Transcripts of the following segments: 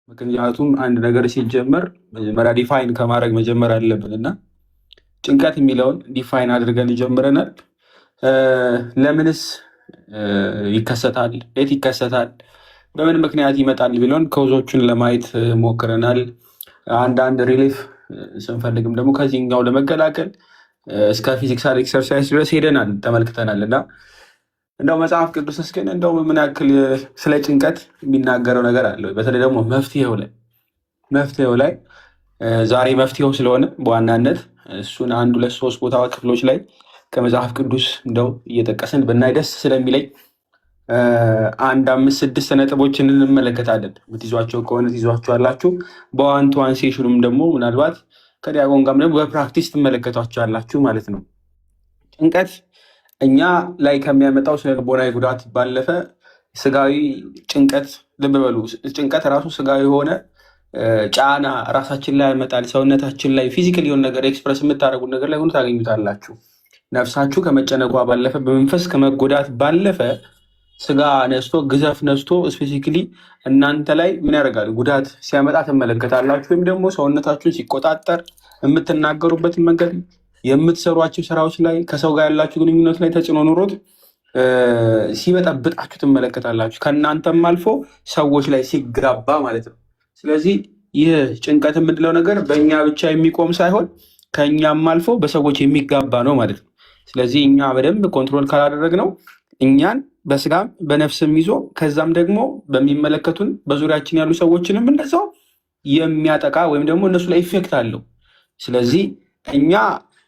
ምክንያቱም አንድ ነገር ሲጀመር መጀመሪያ ዲፋይን ከማድረግ መጀመር አለብን እና ጭንቀት የሚለውን ዲፋይን አድርገን ይጀምረናል። ለምንስ ይከሰታል? የት ይከሰታል? በምን ምክንያት ይመጣል ቢለውን ከውዞቹን ለማየት ሞክረናል። አንዳንድ ሪሊፍ ስንፈልግም ደግሞ ከዚህኛው ለመገላገል እስከ ፊዚክሳል ኤክሰርሳይዝ ድረስ ሄደናል፣ ተመልክተናል እና እንደው መጽሐፍ ቅዱስስ ግን እንደው ምን ያክል ስለ ጭንቀት የሚናገረው ነገር አለው? በተለይ ደግሞ መፍትሄው ላይ ዛሬ መፍትሄው ስለሆነ በዋናነት እሱን አንድ ሁለት ሶስት ቦታ ክፍሎች ላይ ከመጽሐፍ ቅዱስ እንደው እየጠቀስን ብናይ ደስ ስለሚለኝ አንድ 5-6 ነጥቦችን እንመለከታለን። የምትይዟቸው ከሆነ ትይዟቸዋላችሁ። በዋን ቱ ዋን ሴሽኑም ደግሞ ምናልባት ከዲያቆን ጋርም ደግሞ በፕራክቲስ ትመለከቷቸዋላችሁ ማለት ነው። ጭንቀት እኛ ላይ ከሚያመጣው ስነ ልቦናዊ ጉዳት ባለፈ ስጋዊ ጭንቀት፣ ልብ በሉ፣ ጭንቀት ራሱ ስጋዊ የሆነ ጫና ራሳችን ላይ ያመጣል። ሰውነታችን ላይ ፊዚካል የሆነ ነገር ኤክስፕረስ የምታደርጉት ነገር ላይ ሆኖ ታገኙታላችሁ። ነፍሳችሁ ከመጨነቋ ባለፈ በመንፈስ ከመጎዳት ባለፈ ስጋ ነስቶ ግዘፍ ነስቶ ስፔሲፊካሊ እናንተ ላይ ምን ያደርጋል? ጉዳት ሲያመጣ ትመለከታላችሁ። ወይም ደግሞ ሰውነታችሁን ሲቆጣጠር የምትናገሩበትን መንገድ፣ የምትሰሯቸው ስራዎች ላይ፣ ከሰው ጋር ያላችሁ ግንኙነት ላይ ተጽዕኖ ኑሮት ሲበጠብጣችሁ ትመለከታላችሁ። ከእናንተም አልፎ ሰዎች ላይ ሲጋባ ማለት ነው። ስለዚህ ይህ ጭንቀት የምንለው ነገር በእኛ ብቻ የሚቆም ሳይሆን ከእኛም አልፎ በሰዎች የሚጋባ ነው ማለት ነው። ስለዚህ እኛ በደንብ ኮንትሮል ካላደረግነው እኛን በስጋም በነፍስም ይዞ ከዛም ደግሞ በሚመለከቱን በዙሪያችን ያሉ ሰዎችንም እንደዛው የሚያጠቃ ወይም ደግሞ እነሱ ላይ ኢፌክት አለው። ስለዚህ እኛ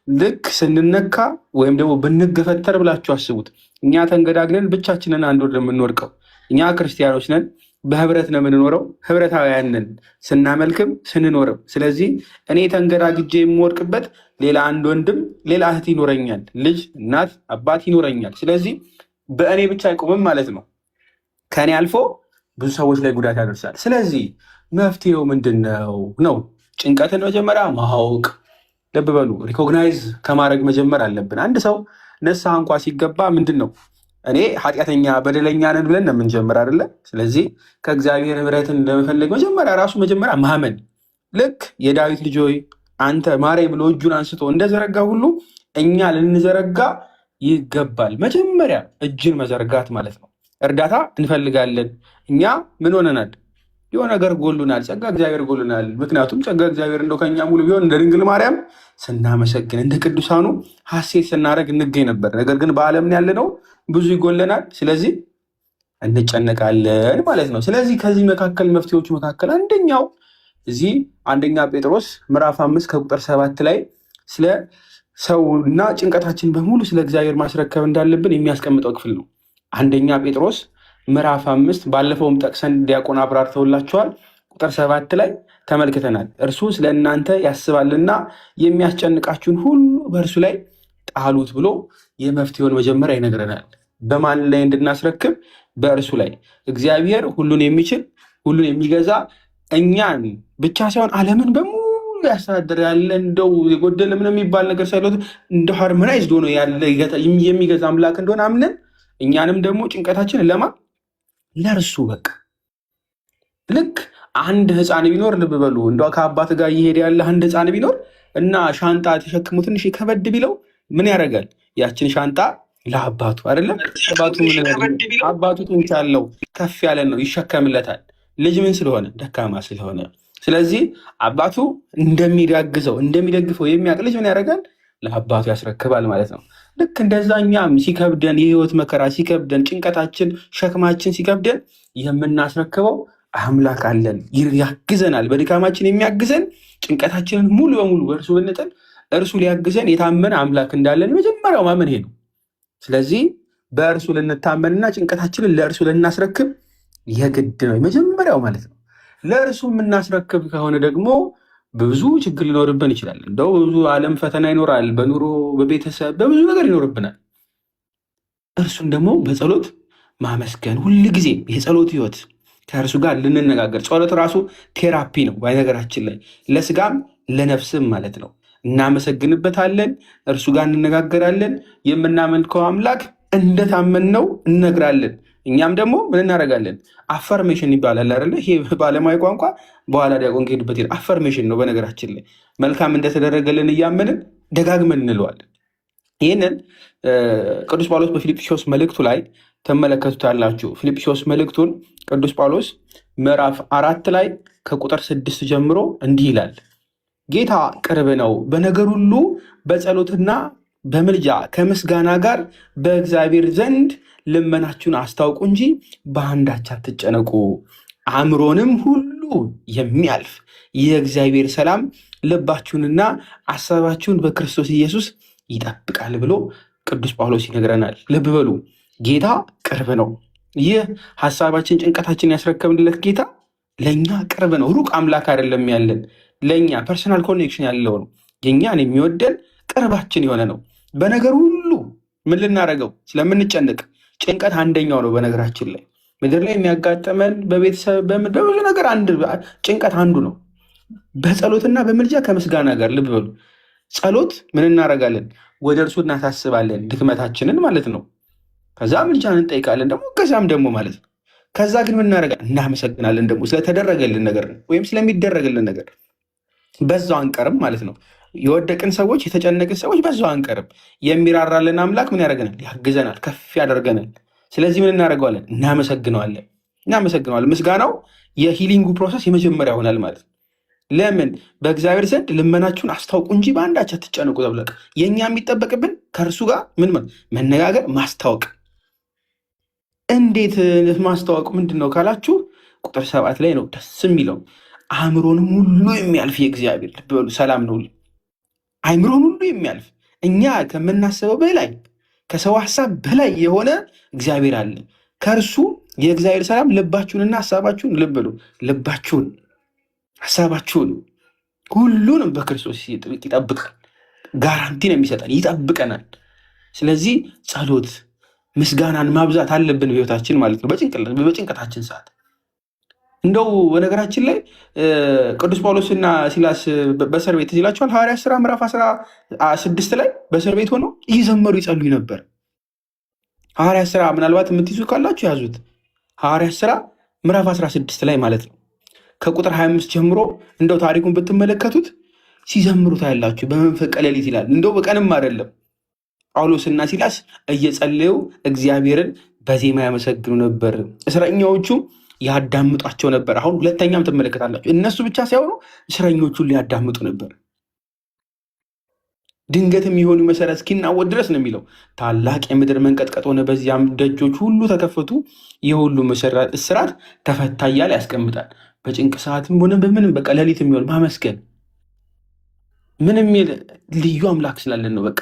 ልክ ስንነካ ወይም ደግሞ ብንገፈተር ብላችሁ አስቡት። እኛ ተንገዳግነን ብቻችንን አንድ ወር የምንወድቀው። እኛ ክርስቲያኖች ነን፣ በህብረት ነው የምንኖረው፣ ህብረታውያን ነን፣ ስናመልክም ስንኖርም። ስለዚህ እኔ ተንገዳግጄ የምወድቅበት ሌላ አንድ ወንድም ሌላ እህት ይኖረኛል፣ ልጅ፣ እናት፣ አባት ይኖረኛል። ስለዚህ በእኔ ብቻ አይቆምም ማለት ነው። ከእኔ አልፎ ብዙ ሰዎች ላይ ጉዳት ያደርሳል። ስለዚህ መፍትሄው ምንድን ነው? ጭንቀትን መጀመሪያ ማወቅ፣ ልብ በሉ፣ ሪኮግናይዝ ከማድረግ መጀመር አለብን። አንድ ሰው ንስሐ እንኳ ሲገባ ምንድን ነው እኔ ኃጢአተኛ በደለኛ ነን ብለን ነው የምንጀምር አይደለ? ስለዚህ ከእግዚአብሔር ምሕረትን ለመፈለግ መጀመሪያ ማመን። ልክ የዳዊት ልጅ ሆይ አንተ ማረኝ ብሎ እጁን አንስቶ እንደዘረጋ ሁሉ እኛ ልንዘረጋ ይገባል። መጀመሪያ እጅን መዘርጋት ማለት ነው። እርዳታ እንፈልጋለን። እኛ ምን ሆነናል? የሆነ ነገር ጎሉናል፣ ጸጋ እግዚአብሔር ጎሉናል። ምክንያቱም ጸጋ እግዚአብሔር እንደው ከኛ ሙሉ ቢሆን እንደ ድንግል ማርያም ስናመሰግን እንደ ቅዱሳኑ ሐሴት ስናደርግ እንገኝ ነበር። ነገር ግን በዓለም ያለነው ብዙ ይጎለናል። ስለዚህ እንጨነቃለን ማለት ነው። ስለዚህ ከዚህ መካከል መፍትሄዎቹ መካከል አንደኛው እዚህ አንደኛ ጴጥሮስ ምዕራፍ 5 ከቁጥር 7 ላይ ስለ ሰውና ጭንቀታችን በሙሉ ስለ እግዚአብሔር ማስረከብ እንዳለብን የሚያስቀምጠው ክፍል ነው። አንደኛ ጴጥሮስ ምዕራፍ 5 ባለፈውም ጠቅሰን ዲያቆን አብራርተውላቸዋል። ቁጥር 7 ላይ ተመልክተናል። እርሱ ስለ እናንተ ያስባልና የሚያስጨንቃችሁን ሁሉ በእርሱ ላይ ጣሉት ብሎ የመፍትሄውን መጀመሪያ ይነግረናል። በማን ላይ እንድናስረክብ? በእርሱ ላይ። እግዚአብሔር ሁሉን የሚችል ሁሉን የሚገዛ እኛን ብቻ ሳይሆን ዓለምን በሙሉ ያስተዳድር ያለ እንደው የጎደለ ምንም የሚባል ነገር ሳይሎት እንደ ሃርሞናይዝድ ሆኖ ያለ የሚገዛ አምላክ እንደሆነ አምነን እኛንም ደግሞ ጭንቀታችን ለእርሱ በቃ ልክ አንድ ሕፃን ቢኖር ልብ በሉ እንደ ከአባት ጋር እየሄደ ያለ አንድ ሕፃን ቢኖር እና ሻንጣ ተሸክሞ ትንሽ ከበድ ቢለው ምን ያደርጋል? ያችን ሻንጣ ለአባቱ አይደለም አባቱ ጡንቻ አለው ከፍ ያለ ነው ይሸከምለታል። ልጅ ምን ስለሆነ? ደካማ ስለሆነ። ስለዚህ አባቱ እንደሚደግፈው የሚያውቅ ልጅ ምን ያደርጋል? ለአባቱ ያስረክባል ማለት ነው። ልክ እንደዛ እኛም ሲከብደን፣ የህይወት መከራ ሲከብደን፣ ጭንቀታችን ሸክማችን ሲከብደን የምናስረክበው አምላክ አለን። ያግዘናል። በድካማችን የሚያግዘን ጭንቀታችንን ሙሉ በሙሉ በእርሱ ብንጥል እርሱ ሊያግዘን የታመነ አምላክ እንዳለን መጀመሪያው ማመን ይሄ ነው። ስለዚህ በእርሱ ልንታመንና ጭንቀታችንን ለእርሱ ልናስረክብ የግድ ነው የመጀመሪያው ማለት ነው። ለእርሱ የምናስረክብ ከሆነ ደግሞ በብዙ ችግር ሊኖርብን ይችላል። እንደው ብዙ ዓለም ፈተና ይኖራል። በኑሮ በቤተሰብ በብዙ ነገር ይኖርብናል። እርሱን ደግሞ በጸሎት ማመስገን ሁልጊዜ የጸሎት ህይወት ከእርሱ ጋር ልንነጋገር። ጸሎት ራሱ ቴራፒ ነው በነገራችን ላይ ለስጋም ለነፍስም ማለት ነው። እናመሰግንበታለን፣ እርሱ ጋር እንነጋገራለን። የምናመልከው አምላክ እንደታመንነው እነግራለን። እኛም ደግሞ ምን እናደርጋለን? አፈርሜሽን ይባላል አይደለ? ይሄ ባለሙያ ቋንቋ በኋላ ዲያቆን ከሄድበት አፈርሜሽን ነው። በነገራችን ላይ መልካም እንደተደረገልን እያመንን ደጋግመን እንለዋለን። ይህንን ቅዱስ ጳውሎስ በፊልጵስዩስ መልእክቱ ላይ ተመለከቱታላችሁ። ፊልጵስዩስ መልእክቱን ቅዱስ ጳውሎስ ምዕራፍ 4 ላይ ከቁጥር 6 ጀምሮ እንዲህ ይላል። ጌታ ቅርብ ነው፣ በነገር ሁሉ በጸሎትና በምልጃ ከምስጋና ጋር በእግዚአብሔር ዘንድ ልመናችሁን አስታውቁ እንጂ በአንዳች አትጨነቁ። አእምሮንም ሁሉ የሚያልፍ የእግዚአብሔር ሰላም ልባችሁንና አሳባችሁን በክርስቶስ ኢየሱስ ይጠብቃል ብሎ ቅዱስ ጳውሎስ ይነግረናል። ልብ በሉ፣ ጌታ ቅርብ ነው። ይህ ሀሳባችን ጭንቀታችን ያስረከብንለት ጌታ ለእኛ ቅርብ ነው። ሩቅ አምላክ አይደለም ያለን፣ ለእኛ ፐርሰናል ኮኔክሽን ያለው ነው። የእኛን የሚወደን ቅርባችን የሆነ ነው። በነገር ሁሉ ምን ልናደርገው ስለምንጨንቅ፣ ጭንቀት አንደኛው ነው። በነገራችን ላይ ምድር ላይ የሚያጋጥመን በቤተሰብ በብዙ ነገር ጭንቀት አንዱ ነው። በጸሎትና በምልጃ ከምስጋና ጋር ልብ በሉ። ጸሎት ምን እናደርጋለን? ወደ እርሱ እናሳስባለን፣ ድክመታችንን ማለት ነው። ከዛ ምልጃን እንጠይቃለን ደግሞ ከዛም ደግሞ ማለት ነው። ከዛ ግን ምን እናደርጋለን? እናመሰግናለን ደግሞ ስለተደረገልን ነገር ወይም ስለሚደረግልን ነገር። በዛው አንቀርም ማለት ነው። የወደቅን ሰዎች፣ የተጨነቅን ሰዎች በዛው አንቀርም። የሚራራልን አምላክ ምን ያደርገናል? ያግዘናል፣ ከፍ ያደርገናል። ስለዚህ ምን እናደርገዋለን? እናመሰግነዋለን። ምስጋናው የሂሊንጉ ፕሮሰስ የመጀመሪያ ይሆናል ማለት ነው። ለምን? በእግዚአብሔር ዘንድ ልመናችሁን አስታውቁ እንጂ በአንዳች አትጨነቁ ተብሏል። የእኛ የሚጠበቅብን ከእርሱ ጋር ምን መነጋገር፣ ማስታወቅ። እንዴት ማስታወቅ ምንድን ነው ካላችሁ ቁጥር 7 ላይ ነው ደስ የሚለው። አእምሮንም ሁሉ የሚያልፍ የእግዚአብሔር ልብ በሉ ሰላም ነው። አእምሮን ሁሉ የሚያልፍ እኛ ከምናስበው በላይ ከሰው ሀሳብ በላይ የሆነ እግዚአብሔር አለ። ከእርሱ የእግዚአብሔር ሰላም ልባችሁንና ሀሳባችሁን ልብ በሉ ልባችሁን ሀሳባችሁን ሁሉንም በክርስቶስ ይጠብቃል። ጋራንቲ ነው የሚሰጠን፣ ይጠብቀናል። ስለዚህ ጸሎት፣ ምስጋናን ማብዛት አለብን በሕይወታችን ማለት ነው። በጭንቀታችን ሰዓት እንደው በነገራችን ላይ ቅዱስ ጳውሎስና ሲላስ በእስር ቤት ይላቸዋል። ሐዋርያት ሥራ ምዕራፍ 16 ላይ በእስር ቤት ሆነው እየዘመሩ ይጸልዩ ነበር። ሐዋርያት ሥራ ምናልባት የምትይዙ ካላችሁ ያዙት። ሐዋርያት ሥራ ምዕራፍ 16 ላይ ማለት ነው ከቁጥር 25 ጀምሮ እንደው ታሪኩን ብትመለከቱት ሲዘምሩ ታያላችሁ። በመንፈቀ ሌሊት ይላል። እንደው በቀንም አይደለም። ጳውሎስና ሲላስ እየጸለዩ እግዚአብሔርን በዜማ ያመሰግኑ ነበር፣ እስረኛዎቹ ያዳምጧቸው ነበር። አሁን ሁለተኛም ትመለከታላችሁ። እነሱ ብቻ ሳይሆኑ እስረኞቹን ሊያዳምጡ ነበር። ድንገትም የሆኑ መሰረት እስኪናወጥ ድረስ ነው የሚለው። ታላቅ የምድር መንቀጥቀጥ ሆነ፣ በዚያም ደጆች ሁሉ ተከፈቱ፣ የሁሉ እስራት ተፈታ እያለ ያስቀምጣል። በጭንቅ ሰዓትም ሆነ በምንም በቃ ሌሊት የሚሆን ማመስገን ምን የሚል ልዩ አምላክ ስላለን ነው። በቃ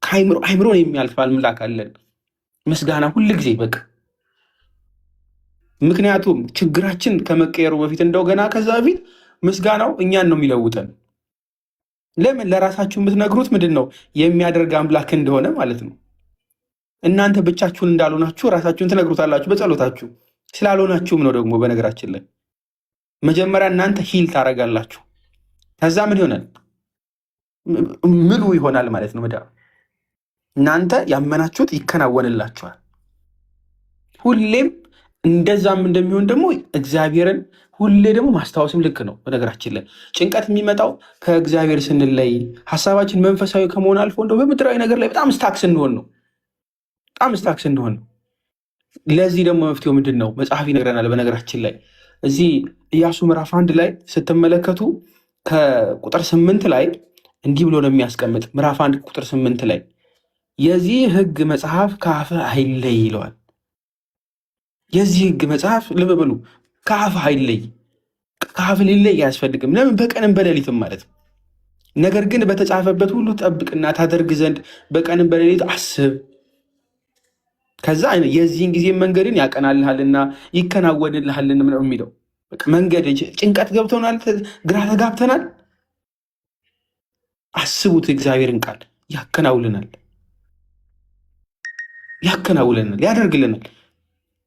ከአይምሮን የሚያልፍ አምላክ አለን። ምስጋና ሁል ጊዜ በቃ ምክንያቱም ችግራችን ከመቀየሩ በፊት እንደው ገና ከዛ በፊት ምስጋናው እኛን ነው የሚለውጠን። ለምን? ለራሳችሁ የምትነግሩት ምንድን ነው የሚያደርግ አምላክ እንደሆነ ማለት ነው። እናንተ ብቻችሁን እንዳልሆናችሁ ራሳችሁን ትነግሩታላችሁ በጸሎታችሁ። ስላልሆናችሁም ነው ደግሞ በነገራችን ላይ መጀመሪያ እናንተ ሂል ታደርጋላችሁ። ከዛ ምን ይሆናል? ምሉ ይሆናል ማለት ነው። እናንተ ያመናችሁት ይከናወንላችኋል ሁሌም። እንደዛም እንደሚሆን ደግሞ እግዚአብሔርን ሁሌ ደግሞ ማስታወስም ልክ ነው። በነገራችን ላይ ጭንቀት የሚመጣው ከእግዚአብሔር ስንለይ፣ ሀሳባችን መንፈሳዊ ከመሆን አልፎ እንደው በምድራዊ ነገር ላይ በጣም ስታክ ስንሆን ነው። ለዚህ ደግሞ መፍትሄው ምንድን ነው? መጽሐፍ ይነግረናል። በነገራችን ላይ እዚህ ኢያሱ ምዕራፍ 1 ላይ ስትመለከቱ ከቁጥር 8 ላይ እንዲህ ብሎ ነው የሚያስቀምጥ። ምዕራፍ 1 ቁጥር 8 ላይ የዚህ ሕግ መጽሐፍ ከአፍህ አይለይ ይለዋል። የዚህ ሕግ መጽሐፍ ልብ በሉ ከአፍህ አይለይ። ከአፍህ ሊለይ አያስፈልግም። ለምን? በቀንም በሌሊትም ማለት ነው። ነገር ግን በተጻፈበት ሁሉ ጠብቅና ታደርግ ዘንድ በቀንም በሌሊት አስብ። ከዛ የዚህን ጊዜ መንገድን ያቀናልሃልና ይከናወንልሃልን ነው የሚለው። መንገድ ጭንቀት ገብተናል፣ ግራ ተጋብተናል። አስቡት፣ እግዚአብሔርን ቃል ያከናውልናል፣ ያደርግልናል።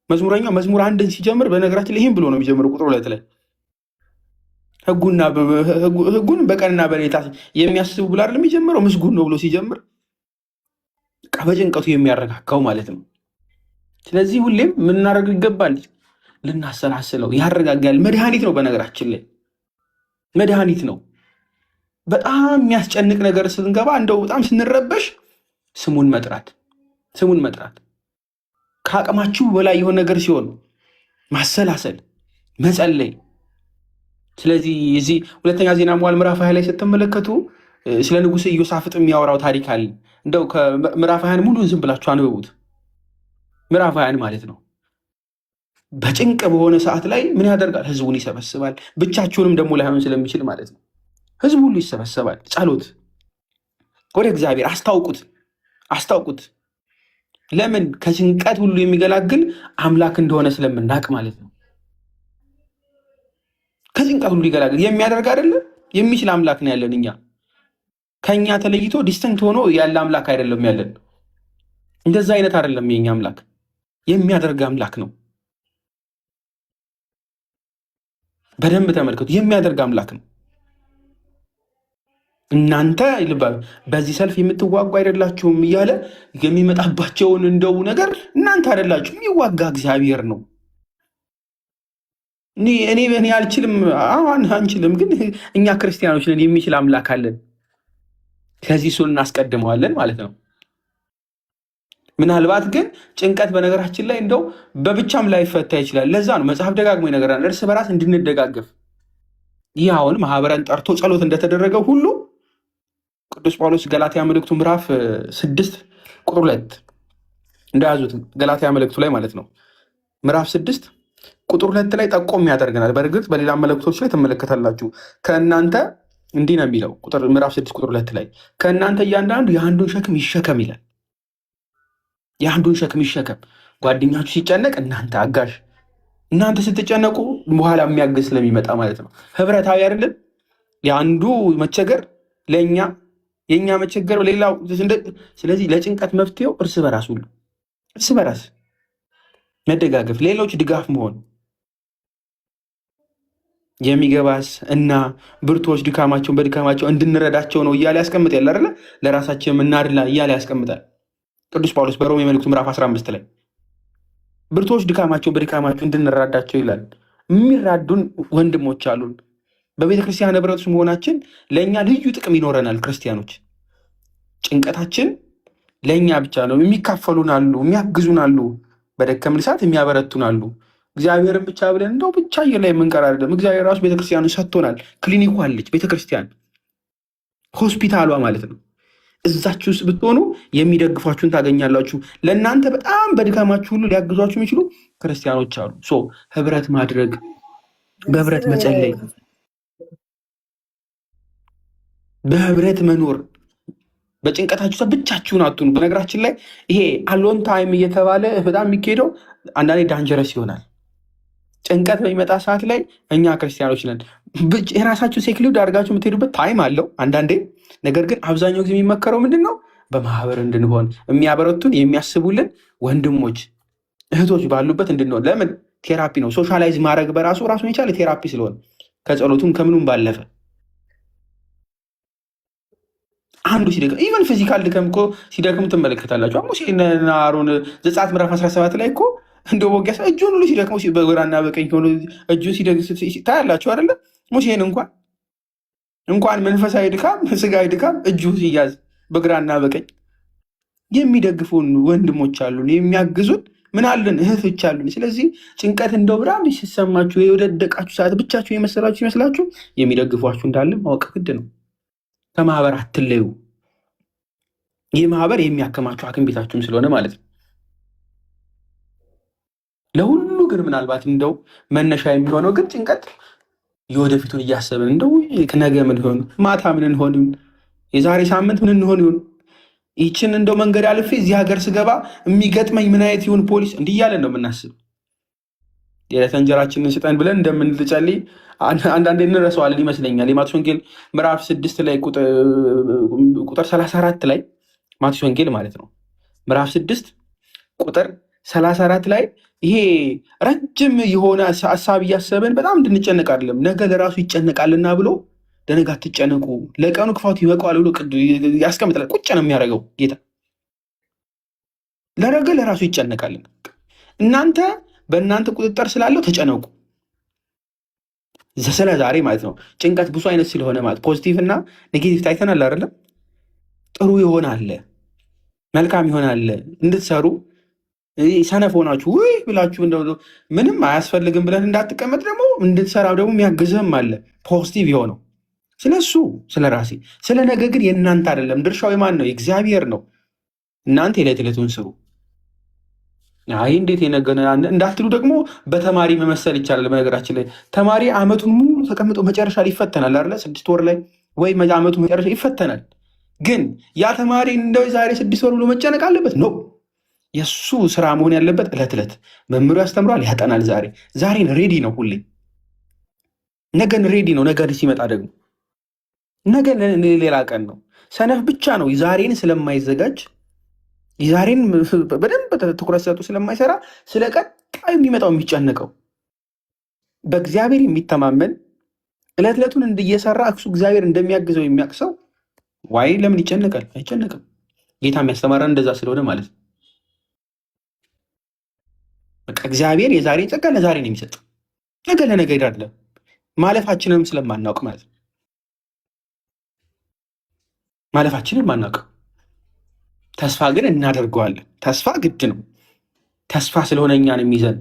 መዝሙረኛው መዝሙር 1 ሲጀምር በነገራችን ላይ ይህም ብሎ ነው የሚጀምረው። ቁጥር 2 ላይ ሕጉን በቀንና በሌሊት የሚያስቡ ብሎ አይደለም የሚጀምረው፣ ምስጉን ነው ብሎ ሲጀምር በጭንቀቱ የሚያረጋጋው ማለት ነው። ስለዚህ ሁሌም ምናደርግ ይገባል፣ ልናሰላስለው። ያረጋጋል። መድኃኒት ነው። በነገራችን ላይ መድኃኒት ነው። በጣም የሚያስጨንቅ ነገር ስንገባ እንደው በጣም ስንረበሽ ስሙን መጥራት ከአቅማችሁ በላይ የሆነ ነገር ሲሆን ማሰላሰል፣ መጸለይ። ስለዚህ እዚህ ሁለተኛ ዜና መዋዕል ምዕራፍ 20 ላይ ስትመለከቱ ስለ ንጉሥ ኢዮሳፍጥ የሚያወራው ታሪክ አለ። እንደው ከምዕራፍ 20 ሙሉን ዝም ብላችሁ አንብቡት። ምዕራፍ 20 ማለት ነው። በጭንቅ በሆነ ሰዓት ላይ ምን ያደርጋል? ህዝቡን ይሰበስባል። ብቻችሁንም ደግሞ ላይሆን ስለሚችል ማለት ነው። ህዝቡ ሁሉ ይሰበሰባል። ጸሎት ወደ እግዚአብሔር አስታውቁት። ለምን? ከጭንቀት ሁሉ የሚገላግል አምላክ እንደሆነ ስለምናውቅ ማለት ነው። ከጭንቀት ሁሉ ይገላግል የሚያደርግ አይደለም፣ የሚችል አምላክ ነው ያለን። እኛ ከኛ ተለይቶ ዲስተንት ሆኖ ያለ አምላክ አይደለም ያለን። እንደዛ አይነት አይደለም የኛ አምላክ፣ የሚያደርግ አምላክ ነው። በደንብ ተመልከቱ። የሚያደርግ አምላክ ነው። እናንተ በዚህ ሰልፍ የምትዋጉ አይደላችሁም እያለ የሚመጣባቸውን እንደው ነገር እናንተ አይደላችሁም፣ የሚዋጋ እግዚአብሔር ነው። እኔ አልችልም፣ አንችልም፣ ግን እኛ ክርስቲያኖች ነን፣ የሚችል አምላክ አለን። ከዚህ እሱን እናስቀድመዋለን ማለት ነው። ምናልባት ግን ጭንቀት በነገራችን ላይ እንደው በብቻም ላይፈታ ይችላል። ለዛ ነው መጽሐፍ ደጋግሞ ይነገራል፣ እርስ በራስ እንድንደጋገፍ። ይህ አሁን ማህበረን ጠርቶ ጸሎት እንደተደረገው ሁሉ ቅዱስ ጳውሎስ ገላትያ መልእክቱ ምዕራፍ 6 ቁጥር 2 እንደያዙት ገላትያ መልእክቱ ላይ ማለት ነው ምዕራፍ 6 ቁጥር 2 ላይ ጠቆም ያደርገናል። በእርግጥ በሌላ መልእክቶች ላይ ትመለከታላችሁ። ከእናንተ እንዲህ ነው የሚለው ምዕራፍ 6 ቁጥር 2 ላይ ከእናንተ እያንዳንዱ የአንዱን ሸክም ይሸከም ይላል። የአንዱን ሸክም ይሸከም። ጓደኛችሁ ሲጨነቅ እናንተ አጋዥ፣ እናንተ ስትጨነቁ በኋላ የሚያግዝ ስለሚመጣ ማለት ነው። ህብረታዊ አይደለም? የአንዱ መቸገር ለእኛ፣ የእኛ መቸገር ሌላው። ስለዚህ ለጭንቀት መፍትሄው እርስ በራስ መደጋገፍ፣ ሌሎች ድጋፍ መሆን። የሚገባስ እና ብርቶች ድካማቸውን በድካማቸው እንድንረዳቸው ነው እያለ ያስቀምጥ ያለ አይደለ? ለራሳችን እናድላ እያለ ያስቀምጣል ቅዱስ ጳውሎስ በሮሜ መልእክቱ ምዕራፍ 15 ላይ ብርቶች ድካማቸውን በድካማቸው እንድንረዳቸው ይላል። የሚራዱን ወንድሞች አሉን። በቤተክርስቲያን ህብረቶች መሆናችን ለእኛ ልዩ ጥቅም ይኖረናል። ክርስቲያኖች ጭንቀታችን ለእኛ ብቻ ነው። የሚካፈሉን አሉ፣ የሚያግዙን አሉ፣ በደከምን ሰዓት የሚያበረቱን አሉ። እግዚአብሔርን ብቻ ብለን እንደው ብቻ አየር ላይ የምንቀር አይደለም። እግዚአብሔር ራሱ ቤተክርስቲያኑ ሰጥቶናል። ክሊኒኩ አለች ቤተክርስቲያን፣ ሆስፒታሏ ማለት ነው። እዛችሁ ውስጥ ብትሆኑ የሚደግፏችሁን ታገኛላችሁ። ለእናንተ በጣም በድካማችሁ ሁሉ ሊያግዟችሁ የሚችሉ ክርስቲያኖች አሉ። ህብረት ማድረግ፣ በህብረት መጸለይ፣ በህብረት መኖር። በጭንቀታችሁ ብቻችሁን አትሁኑ። በነገራችን ላይ ይሄ አሎን ታይም እየተባለ በጣም የሚካሄደው አንዳንዴ ዳንጀረስ ይሆናል። ጭንቀት በሚመጣ ሰዓት ላይ እኛ ክርስቲያኖች ነን የራሳችሁ ሴክሉድ አድርጋችሁ የምትሄዱበት ታይም አለው አንዳንዴ። ነገር ግን አብዛኛው ጊዜ የሚመከረው ምንድን ነው? በማህበር እንድንሆን፣ የሚያበረቱን የሚያስቡልን ወንድሞች እህቶች ባሉበት እንድንሆን። ለምን? ቴራፒ ነው። ሶሻላይዝ ማድረግ በራሱ ራሱን የቻለ ቴራፒ ስለሆነ ከጸሎቱም ከምኑም ባለፈ አንዱ ሲደክም ኢቨን ፊዚካል ድከም እኮ ሲደክም ትመለከታላችሁ። ሙሴና አሮን ዘጸአት ምዕራፍ 17 ላይ እኮ እንደ ወጊያ እጁን ሁሉ ሲደክመው በግራና በቀኝ ሆኖ እጁ ታያላችሁ አይደለ? ሙሴን እንኳን መንፈሳዊ ድካም ስጋዊ ድካም እጁ ሲያዝ በግራና በቀኝ የሚደግፉን ወንድሞች አሉን፣ የሚያግዙን ምን አለን? እህቶች አሉን። ስለዚህ ጭንቀት እንደው ብራም ሲሰማችሁ የወደደቃችሁ ሰዓት ብቻችሁ የመሰላችሁ ይመስላችሁ የሚደግፏችሁ እንዳለ ማወቅ ግድ ነው። ከማህበር አትለዩ። ይህ ማህበር የሚያከማችሁ ሐኪም ቤታችሁም ስለሆነ ማለት ነው። ለሁሉ ግን ምናልባት እንደው መነሻ የሚሆነው ግን ጭንቀት የወደፊቱን እያሰብን እንደው ነገ ምን ሆን፣ ማታ ምን እንሆን፣ የዛሬ ሳምንት ምን እንሆን ይሆን፣ ይችን እንደው መንገድ አልፌ እዚህ ሀገር ስገባ የሚገጥመኝ ምን አይነት ይሁን ፖሊስ፣ እንዲህ እያለን ነው የምናስብ። የዕለት እንጀራችንን ስጠን ብለን እንደምንጸልይ አንዳንዴ እንረሳዋለን ይመስለኛል። የማቴዎስ ወንጌል ምዕራፍ 6 ላይ ቁጥር 34 ላይ ማቴዎስ ወንጌል ማለት ነው ምዕራፍ 6 ቁጥር 34 ላይ ይሄ ረጅም የሆነ ሀሳብ እያሰብን በጣም እንድንጨነቅ አይደለም፣ ነገ ለራሱ ይጨነቃልና ብሎ ለነገ አትጨነቁ ለቀኑ ክፋቱ ይበቃዋል ብሎ ያስቀምጣል። ቁጭ ነው የሚያደርገው ጌታ። ለነገ ለራሱ ይጨነቃልና እናንተ በእናንተ ቁጥጥር ስላለው ተጨነቁ። ስለ ዛሬ ማለት ነው። ጭንቀት ብዙ አይነት ስለሆነ ማለት ፖዚቲቭ እና ኔጌቲቭ ታይተናል አይደለም። ጥሩ ይሆናል፣ መልካም ይሆናል እንድትሰሩ። ሰነፍ ሆናችሁ ውይ ብላችሁ ምንም አያስፈልግም ብለን እንዳትቀመጥ ደግሞ እንድትሰራው ደግሞ የሚያግዝህም አለ ፖዚቲቭ የሆነው ስለ እሱ ስለ ራሴ። ስለ ነገ ግን የእናንተ አይደለም፣ ድርሻው የማን ነው? የእግዚአብሔር ነው። እናንተ የዕለት ዕለቱን ስሩ። አይ እንዴት የነገ እንዳትሉ ደግሞ በተማሪ መመሰል ይቻላል። በነገራችን ላይ ተማሪ ዓመቱን ሙሉ ተቀምጦ መጨረሻ ላይ ይፈተናል አይደለ? 6 ወር ላይ ወይ ዓመቱ መጨረሻ ይፈተናል። ግን ያ ተማሪ እንደው ዛሬ 6 ወር ብሎ መጨነቅ አለበት ነው? የእሱ ስራ መሆን ያለበት ዕለት ዕለት መምህሩ ያስተምሯል፣ ያጠናል። ዛሬን ሬዲ ነው ሁሌ። ነገን ሬዲ ነው። ነገ ሲመጣ ደግሞ ነገ ሌላ ቀን ነው። ሰነፍ ብቻ ነው ዛሬን ስለማይዘጋጅ ዛሬን በደንብ ትኩረት ሰጡ ስለማይሰራ ስለ ቀጣዩ የሚመጣው የሚጨነቀው። በእግዚአብሔር የሚተማመን ዕለት ዕለቱን እየሰራ እሱ እግዚአብሔር እንደሚያግዘው የሚያውቅ ሰው ዋይ ለምን ይጨነቃል? አይጨነቅም። ጌታ የሚያስተማረን እንደዛ ስለሆነ ማለት ነው። በቃ እግዚአብሔር የዛሬ ጸጋ ለዛሬ ነው የሚሰጥ፣ ነገ ለነገ አይደለም። ማለፋችንንም ስለማናውቅ ማለት ነው። ማለፋችንን ማናውቅ ተስፋ ግን እናደርገዋለን። ተስፋ ግድ ነው። ተስፋ ስለሆነ እኛን የሚይዘን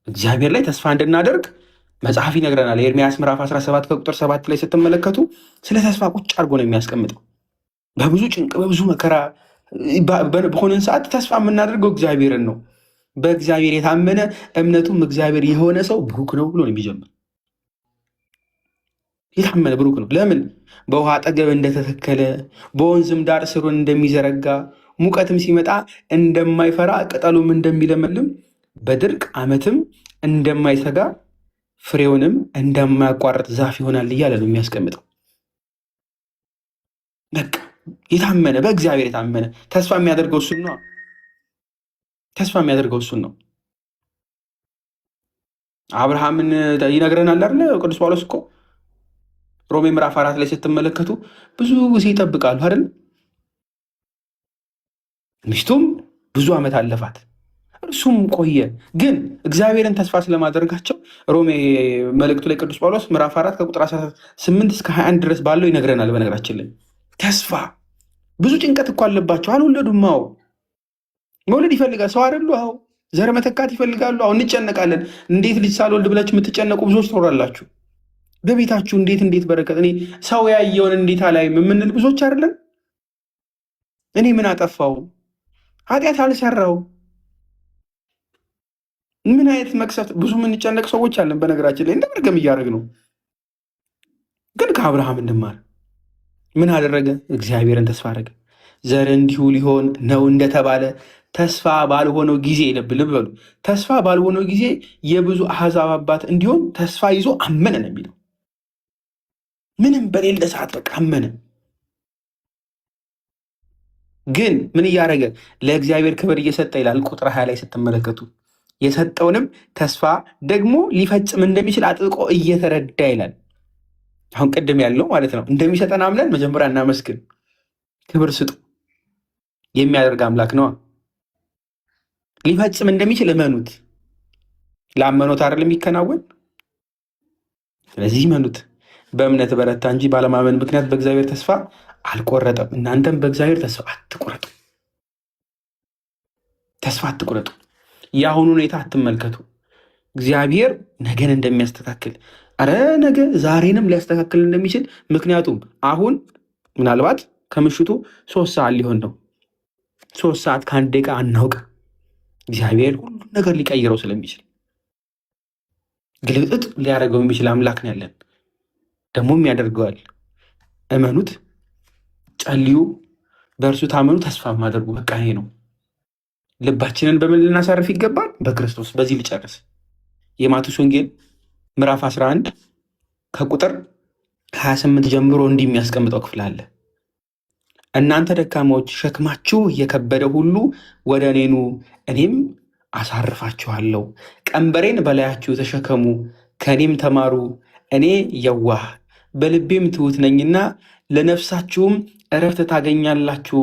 እግዚአብሔር ላይ ተስፋ እንድናደርግ መጽሐፍ ይነግረናል። ኤርምያስ ምዕራፍ 17 ከቁጥር 7 ላይ ስትመለከቱ ስለ ተስፋ ቁጭ አድርጎ ነው የሚያስቀምጠው። በብዙ ጭንቅ በብዙ መከራ በሆነን ሰዓት ተስፋ የምናደርገው እግዚአብሔርን ነው። በእግዚአብሔር የታመነ እምነቱም እግዚአብሔር የሆነ ሰው ብሩክ ነው ብሎ ነው የሚጀምር። የታመነ ብሩክ ነው። ለምን? በውሃ አጠገብ እንደተተከለ በወንዝም ዳር ስሩን እንደሚዘረጋ ሙቀትም ሲመጣ እንደማይፈራ ቅጠሉም እንደሚለመልም በድርቅ ዓመትም እንደማይሰጋ ፍሬውንም እንደማያቋርጥ ዛፍ ይሆናል እያለ ነው የሚያስቀምጠው። በቃ የታመነ በእግዚአብሔር የታመነ ተስፋ የሚያደርገው እሱን ነው። ተስፋ የሚያደርገው እሱን ነው። አብርሃምን ይነግረናል አይደለ? ቅዱስ ጳውሎስ እኮ ሮሜ ምዕራፍ 4 ላይ ስትመለከቱ ብዙ ጊዜ ይጠብቃሉ አይደል? ሚስቱም ብዙ ዓመት አለፋት፣ እርሱም ቆየ። ግን እግዚአብሔርን ተስፋ ስለማደርጋቸው ሮሜ መልእክቱ ላይ ቅዱስ ጳውሎስ ምዕራፍ 4 ከቁጥር 18 እስከ 21 ድረስ ባለው ይነግረናል። በነገራችን ላይ ተስፋ ብዙ ጭንቀት እኮ አለባቸው። አልወለዱም። አዎ መውለድ ይፈልጋል ሰው አይደሉ? አዎ ዘር መተካት ይፈልጋሉ። አዎ እንጨነቃለን። እንዴት ልጅ ሳልወልድ ብላችሁ የምትጨነቁ ብዙዎች ትኖራላችሁ። በቤታችሁ እንዴት በረከት እኔ ሰው ያየውን እንዴት አላይም የምንል ብዙዎች አይደለን? እኔ ምን አጠፋው? ኃጢአት አልሰራው ምን አይነት መቅሰፍት? ብዙ የምንጨነቅ ሰዎች አለን። በነገራችን ላይ እንደ መርገም እያደረግ ነው። ግን ከአብርሃም እንማር። ምን አደረገ? እግዚአብሔርን ተስፋ አደረገ። ዘር እንዲሁ ሊሆን ነው እንደተባለ ተስፋ ባልሆነው ጊዜ ልብ በሉ፣ ተስፋ ባልሆነው ጊዜ የብዙ አሕዛብ አባት እንዲሆን ተስፋ ይዞ አመነ ነው የሚለው። ምንም በሌለ ሰዓት በቃ አመነ። ግን ምን እያደረገ? ለእግዚአብሔር ክብር እየሰጠ ይላል። ቁጥር 20 ላይ ስትመለከቱ የሰጠውንም ተስፋ ደግሞ ሊፈጽም እንደሚችል አጥብቆ እየተረዳ ይላል። አሁን ቅድም ያለው ማለት ነው። እንደሚሰጠን አምነን መጀመሪያ እናመስግን፣ ክብር ስጡ። የሚያደርግ አምላክ ነዋ። ሊፈጽም እንደሚችል እመኑት። ላመኑት አይደል የሚከናወን? ስለዚህ እመኑት። በእምነት በረታ እንጂ ባለማመን ምክንያት በእግዚአብሔር ተስፋ አልቆረጠም። እናንተም በእግዚአብሔር ተስፋ አትቁረጡ። ተስፋ አትቁረጡ። የአሁኑ ሁኔታ አትመልከቱ። እግዚአብሔር ነገን እንደሚያስተካክል፣ አረ ነገ ዛሬንም ሊያስተካክል እንደሚችል። ምክንያቱም አሁን ምናልባት ከምሽቱ 3 ሰዓት ሊሆን ነው። 3 ሰዓት ከ1 ደቂቃ አናውቅ። እግዚአብሔር ሁሉ ነገር ሊቀይረው ስለሚችል ግልጥጥ ሊያደርገው የሚችል አምላክ ነው ያለን። ደግሞም ያደርገዋል። እመኑት፣ ጸልዩ፣ በእርሱ ታመኑ፣ ተስፋ ማድረጉ። በቃ ይሄ ነው። ልባችንን በምን ልናሳርፍ ይገባል? በክርስቶስ። በዚህ ልጨርስ። የማቴዎስ ወንጌል ምዕራፍ 11 ከቁጥር 28 ጀምሮ እንዲህ የሚያስቀምጠው ክፍል አለ። እናንተ ደካማዎች ሸክማችሁ የከበደ ሁሉ ወደ እኔ ኑ፣ እኔም አሳርፋችኋለሁ። ቀንበሬን በላያችሁ ተሸከሙ፣ ከእኔም ተማሩ፣ እኔ የዋህ በልቤም ትሑት ነኝና ለነፍሳችሁም እረፍት ታገኛላችሁ።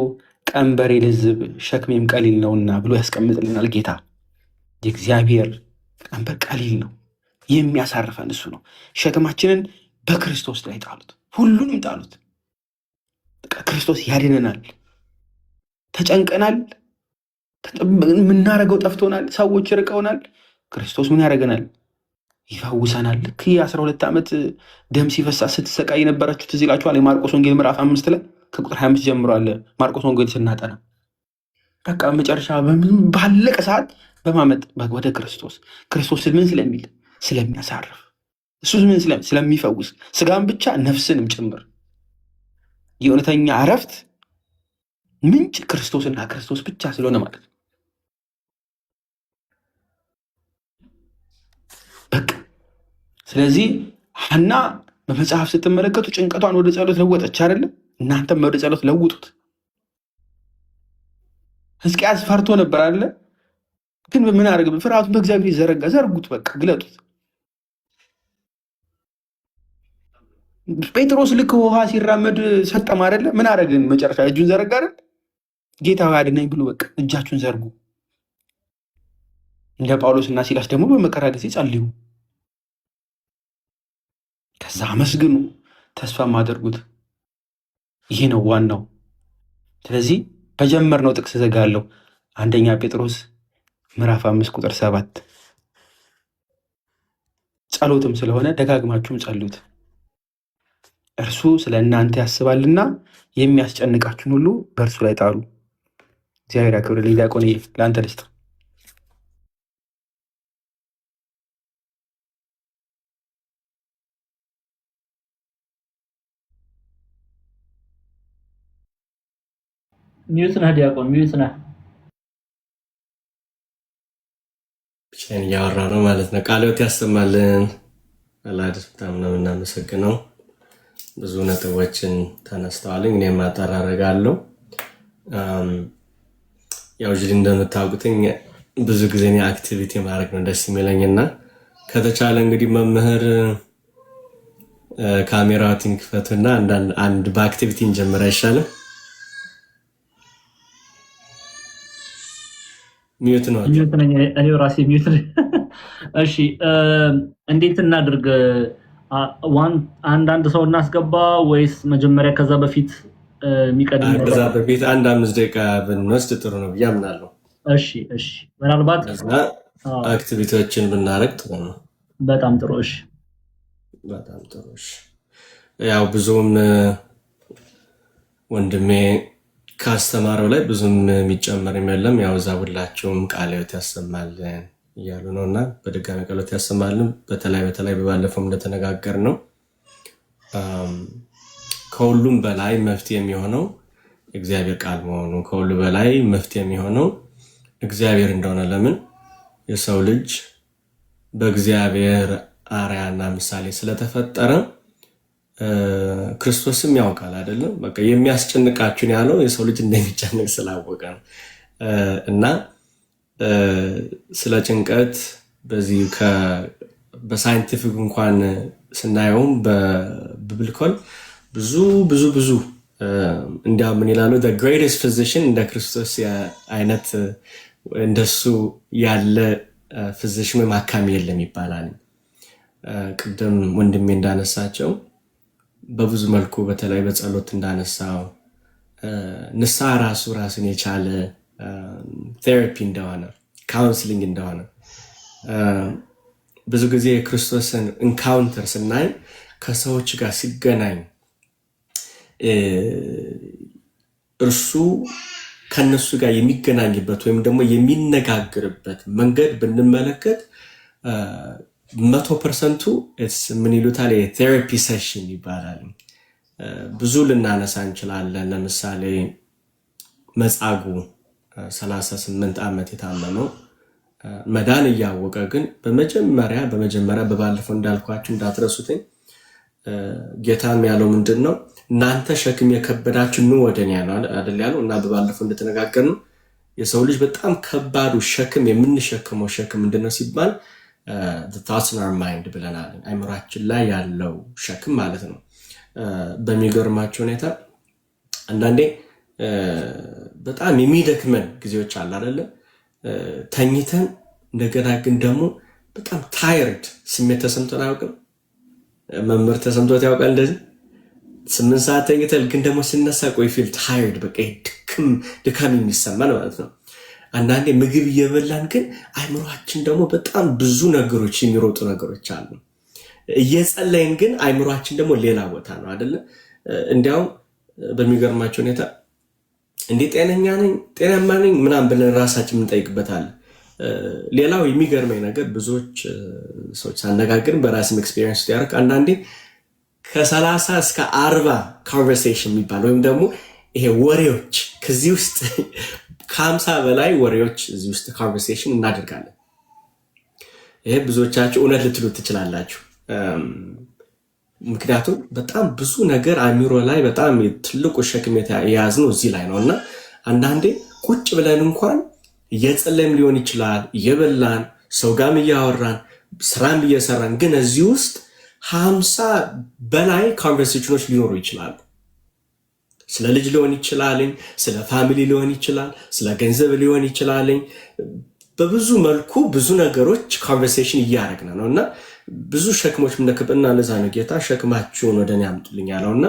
ቀንበሬ ልዝብ ሸክሜም ቀሊል ነውና ብሎ ያስቀምጥልናል ጌታ። የእግዚአብሔር ቀንበር ቀሊል ነው፣ የሚያሳርፈን እሱ ነው። ሸክማችንን በክርስቶስ ላይ ጣሉት፣ ሁሉንም ጣሉት። ክርስቶስ ያድነናል። ተጨንቀናል፣ የምናደርገው ጠፍቶናል፣ ሰዎች ርቀውናል። ክርስቶስ ምን ያደርገናል? ይፈውሰናል። ልክ የ12 ዓመት ደም ሲፈሳ ስትሰቃይ የነበረችው ትዝ ይላችኋል። የማርቆስ ወንጌል ምዕራፍ 5 ላይ ከቁጥር 25 ጀምሮ አለ። ማርቆስ ወንጌል ስናጠና በቃ መጨረሻ ባለቀ ሰዓት በማመጥ ወደ ክርስቶስ ምን ስለሚል ስለሚያሳርፍ፣ እሱ ምን ስለሚፈውስ ስጋን ብቻ ነፍስንም ጭምር የእውነተኛ እረፍት ምንጭ ክርስቶስና ክርስቶስ ብቻ ስለሆነ ማለት ነው። በቃ ስለዚህ ሐና በመጽሐፍ ስትመለከቱ ጭንቀቷን ወደ ጸሎት ለወጠች አይደለም? እናንተም ወደ ጸሎት ለውጡት። ሕዝቅያስ ፈርቶ ነበር አለ። ግን ምን አደረገ? ፍርሃቱን በእግዚአብሔር ዘረጋ። ዘርጉት፣ በቃ ግለጡት። ጴጥሮስ ልክ ውሃ ሲራመድ ሰጠም አይደለ? ምን አደረግን? መጨረሻ እጁን ዘረጋ አይደል? ጌታ አድነኝ ብሎ በቃ እጃችሁን ዘርጉ። እንደ ጳውሎስ እና ሲላስ ደግሞ በመከራ ጊዜ ጸልዩ፣ ከዛ አመስግኑ፣ ተስፋ ማደርጉት። ይሄ ነው ዋናው። ስለዚህ በጀመርነው ጥቅስ ዘጋለሁ። አንደኛ ጴጥሮስ ምዕራፍ 5 ቁጥር 7 ጸሎትም ስለሆነ ደጋግማችሁም ጸሉት፣ እርሱ ስለ እናንተ ያስባልና የሚያስጨንቃችሁን ሁሉ በእርሱ ላይ ጣሉ። እግዚአብሔር ያክብርልኝ። ዲያቆን ለአንተ ልስጥ። ሚዩት ነህ ዲያቆን፣ ሚዩት ነህ። ብቻዬን እያወራ ነው ማለት ነው። ቃለ ሕይወት ያሰማልን። አላህ በጣም ነው የምናመሰግነው። ብዙ ነጥቦችን ተነስተዋል። እኔም አጠር አደርጋለሁ። ያው ጅል እንደምታውቁትኝ ብዙ ጊዜ እኔ አክቲቪቲ ማድረግ ነው ደስ የሚለኝና ከተቻለ እንግዲህ መምህር ካሜራዎትን ክፈቱና አንድ በአክቲቪቲ እንጀምር አይሻልም? ሚዩት ነው እኔ ራሴ ሚዩት። እሺ እንዴት እናድርግ? አንዳንድ ሰው እናስገባ ወይስ መጀመሪያ ከዛ በፊት የሚቀድም? ከዛ በፊት 5 ደቂቃ ብንወስድ ጥሩ ነው ብዬ አምናለሁ። እሺ ምናልባት አክቲቪቲዎችን ብናረግ ጥሩ ነው። በጣም ጥሩ። በጣም ጥሩ። ያው ብዙም ወንድሜ ካስተማረው ላይ ብዙም የሚጨመር የለም። ያው እዛ ሁላችሁም ቃለ ሕይወት ያሰማልን እያሉ ነው እና በድጋሚ ቃለ ሕይወት ያሰማልን። በተለይ በባለፈው እንደተነጋገር ነው ከሁሉም በላይ መፍትሄ የሚሆነው እግዚአብሔር ቃል መሆኑ፣ ከሁሉ በላይ መፍትሄ የሚሆነው እግዚአብሔር እንደሆነ። ለምን የሰው ልጅ በእግዚአብሔር አርአያና ምሳሌ ስለተፈጠረ ክርስቶስም ያውቃል አይደለም? በቃ የሚያስጨንቃችሁን ያለው የሰው ልጅ እንደሚጨንቅ ስላወቀ ነው። እና ስለ ጭንቀት በዚህ በሳይንቲፊክ እንኳን ስናየውም በቢብሊካል ብዙ እንዲያውም ምን ይላሉ? the greatest physician እንደ ክርስቶስ አይነት እንደሱ ያለ ፊዚሽን ወይም አካሚ የለም ይባላል። ቅድም ወንድሜ እንዳነሳቸው በብዙ መልኩ በተለይ በጸሎት እንዳነሳው ንስሐ ራስን የቻለ ቴራፒ እንደሆነ፣ ካውንስሊንግ እንደሆነ ብዙ ጊዜ የክርስቶስን ኢንካውንተር ስናይ ከሰዎች ጋር ሲገናኝ እርሱ ከነሱ ጋር የሚገናኝበት ወይም ደግሞ የሚነጋግርበት መንገድ ብንመለከት 100% ምን ይሉታል? የቴራፒ ሴሽን ይባላል። ብዙ ልናነሳ እንችላለን። ለምሳሌ መጻጉዕ 38 ዓመት የታመመው መዳን እያወቀ ግን በመጀመሪያ በባለፈው እንዳልኳችሁ እንዳትረሱትኝ ጌታም ያለው ምንድን ነው? እናንተ ሸክም የከበዳችሁ ኑ ወደ እኔ አይደል ያለው። እና በባለፈው እንደተነጋገርነው የሰው ልጅ በጣም ከባዱ ሸክም የምንሸክመው ሸክም ምንድነው ሲባል the thoughts in our mind ብለናል። አይምሯችን ላይ ያለው ሸክም ማለት ነው። በሚገርማቸው ሁኔታ አንዳንዴ በጣም የሚደክመን ጊዜዎች አለ አይደለ? ተኝተን እንደገና ግን ደግሞ በጣም ታይርድ ስሜት ተሰምቶን አያውቅም? መምህር ተሰምቶት ያውቃል? እንደዚህ 8 ሰዓት ተኝተን ግን ደግሞ ስነሳ ቆይ ፊል ታይርድ በቃ ድካም የሚሰማን ማለት ነው። አንዳንዴ ምግብ እየበላን ግን አይምሯችን ደግሞ በጣም ብዙ ነገሮች የሚሮጡ ነገሮች አሉ። እየጸለይን ግን አይምሯችን ደግሞ ሌላ ቦታ ነው አይደለ? እንዲያውም በሚገርማቸው ሁኔታ እንዴ ጤነኛ ነኝ ጤናማ ነኝ ምናምን ብለን ራሳችን እንጠይቅበታለን። ሌላው የሚገርመኝ ነገር ብዙዎች ሰዎች ሳነጋግርን በራስም ኤክስፒሪየንስ ያደርግ አንዳንዴ ከ30 እስከ 40 ኮንቨርሴሽን የሚባል ወይም ደግሞ ይሄ ወሬዎች ከዚህ ውስጥ ከ50 በላይ ወሬዎች እዚህ ውስጥ ኮንቨርሴሽን እናደርጋለን። ይሄ ብዙዎቻችሁ እውነት ልትሉ ትችላላችሁ። ምክንያቱም በጣም ብዙ ነገር አእምሮ ላይ በጣም ትልቁ ሸክም የያዝነው እዚህ ላይ ነው እና አንዳንዴ ቁጭ ብለን እንኳን እየጸለይም ሊሆን ይችላል እየበላን ሰው ጋርም እያወራን ስራም እየሰራን ግን እዚህ ውስጥ 50 በላይ ኮንቨርሴሽኖች ሊኖሩ ይችላሉ። ስለ ልጅ ሊሆን ይችላል፣ ስለ ፋሚሊ ሊሆን ይችላል፣ ስለ ገንዘብ ሊሆን ይችላል። በብዙ መልኩ ብዙ ነገሮች ኮንቨርሴሽን እያደረግን ነው እና ብዙ ሸክሞች ምንከብና ለዛ ነው ጌታ ሸክማችሁን ወደኔ አምጡልኝ ያለውና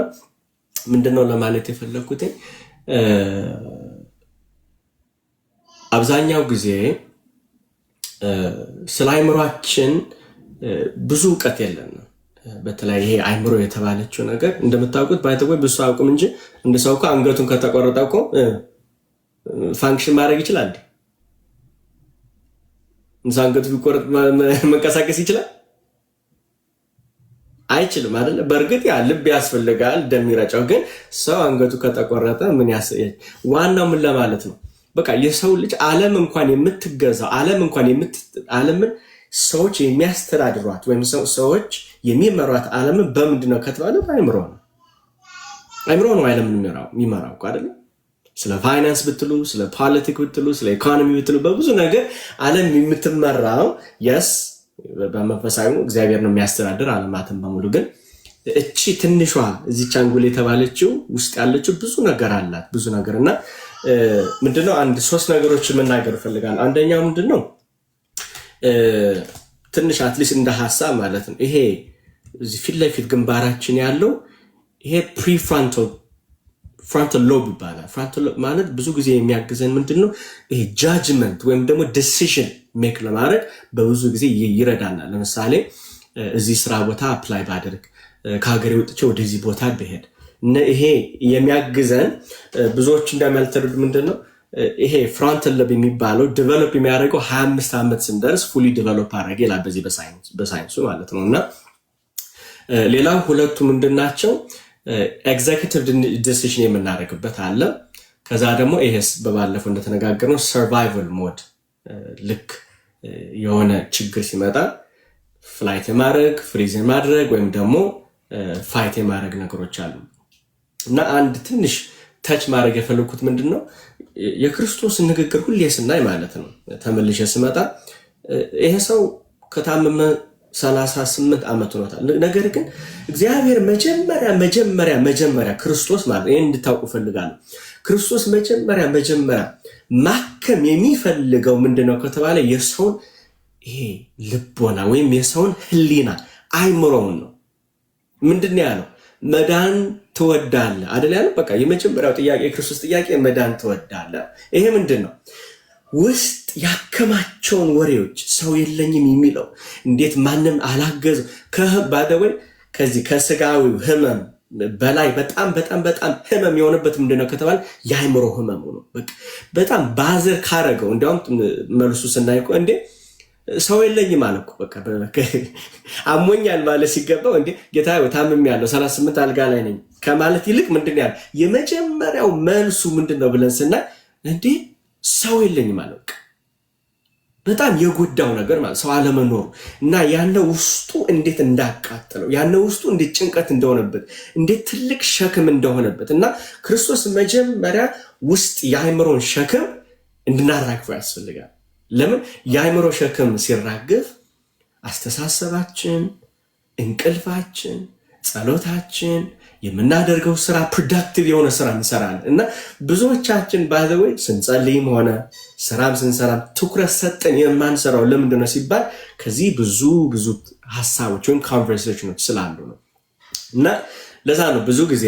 ምንድነው ለማለት የፈለኩት አብዛኛው ጊዜ ስለ አይምሮአችን ብዙ ዕውቀት የለንም። በተለይ ይሄ አይምሮ የተባለችው ነገር እንደምታውቁት ባይተቆይ ብዙ አውቅም እንጂ እንደሰውኩ አንገቱን ከተቆረጠው እኮ ፋንክሽን ማድረግ ይችላል። አንገቱ ቢቆረጥ መንቀሳቀስ ይችላል? አይችልም አይደል? በእርግጥ ያ ልብ ያስፈልጋል ደም ይረጫው። ግን ሰው አንገቱ ከተቆረጠ ምን ያስፈልጋል? ዋናው ምን ለማለት ነው? በቃ የሰው ልጅ ዓለም እንኳን የምትገዛው ዓለምን ሰዎች የሚያስተዳድሯት ወይም ሰዎች የሚመሯት ዓለምን በምንድነው ከተባለ በአይምሮ ነው። አይምሮ ነው ዓለምን የሚመራው አይደል? ስለ ፋይናንስ ብትሉ፣ ስለ ፖለቲክ ብትሉ፣ ስለ ኢኮኖሚ ብትሉ በብዙ ነገር ዓለም የምትመራው የስ በመንፈሳዊ እግዚአብሔር ነው የሚያስተዳድር ዓለማትን በሙሉ። ግን እቺ ትንሿ እዚች አንጎል የተባለችው ውስጥ ያለችው ብዙ ነገር አላት፣ ብዙ ነገርና ምንድነው አንድ 3 ነገሮች መናገር ፈልጋለሁ። አንደኛው ምንድነው ትንሽ አትሊስት እንደ ሐሳብ ማለት ነው ይሄ እዚህ ፊት ለፊት ግንባራችን ያለው ይሄ ፍሮንታል ሎብ ይባላል። ፍሮንታል ሎብ ማለት ብዙ ጊዜ የሚያግዘን ምንድነው ይሄ ጃጅመንት ወይም ደግሞ ዲሲዥን ሜክ ለማድረግ በብዙ ጊዜ ይረዳናል። ለምሳሌ እዚህ ስራ ቦታ አፕላይ ባደርግ፣ ከሀገሬ ወጥቼ ወደዚህ ቦታ ብሄድ ይሄ የሚያግዘን ብዙዎች እንደማልተረዱ ምንድነው ይሄ ፍሮንታል ሎብ የሚባለው ዲቨሎፕ የሚያደርገው 25 ዓመት ስንደርስ ፉሊ ዲቨሎፕ አደረገ ይላል በዚህ በሳይንሱ ማለት ነውና ሌላው ሁለቱ ምንድናቸው ኤግዜኪቲቭ ዲሲዥን የምናደርግበት አለ። ከዛ ደግሞ ይሄስ በባለፈው እንደተነጋገርነው ሰርቫይቫል ሞድ ልክ የሆነ ችግር ሲመጣ ፍላይት የማድረግ ፍሪዝ የማድረግ ወይም ደግሞ ፋይት የማድረግ ነገሮች አሉ እና አንድ ትንሽ ታች ማድረግ የፈለኩት ምንድነው የክርስቶስ ንግግር ሁሌ ስናይ ማለት ነው ተመልሼ ስመጣ ይሄ ሰው ከታመመ 38 ዓመት ሆኖታል። ነገር ግን እግዚአብሔር መጀመሪያ ክርስቶስ ማለት ይሄን እንድታውቁ ፈልጋለሁ። ክርስቶስ መጀመሪያ ማከም የሚፈልገው ምንድነው ከተባለ የሰውን ይሄ ልቦና ወይም የሰውን ህሊና አይምሮውን ነው። ምንድነው ያለው? መዳን ትወዳለህ አይደል ያለው? በቃ የመጀመሪያው ጥያቄ የክርስቶስ ጥያቄ መዳን ትወዳለህ። ይሄ ምንድነው? ውስጥ ያከማቸውን ወሬዎች ሰው የለኝም የሚለው እንዴት ማንም አላገዘው ከባደወይ ከዚህ ከስጋዊው ህመም በላይ በጣም ህመም የሆነበት ምንድነው ከተባለ የአይምሮ ህመም ነው። በጣም ባዘር ካረገው እንዲያውም መልሱ ስናይቆ እንዴ ሰው የለኝም አለኩ በቃ አሞኛል ማለት ሲገባው እንዴ ጌታዬ ታምሜያለሁ 38 አልጋ ላይ ነኝ ከማለት ይልቅ ምንድነው ያለው የመጀመሪያው መልሱ ምንድነው ብለን ስናይ እንዴ ሰው የለኝም አለ። በጣም የጎዳው ነገር ማለት ሰው አለመኖሩ እና ያነ ውስጡ እንዴት እንዳቃጠለው ያነ ውስጡ እንዴት ጭንቀት እንደሆነበት እንዴት ትልቅ ሸክም እንደሆነበት እና ክርስቶስ መጀመሪያ ውስጥ የአይምሮን ሸክም እንድናራግፈው ያስፈልጋል። ለምን የአይምሮ ሸክም ሲራገፍ አስተሳሰባችን፣ እንቅልፋችን፣ ጸሎታችን የምናደርገው ስራ ፕሮዳክቲቭ የሆነ ስራ እንሰራለን እና ብዙዎቻችን ባይዘወይ ስንጸልይም ሆነ ስራም ስንሰራም ትኩረት ሰጠን የማንሰራው ለምንድን ነው ሲባል ከዚህ ብዙ ሀሳቦች ወይም ኮንቨርሴሽኖች ስላሉ ነው። እና ለዛ ነው ብዙ ጊዜ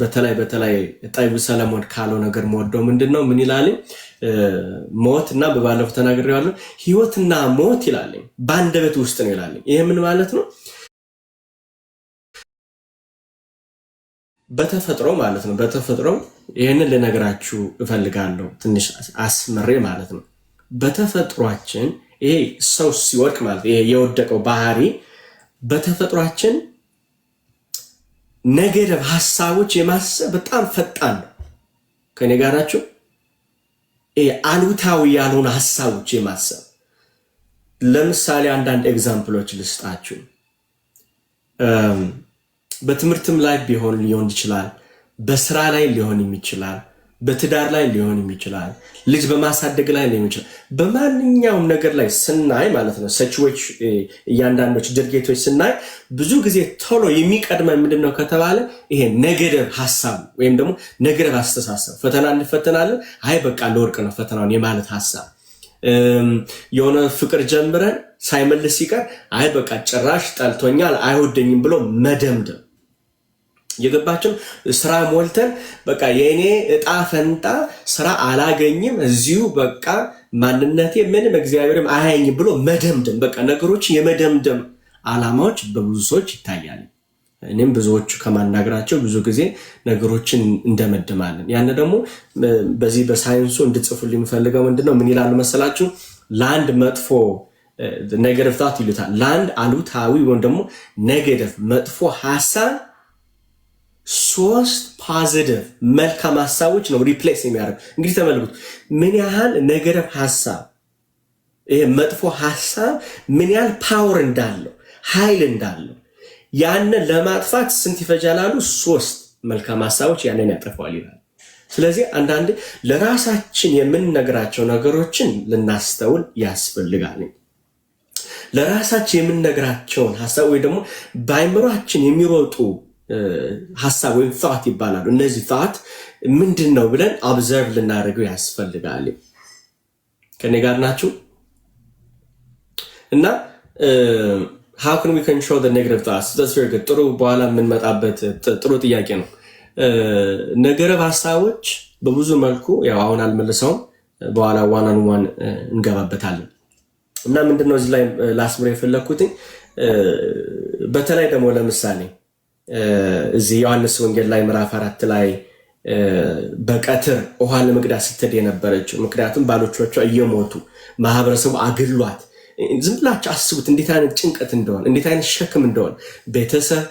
በተለይ ጠቢቡ ሰለሞን ካለው ነገር መወደው ምንድነው ምን ይላል? ሞት እና በባለፈው ተናግሬዋለሁ ህይወትና ሞት ይላል በአንደበት ውስጥ ነው ይላል። ይሄ ምን ማለት ነው? በተፈጥሮ ማለት ነው። በተፈጥሮ ይሄንን ልነግራችሁ እፈልጋለሁ ትንሽ አስመሬ ማለት ነው። በተፈጥሯችን ይሄ ሰው ሲወድቅ ማለት ይሄ የወደቀው ባህሪ በተፈጥሯችን ነገረብ ሐሳቦች የማሰብ በጣም ፈጣን ነው። ከኔ ጋር ናችሁ? ይሄ አሉታዊ ያልሆነ ሐሳቦች የማሰብ ለምሳሌ አንዳንድ ኤግዛምፕሎች ልስጣችሁ። በትምህርትም ላይ ሊሆን ይችላል፣ በስራ ላይ ሊሆን ይችላል፣ በትዳር ላይ ሊሆን ይችላል፣ ልጅ በማሳደግ ላይ ሊሆን ይችላል። በማንኛውም ነገር ላይ ስናይ ማለት ነው ሰዎች እያንዳንዶች ድርጊቶች ስናይ ብዙ ጊዜ ቶሎ የሚቀድመን ምንድነው ከተባለ ይሄ ነገረብ ሐሳብ ወይም ደግሞ ነገረብ አስተሳሰብ። ፈተና እንፈተናለን፣ አይ በቃ ለወርቅ ነው ፈተናውን የማለት ሐሳብ። የሆነ ፍቅር ጀምረን ሳይመልስ ሲቀር አይ በቃ ጭራሽ ጠልቶኛል አይወደኝም ብሎ መደምደም። የገባችን ስራ ሞልተን በቃ የኔ እጣ ፈንታ ስራ አላገኝም እዚሁ በቃ ማንነቴ ምንም እግዚአብሔርም አያየኝም ብሎ መደምደም። በቃ ነገሮች የመደምደም ዓላማዎች በብዙ ሰዎች ይታያል። እኔም ብዙዎቹ ከማናገራቸው ብዙ ጊዜ ነገሮችን እንደመድማለን። ያን ደግሞ በዚህ በሳይንሱ እንድጽፉልኝ የምፈልገው ምንድነው ምን ይላሉ መሰላችሁ? ለአንድ መጥፎ ኔጌቲቭ ታት ይሉታል። ለአንድ አሉታዊ ወይም ደግሞ ኔጌቲቭ መጥፎ ሐሳብ 3 ፖዚቲቭ መልካም ሐሳቦች ነው ሪፕሌስ የሚያደርግ። እንግዲህ ተመልከቱ ምን ያህል ኔጌቲቭ ሐሳብ ይሄ መጥፎ ሐሳብ ምን ያህል ፓወር እንዳለው ኃይል እንዳለው ያንን ለማጥፋት ስንት ይፈጃላሉ? 3 መልካም ሐሳቦች ያንን ያጠፋዋል ይላል። ስለዚህ አንዳንዴ ለራሳችን የምንነግራቸው ነገሮችን ልናስተውል ያስፈልጋል። ለራሳችን የምንነግራቸውን ሐሳብ ወይ ደግሞ በአይምሯችን የሚሮጡ ሐሳብ ወይም థాት ይባላሉ። እነዚህ థాት ምንድነው ብለን ኦብዘርቭ ልናደርገው ያስፈልጋል። ከኔ ጋር ናችሁ? እና how can we control the negative thoughts? that's very good. ጥሩ በኋላ የምንመጣበት ጥሩ ጥያቄ ነው። ነገረብ ሐሳቦች በብዙ መልኩ ያው አሁን አልመለሰውም፣ በኋላ ዋን ኦን ዋን እንገባበታለን። እና ምንድነው እዚህ ላይ ላስምር የፈለኩት በተለይ ደግሞ ለምሳሌ እዚህ ዮሐንስ ወንጌል ላይ ምዕራፍ 4 ላይ በቀትር ውሃ ለመቅዳት ስትሄድ የነበረችው ምክንያቱም ባሎቿ እየሞቱ ማህበረሰቡ አግሏት። ዝም ብላችሁ አስቡት እንዴት አይነት ጭንቀት እንደሆነ እንዴት አይነት ሸክም እንደሆነ። ቤተሰብ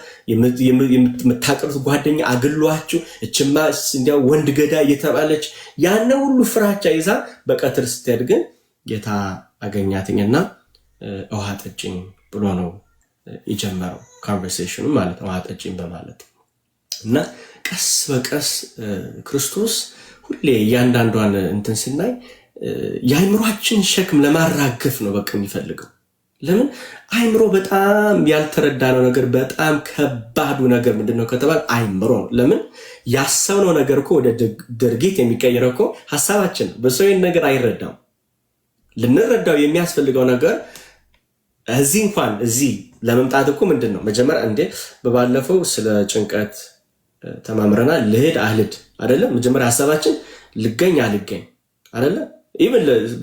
የምታቀርቡት ጓደኛ አግሏችሁ እችማ እንዲያው ወንድ ገዳ እየተባለች ያን ሁሉ ፍራቻ ይዛ በቀትር ስትሄድ ግን ጌታ አገኛትኝና ውሃ ጠጭኝ ብሎ ነው የጀመረው ኮንቨርሴሽኑ ማለት ነው። ውሃ ጠጭኝ በማለት እና ቀስ በቀስ ክርስቶስ ሁሌ እያንዳንዷን እንትን ስናይ የአይምሮአችን ሸክም ለማራገፍ ነው በቃ የሚፈልገው። ለምን አይምሮ በጣም ያልተረዳነው ነገር በጣም ከባዱ ነገር ምንድነው ከተባለ አይምሮ ነው። ለምን ያሰብነው ነገር እኮ ወደ ድርጊት የሚቀየረው እኮ ሐሳባችን ነው። በሰው ነገር አይረዳም። ልንረዳው የሚያስፈልገው ነገር እዚህ ለመምጣት እኮ ምንድነው መጀመሪያ እንዴ በባለፈው ስለ ጭንቀት ተማምረናል። ልሄድ አልሄድ አይደለም መጀመሪያ ሐሳባችን ልገኝ አልገኝ አይደለም። ኢቭን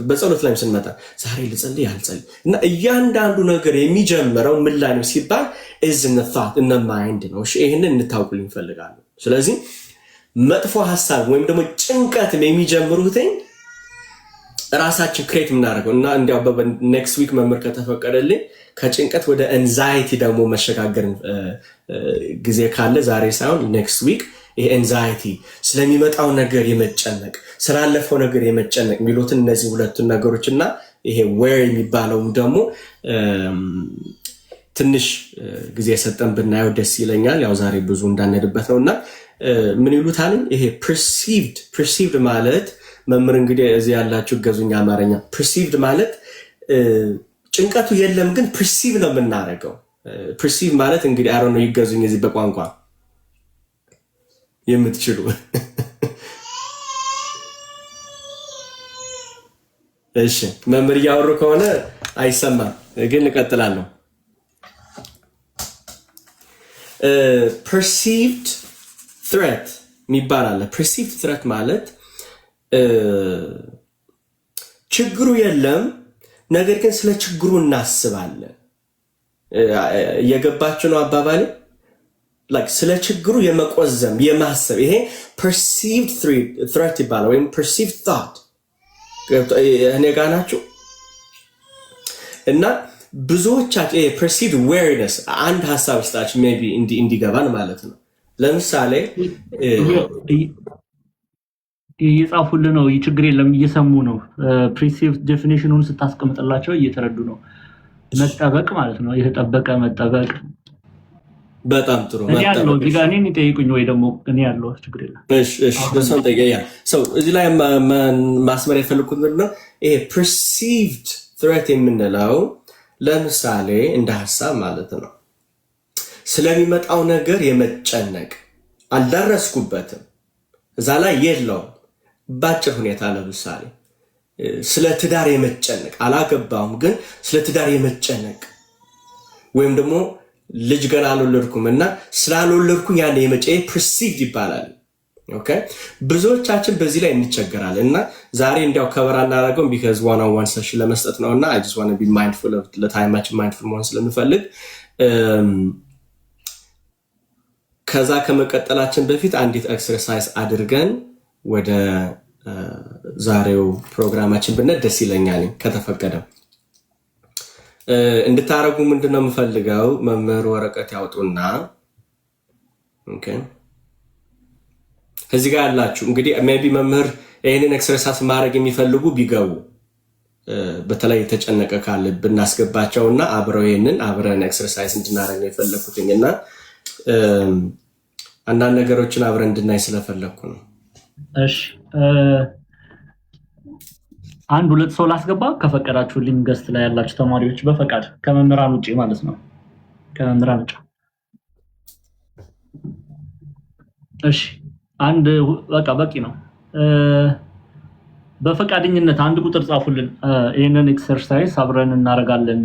በጸሎት ላይ ስንመጣ ዛሬ ልጸልይ አልጸልይ እና እያንዳንዱ ነገር የሚጀምረው ምን ላይ ነው ሲባል is in the thought in the mind ነው። እሺ ይሄንን እንታውቁልኝ ፈልጋለሁ። ስለዚህ መጥፎ ሐሳብ ወይም ደግሞ ጭንቀት የሚጀምሩትኝ ራሳችን ክሬት የምናደርገው እና እንዲያው በኔክስት ዊክ መምህር ከተፈቀደልኝ ከጭንቀት ወደ አንዛይቲ ደግሞ መሸጋገር ጊዜ ካለ ዛሬ ሳይሆን ኔክስት ዊክ ይሄ አንዛይቲ ስለሚመጣው ነገር የመጨነቅ ስላለፈው ነገር የመጨነቅ የሚሉትን እነዚህ ሁለቱን ነገሮችና ይሄ ዌር የሚባለው ደግሞ ትንሽ ጊዜ ሰጠን ብናየው ደስ ይለኛል። ያው ዛሬ ብዙ እንዳንሄድበት ነውና ምን ይሉታል ይሄ perceived ማለት መምህር እንግዲህ እዚህ ያላችሁ ገዙኛ አማርኛ perceived ማለት ጭንቀቱ የለም ግን perceive ነው የምናደርገው ፐርሲቭ ማለት እንግዲህ አይ ዶንት ኖ ይገዙኝ እዚህ በቋንቋ የምትችሉ እሺ መምህር እያወሩ ከሆነ አይሰማም ግን እቀጥላለሁ perceived threat የሚባል አለ perceived threat ማለት ችግሩ የለም ነገር ግን ስለ ችግሩ እናስባለን የገባችሁ ነው አባባሌ like ስለ ችግሩ የመቆዘም የማሰብ ይሄ perceived threat ይባላል ወይም perceived thought እኔ ጋር ናችሁ እና ብዙዎቻችሁ perceived awareness አንድ ሐሳብ ስታች ሜቢ እንዲገባን ማለት ነው ለምሳሌ እየጻፉልን ነው ችግር የለም እየሰሙ ነው perceived definition-ን ስታስቀምጥላቸው እየተረዱ ነው መጠበቅ ማለት ነው የተጠበቀ መጠበቅ በጣም ጥሩ እኔ ያለው እዚህ ጋር እኔን ይጠይቁኝ ወይ ደግሞ እኔ ያለው ችግር የለም እሺ ደሰን ጠይቀኛ so እዚህ ላይ ማስመር የፈለኩት ምንድነው ይሄ perceived threat የምንለው ለምሳሌ እንደ ሐሳብ ማለት ነው ስለሚመጣው ነገር የመጨነቅ አልደረስኩበትም እዛ ላይ የለው ባጭር ሁኔታ ለምሳሌ ስለ ትዳር የመጨነቅ አላገባውም ግን ስለ ትዳር የመጨነቅ ወይም ደግሞ ልጅ ገና አልወለድኩምና ስላልወለድኩኝ ያኔ የመጨይ perceived ይባላል ኦኬ ብዙዎቻችን በዚህ ላይ እንቸገራለን እና ዛሬ እንዲያው ከበራ እናደርገው because one on one session ለመስጠት ነውና I just want to be mindful of the time much mindful መሆን ስለምፈልግ ከዛ ከመቀጠላችን በፊት አንዲት ኤክሰርሳይዝ አድርገን ወደ ዛሬው ፕሮግራማችን ብንሄድ ደስ ይለኛል ከተፈቀደ እንድታረጉ ምንድነው የምፈልገው መምህር ወረቀት ያውጡና ኦኬ እዚህ ጋር ያላችሁ እንግዲህ ሜቢ መምህር ይሄንን ኤክሰርሳይዝ ማድረግ የሚፈልጉ ቢገቡ በተለይ ተጨነቀ ካለ ብናስገባቸውና አብረን ኤክሰርሳይዝ እንድናረግ ነው የፈለኩትኝና አንዳንድ ነገሮችን አብረን እንድናይ ስለፈለኩ ነው እሺ አንድ ሁለት ሰው ላስገባ ከፈቀዳችሁልኝ ገስት ላይ ያላችሁ ተማሪዎች በፈቃድ ከመምህራን ውጪ ማለት ነው ከመምህራን ውጪ እሺ አንድ በቂ ነው በፈቃደኝነት አንድ ቁጥር ጻፉልን ይሄንን ኤክሰርሳይዝ አብረን እናረጋለን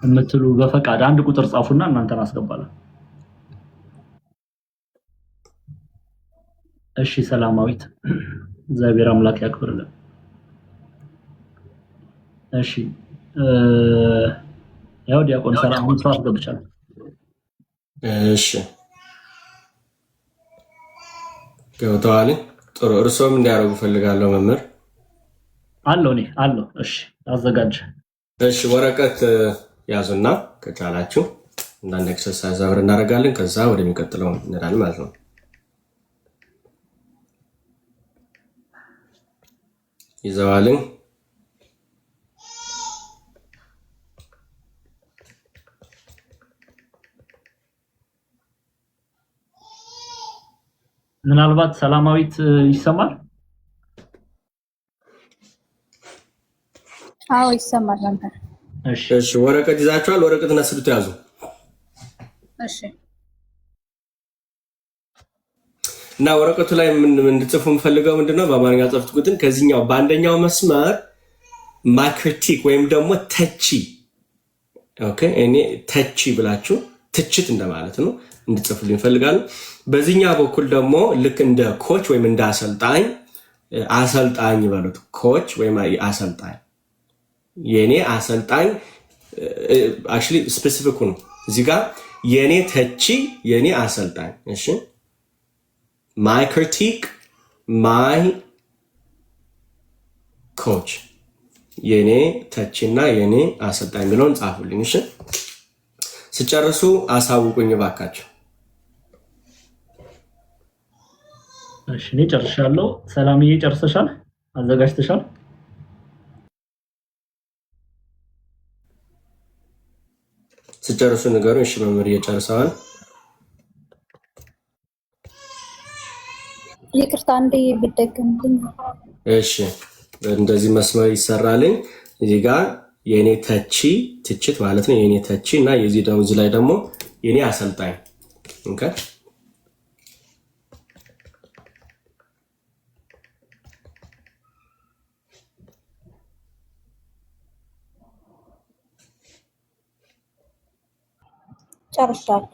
እምትሉ በፈቃድ አንድ ቁጥር ጻፉና እናንተን አስገባለን እሺ ሰላማዊት እግዚአብሔር አምላክ ያክብርልን እሺ ያው ዲያቆን ሰላም ሁሉ አስገብቻለሁ እሺ ገብተዋል ጥሩ እርሶም እንዲያረጉ ፈልጋለሁ መምህር አለው እሺ አዘጋጅ እሺ ወረቀት ያዙና ከቻላችሁ አንዳንድ ኤክሰርሳይዝ አብረን እናደርጋለን ከዛ ወደሚቀጥለው እንሄዳለን ማለት ነው ይዘዋልን ምናልባት ሰላማዊት ይሰማል አዎ ይሰማል ነበር እሺ ወረቀት ይዛችኋል ወረቀትና ስልቱ ያዙ እሺ እና ወረቀቱ ላይ ምን እንድጽፉ ፈልገው ምንድነው በአማርኛ ጽፉት ከዚህኛው በአንደኛው መስመር ማክሪቲክ ወይም ደግሞ ተቺ ኦኬ እኔ ተቺ ብላችሁ ትችት እንደማለት ነው እንድጽፉልኝ ፈልጋለሁ በዚህኛ በኩል ደግሞ ልክ እንደ ኮች ወይም እንደ አሰልጣኝ ይባሉት ኮች ወይም አሰልጣኝ የኔ አሰልጣኝ actually specific ነው እዚህ ጋር የኔ ተቺ የኔ አሰልጣኝ እሺ my critique my coach የኔ ተቺና የኔ አሰልጣኝ ብለን ጻፉልኝ እሺ ሲጨርሱ አሳውቁኝ ባካችሁ እሺ እኔ ጨርሻለሁ ሰላምዬ ጨርሰሻል አዘጋጅተሻል ሲጨርሱ ነገሩ እሺ መምህር እየጨርሰዋል ይቅርታ አንዴ ቢደገምልኝ እሺ እንደዚህ መስመር ይሰራልኝ እዚህ ጋር የኔ ተቺ ትችት ማለት ነው። የኔ ተቺ እና የዚህ ደግሞ እዚህ ላይ ደግሞ የኔ አሰልጣኝ ኦኬ። ጨርሻለሁ።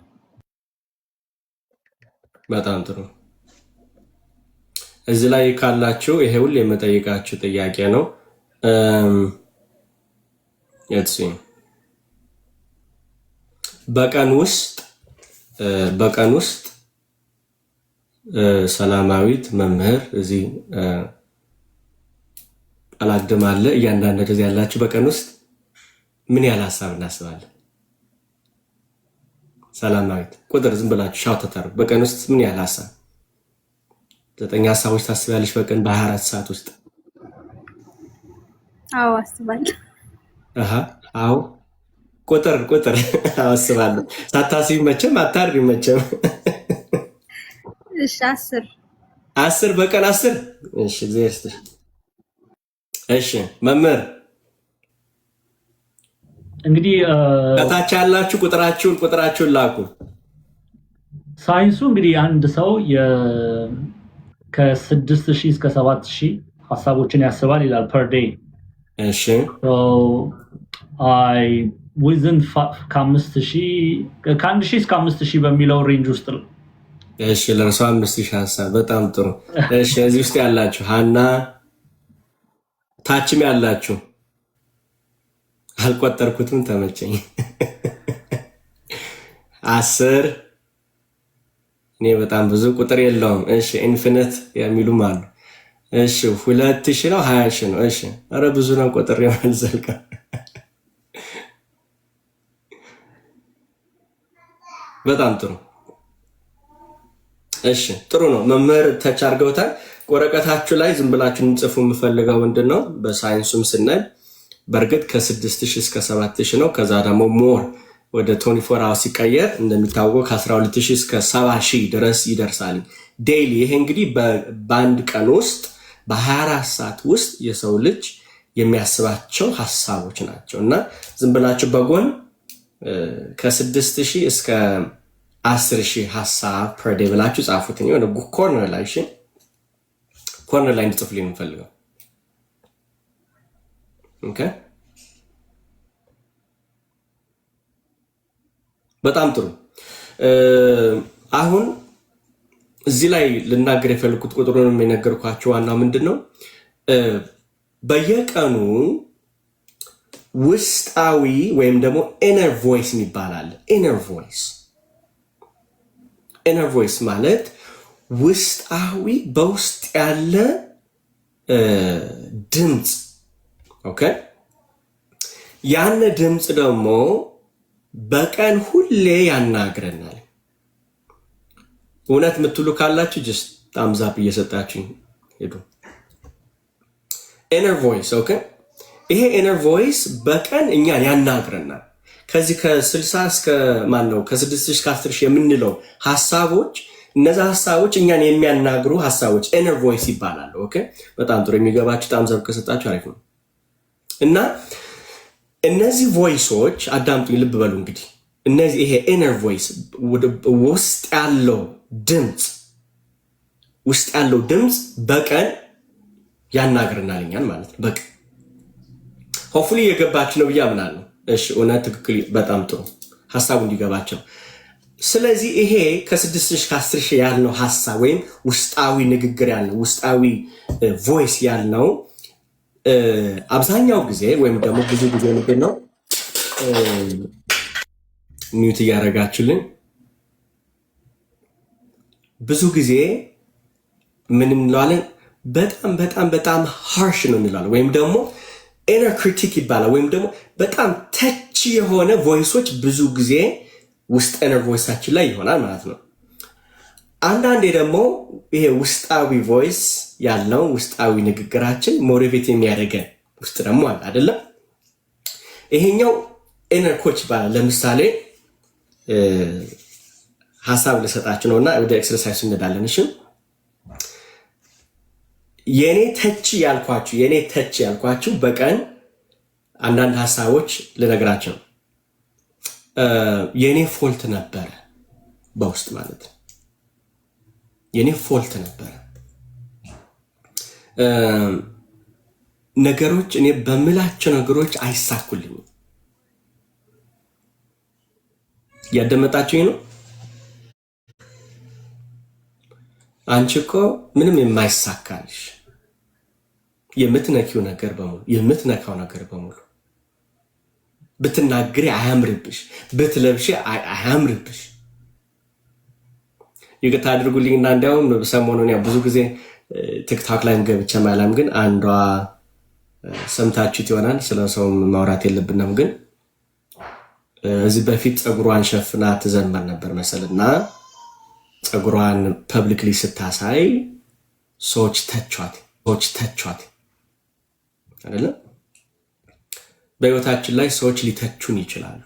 በጣም ጥሩ። እዚህ ላይ ካላችሁ ይሄ ሁሉ የምጠይቃችሁ ጥያቄ ነው። በቀን ውስጥ ሰላማዊት መምህር እዚህ አላግድም አለ። እያንዳንዱ ጊዜ ያላችሁ በቀን ውስጥ ምን ያህል ሀሳብ እናስባለን? ሰላማዊት ቁጥር ዝም ብላችሁ ሻውት ተታሩ። በቀን ውስጥ ምን ያህል ሀሳብ? 9 ሀሳቦች ታስቢያለሽ በቀን በ24 ሰዓት ውስጥ? አዎ አስባለሁ። አዎ ቁጥር አስባለሁ። ሳታስቢ መቼም አታሪ መቼም። እሺ 10 በቀን 10። እሺ እግዚአብሔር ይስጥሽ። እሺ መምህር እንግዲህ ከታች ያላችሁ ቁጥራችሁን ላኩ። ሳይንሱ እንግዲህ አንድ ሰው ከ6000 እስከ 7000 ሀሳቦችን ያስባል ይላል ፐር ዴይ። እሺ ዊዝን ከ1000 እስከ 5000 በሚለው ሬንጅ ውስጥ ነው። እሺ ለእርሷ 5000 ሀሳብ በጣም ጥሩ። እሺ እዚህ ውስጥ ያላችሁ ሀና ታችም ያላችሁ አልቆጠርኩትም ተመቸኝ። 10 እኔ በጣም ብዙ ቁጥር የለውም። እሺ ኢንፊኒት የሚሉም አሉ። እሺ 2000 ነው 20000 ነው። እሺ አረ ብዙ ነው ቁጥር የማልዘልቀ። በጣም ጥሩ። እሺ ጥሩ ነው። መምህር ተች አድርገውታል። ወረቀታችሁ ላይ ዝም ብላችሁ እንጽፉ የምፈልገው ምንድነው በሳይንሱም ስናይ በእርግጥ ከ6000 እስከ 7000 ነው። ከዛ ደግሞ ሞር ወደ 24 አወር ሲቀየር እንደሚታወቀው ከ12000 እስከ 70000 ድረስ ይደርሳል ዴይሊ። ይሄ እንግዲህ በአንድ ቀን ውስጥ በ24 ሰዓት ውስጥ የሰው ልጅ የሚያስባቸው ሀሳቦች ናቸው። እና ዝም ብላችሁ በጎን ከ6000 እስከ 10000 ሀሳብ ፐር ዴይ ብላችሁ ጻፉት። ነው ኮርነር ላይ እንድጽፉልኝ የምፈልገው። ኦኬ በጣም ጥሩ። አሁን እዚህ ላይ ልናገር የፈለኩት ቁጥሩንም የነገርኳችሁ ዋናው ምንድነው በየቀኑ ውስጣዊ ወይም ደግሞ ኢነር ቮይስ ይባላል። ኢነር ቮይስ ማለት ውስጣዊ በውስጥ ያለ ድምፅ። ኦኬ ያን ድምፅ ደግሞ በቀን ሁሌ ያናግረናል። እውነት የምትሉ ካላችሁ ጀስት ታምዝ አፕ እየሰጣችሁ ሄዱ። ኢነር ቮይስ ኦኬ። ይሄ ኢነር ቮይስ በቀን እኛን ያናግረናል። ከዚህ ከ60 እስከ ከ6000 እስከ 10000 የምንለው ሐሳቦች፣ እነዛ ሐሳቦች እኛን የሚያናግሩ ሐሳቦች ኢነር ቮይስ ይባላሉ። ኦኬ በጣም ጥሩ። የሚገባችሁ ታምዝ አፕ ከሰጣችሁ አሪፍ ነው። እና እነዚህ ቮይሶች አዳምጡኝ፣ ልብ በሉ እንግዲህ እነዚህ ይሄ ኢነር ቮይስ ውስጥ ያለው ድምፅ በቀን ያናግረናል እኛን ማለት ነው። በቀን ሆፕፉሊ የገባችሁ ነው ብዬ አምናለሁ። እሺ እውነት ትክክል። በጣም ጥሩ ሐሳቡ እንዲገባቸው። ስለዚህ ይሄ ከ6000 እስከ 10000 ያልነው ሐሳብ ወይም ውስጣዊ ንግግር ያልነው ውስጣዊ ቮይስ ያልነው አብዛኛው ጊዜ ወይም ደግሞ ብዙ ጊዜ ምንድን ነው ሚውት እያደረጋችሁልን ብዙ ጊዜ ምን እንለዋለን? በጣም ሃርሽ ነው እንላለን። ወይም ደግሞ ኢነር ክሪቲክ ይባላል። ወይም ደግሞ በጣም ተች የሆነ ቮይሶች ብዙ ጊዜ ውስጥ ኢነር ቮይሳችን ላይ ይሆናል ማለት ነው። አንዳንዴ ደግሞ ይሄ ውስጣዊ ቮይስ ያለው ውስጣዊ ንግግራችን ሞቲቬት የሚያደርገን ውስጥ ደግሞ አለ አይደለም? ይሄኛው ኢነር ኮች ይባላል። ለምሳሌ ሐሳብ ልሰጣችሁ ነውና ወደ ኤክሰርሳይዝ እንሄዳለን። እሺ የኔ ተች ያልኳችሁ በቀን አንዳንድ ሀሳቦች ልነግራቸው የኔ ፎልት ነበረ በውስጥ ማለት ነው። የኔ ፎልት ነበረ ነገሮች እኔ በምላቸው ነገሮች አይሳኩልኝም። ያደመጣችሁኝ ነው። አንቺ እኮ ምንም የማይሳካልሽ የምትነኪው ነገር በሙሉ የምትነካው ነገር በሙሉ ብትናገሪ አያምርብሽ፣ ብትለብሺ አያምርብሽ። ይቅርታ አድርጉልኝና እንዲያውም ሰሞኑን ብዙ ጊዜ ቲክቶክ ላይ ገብቼ ማለም ግን አንዷ ሰምታችሁት ይሆናል። ስለ ሰው ማውራት የለብንም ግን እዚህ በፊት ፀጉሯን ሸፍና ትዘምር ነበር መሰልና ፀጉሯን ፐብሊክሊ ስታሳይ ሰዎች ተቿት አይደለ? በህይወታችን ላይ ሰዎች ሊተቹን ይችላሉ።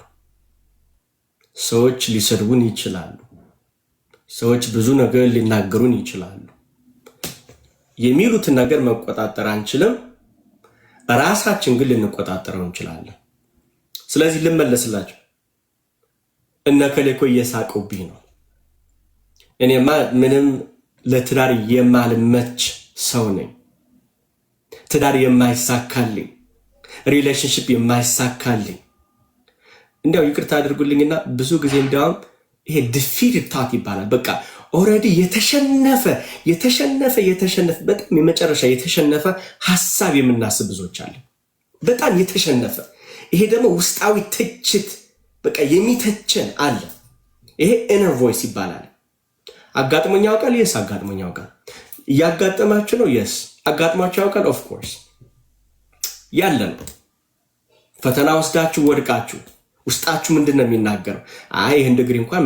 ሰዎች ሊሰድቡን ይችላሉ። ሰዎች ብዙ ነገር ሊናገሩን ይችላሉ። የሚሉትን ነገር መቆጣጠር አንችልም። ራሳችን ግን ልንቆጣጠረው እንችላለን። ስለዚህ ልመለስላችሁ። እነከሌ እኮ እየሳቁብኝ ነው። እኔማ ምንም ለትዳር የማልመች ሰው ነኝ። ትዳር የማይሳካልኝ፣ ሪሌሽንሽፕ የማይሳካልኝ። እንዲያው ይቅርታ አድርጉልኝና ብዙ ጊዜ እንዲያውም ይሄ ዲፊትድ ታት ይባላል። በቃ ኦልሬዲ የተሸነፈ በጣም የመጨረሻ የተሸነፈ ሀሳብ የምናስብ ብዙዎች አለን። በጣም የተሸነፈ ይሄ ደግሞ ውስጣዊ ትችት በቃ የሚተቸን አለ። ይሄ ኢነር ቮይስ ይባላል። አጋጥሞኝ ያውቃል? የስ አጋጥሞኝ ያውቃል። እያጋጠማችሁ ነው? የስ አጋጥሟችሁ ያውቃል? ኦፍ ኮርስ ያለ ነው። ፈተና ወስዳችሁ ወድቃችሁ ውስጣችሁ ምንድን ነው የሚናገረው? አይ ይህን ዲግሪ እንኳን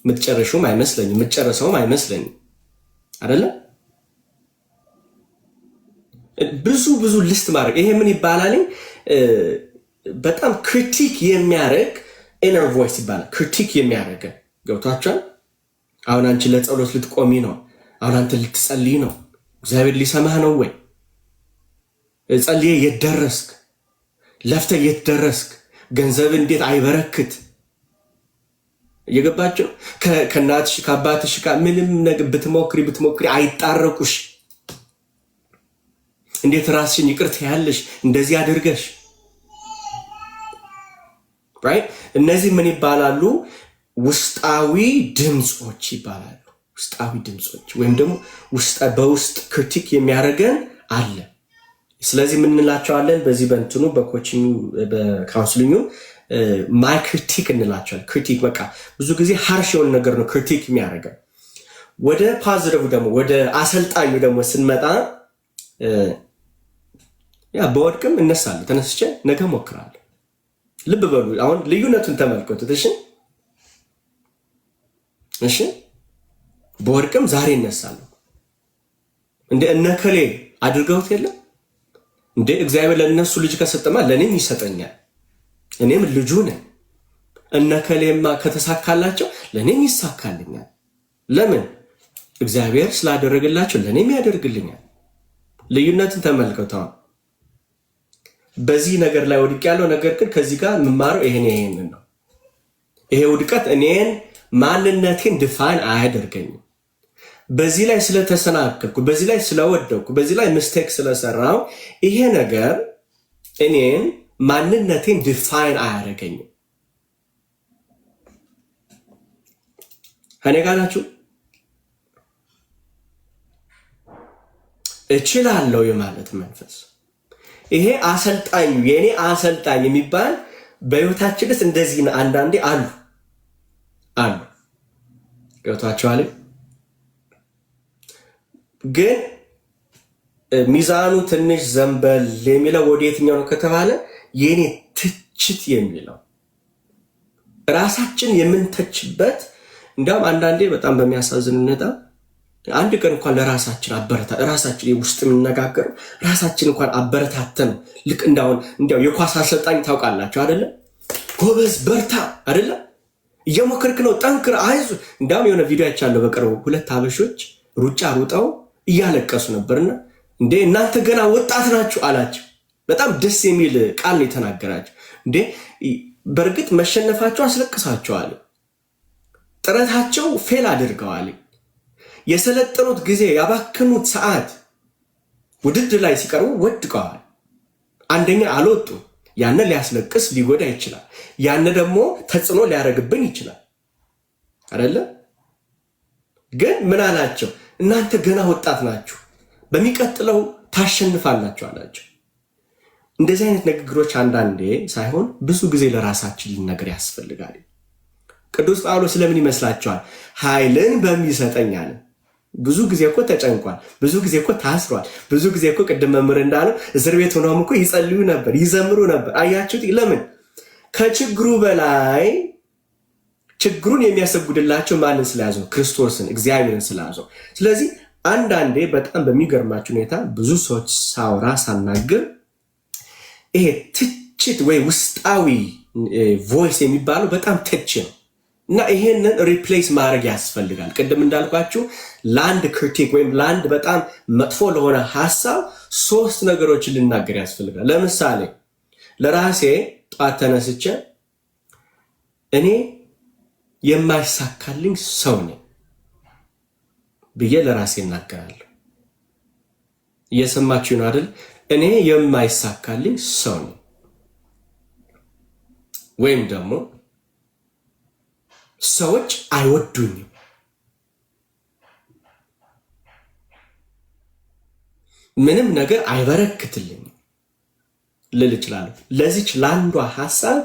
የምትጨርሹም አይመስለኝም የምትጨርሰውም አይመስለኝም አይደለም። ብዙ ሊስት ማድረግ ይሄ ምን ይባላል? በጣም ክሪቲክ የሚያደርግ ኢነር ቮይስ ይባላል። ክሪቲክ የሚያደርግ ገብቷችኋል? አሁን አንቺ ለጸሎት ልትቆሚ ነው። አሁን አንተ ልትጸልይ ነው። እግዚአብሔር ሊሰማህ ነው ወይ? ጸልዬ የት ደረስክ? ለፍተህ የት ደረስክ? ገንዘብ እንዴት አይበረክት? እየገባችሁ ከእናትሽ ከአባትሽ ጋር ምንም ነገር ብትሞክሪ አይጣረቁሽ። እንዴት ራስሽን ይቅርታ ያለሽ እንደዚህ አድርገሽ ራይት። እነዚህ ምን ይባላሉ? ውስጣዊ ድምጾች ይባላሉ። ውስጣዊ ድምጾች ወይም ደግሞ በውስጥ ክሪቲክ የሚያደርገን አለ። ስለዚህ ምን እንላቸዋለን? በዚህ በእንትኑ በኮችንግ በካውንስሊንግ ማይ ክሪቲክ እንላቸዋለን። ክሪቲክ በቃ ብዙ ጊዜ ሃርሽ የሆነ ነገር ነው ክሪቲክ የሚያደርገን። ወደ ፖዚቲቭ ደግሞ ወደ አሰልጣኙ ደግሞ ስንመጣ በወድቅም እነሳለሁ፣ ተነስቼ ነገ ሞክራለሁ። ልብ በሉ አሁን ልዩነቱን ተመልከቱት። እሺ በወድቅም ዛሬ እነሳለሁ። እንደ እነከሌ አድርገውት የለም እንደ እግዚአብሔር ለነሱ ልጅ ከሰጠማ ለኔም ይሰጠኛል። እኔም ልጁ ነኝ። እነከሌማ ከተሳካላቸው ለኔም ይሳካልኛል። ለምን? እግዚአብሔር ስላደረገላቸው ለኔም ያደርግልኛል። ልዩነትን ተመልከተው። በዚህ ነገር ላይ ወድቅ ያለው ነገር ግን ከዚህ ጋር የምማረው ይሄንን ነው። ይሄ ውድቀት እኔን ማንነቴን ድፋን አያደርገኝም። በዚህ ላይ ስለተሰናከልኩ፣ በዚህ ላይ ስለወደኩ፣ በዚህ ላይ ሚስቴክ ስለሰራው ይሄ ነገር እኔን ማንነቴን ዲፋይን አያደርገኝም። ከኔ ጋር ናችሁ? እችላለሁ የማለት መንፈስ ይሄ አሰልጣኙ የኔ አሰልጣኝ የሚባል በህይወታችን ውስጥ እንደዚህ አንዳንዴ አሉ ገብቷችኋል? ግን ሚዛኑ ትንሽ ዘንበል የሚለው ወደ የትኛው ነው ከተባለ የኔ ትችት የሚለው ራሳችን የምንተችበት። እንዲያውም አንዳንዴ በጣም በሚያሳዝን ሁኔታ አንድ ቀን እንኳን ለራሳችን ራሳችን ውስጥ የምንነጋገረው ራሳችን እንኳን አበረታተን ልክ እንዲያው የኳስ አሰልጣኝ ታውቃላችሁ አይደለም? ጎበዝ በርታ አይደለም? እየሞከርክ ነው፣ ጠንክር፣ አይዞ። እንዲያውም የሆነ ቪዲዮ አይቻለሁ በቅርቡ 2 አበሾች ሩጫ ሩጠው እያለቀሱ ነበርና እንዴ እናንተ ገና ወጣት ናችሁ አላቸው። በጣም ደስ የሚል ቃል ነው የተናገራቸው። እንዴ በእርግጥ መሸነፋቸው አስለቅሳቸዋል። ጥረታቸው ፌል አድርገዋል። የሰለጠኑት ጊዜ ያባክኑት ሰዓት ውድድር ላይ ሲቀርቡ ወድቀዋል። አንደኛ አልወጡ። ያን ሊያስለቅስ ሊጎዳ ይችላል። ያን ደግሞ ተጽዕኖ ሊያደርግብን ይችላል አይደለ? ግን ምን አላቸው? እናንተ ገና ወጣት ናችሁ፣ በሚቀጥለው ታሸንፋላችሁ አላቸው። እንደዚህ አይነት ንግግሮች አንዳንዴ ሳይሆን ብዙ ጊዜ ለራሳችን ልንነግር ያስፈልጋል። ቅዱስ ጳውሎስ ስለምን ይመስላችኋል? ኃይልን በሚሰጠኝ አለ። ብዙ ጊዜ እኮ ተጨንቋል። ብዙ ጊዜ እኮ ታስሯል። ብዙ ጊዜ እኮ ቅድም መምህር እንዳለው እስር ቤት ሆነውም እኮ ይጸልዩ ነበር፣ ይዘምሩ ነበር። አያችሁት? ለምን? ከችግሩ በላይ ችግሩን የሚያሰጉድላቸው ማንን ስለያዙ? ክርስቶስን፣ እግዚአብሔርን ስለያዙ። ስለዚህ አንዳንዴ በጣም በሚገርማችሁ ሁኔታ ብዙ ሰዎች ሳውራ ሳናግር ይሄ ትችት ወይ ውስጣዊ ቮይስ የሚባለው በጣም ተች ነው እና ይሄንን ሪፕሌስ ማድረግ ያስፈልጋል። ቅድም እንዳልኳችሁ ለአንድ ክሪቲክ ወይም ለአንድ በጣም መጥፎ ለሆነ ሀሳብ 3 ነገሮችን ልናገር ያስፈልጋል። ለምሳሌ ለራሴ ጠዋት ተነስቼ እኔ የማይሳካልኝ ሰው ነኝ ብዬ ለራሴ እናገራለሁ። እየሰማችሁ ነው አይደል? እኔ የማይሳካልኝ ሰው ነኝ። ወይም ደግሞ ሰዎች አይወዱኝም፣ ምንም ነገር አይበረክትልኝም ልል እችላለሁ። ለዚች ለአንዷ ሀሳብ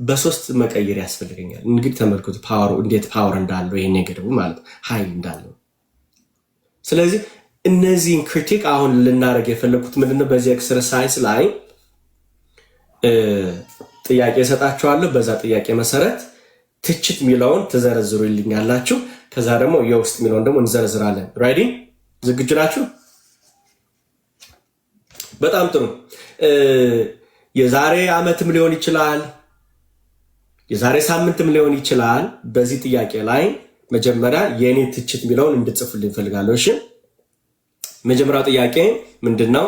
በ3 መቀየር ያስፈልገኛል። እንግዲህ ተመልከቱ ፓወሩ እንዴት ፓወር እንዳለው ይሄ ነገሩ ማለት ኃይል እንዳለው። ስለዚህ እነዚህን ክሪቲክ አሁን ልናደርግ የፈለኩት ምንድነው? በዚህ ኤክሰርሳይዝ ላይ ጥያቄ እሰጣችኋለሁ። በዛ ጥያቄ መሰረት ትችት የሚለውን ትዘረዝሩልኛላችሁ። ከዛ ደግሞ የውስጥ የሚለውን ደግሞ እንዘረዝራለን። ሬዲ? ዝግጁ ናችሁ? በጣም ጥሩ። የዛሬ ዓመትም ሊሆን ይችላል፣ የዛሬ ሳምንትም ሊሆን ይችላል። በዚህ ጥያቄ ላይ መጀመሪያ የእኔ ትችት የሚለውን እንድጽፉልኝ እፈልጋለሁ። እሺ፣ መጀመሪያው ጥያቄ ምንድነው?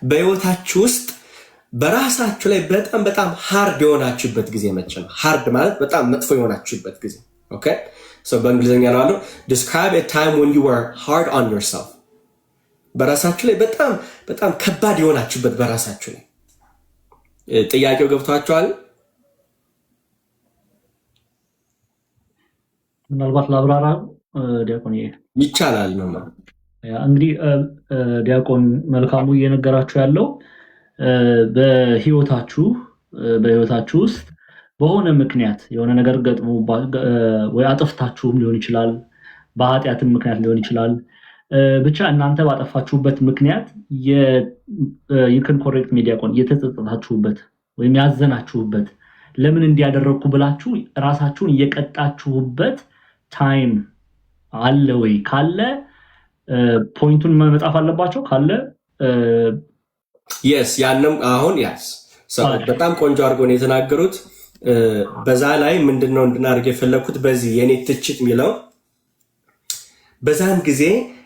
በህይወታችሁ ውስጥ በራሳችሁ ላይ በጣም በጣም ሃርድ የሆናችሁበት ጊዜ መቼ ነው? ሃርድ ማለት በጣም መጥፎ የሆናችሁበት ጊዜ። ኦኬ ሶ በእንግሊዝኛ ነው አለው describe a time when you were hard on yourself። በራሳችሁ ላይ በጣም በጣም ከባድ የሆናችሁበት በራሳችሁ ላይ። ጥያቄው ገብቷችኋል? ምናልባት ለአብራራ ዲያቆን ይቻላል ነው እንግዲህ ዲያቆን መልካሙ እየነገራችሁ ያለው በህይወታችሁ ውስጥ በሆነ ምክንያት የሆነ ነገር ገጥሞ ወይ አጥፍታችሁም ሊሆን ይችላል፣ በኃጢአትም ምክንያት ሊሆን ይችላል። ብቻ እናንተ ባጠፋችሁበት ምክንያት የዩክን ኮሬክት ዲያቆን የተጸጸታችሁበት ወይም ያዘናችሁበት ለምን እንዲያደረግኩ ብላችሁ ራሳችሁን እየቀጣችሁበት ታይም አለ ወይ? ካለ ፖይንቱን መጻፍ አለባቸው። ካለ yes ያንም አሁን ያስ በጣም ቆንጆ አድርገው ነው የተናገሩት። በዛ ላይ ምንድነው እንድናርግ የፈለኩት በዚህ የኔ ትችት የሚለው በዛን ጊዜ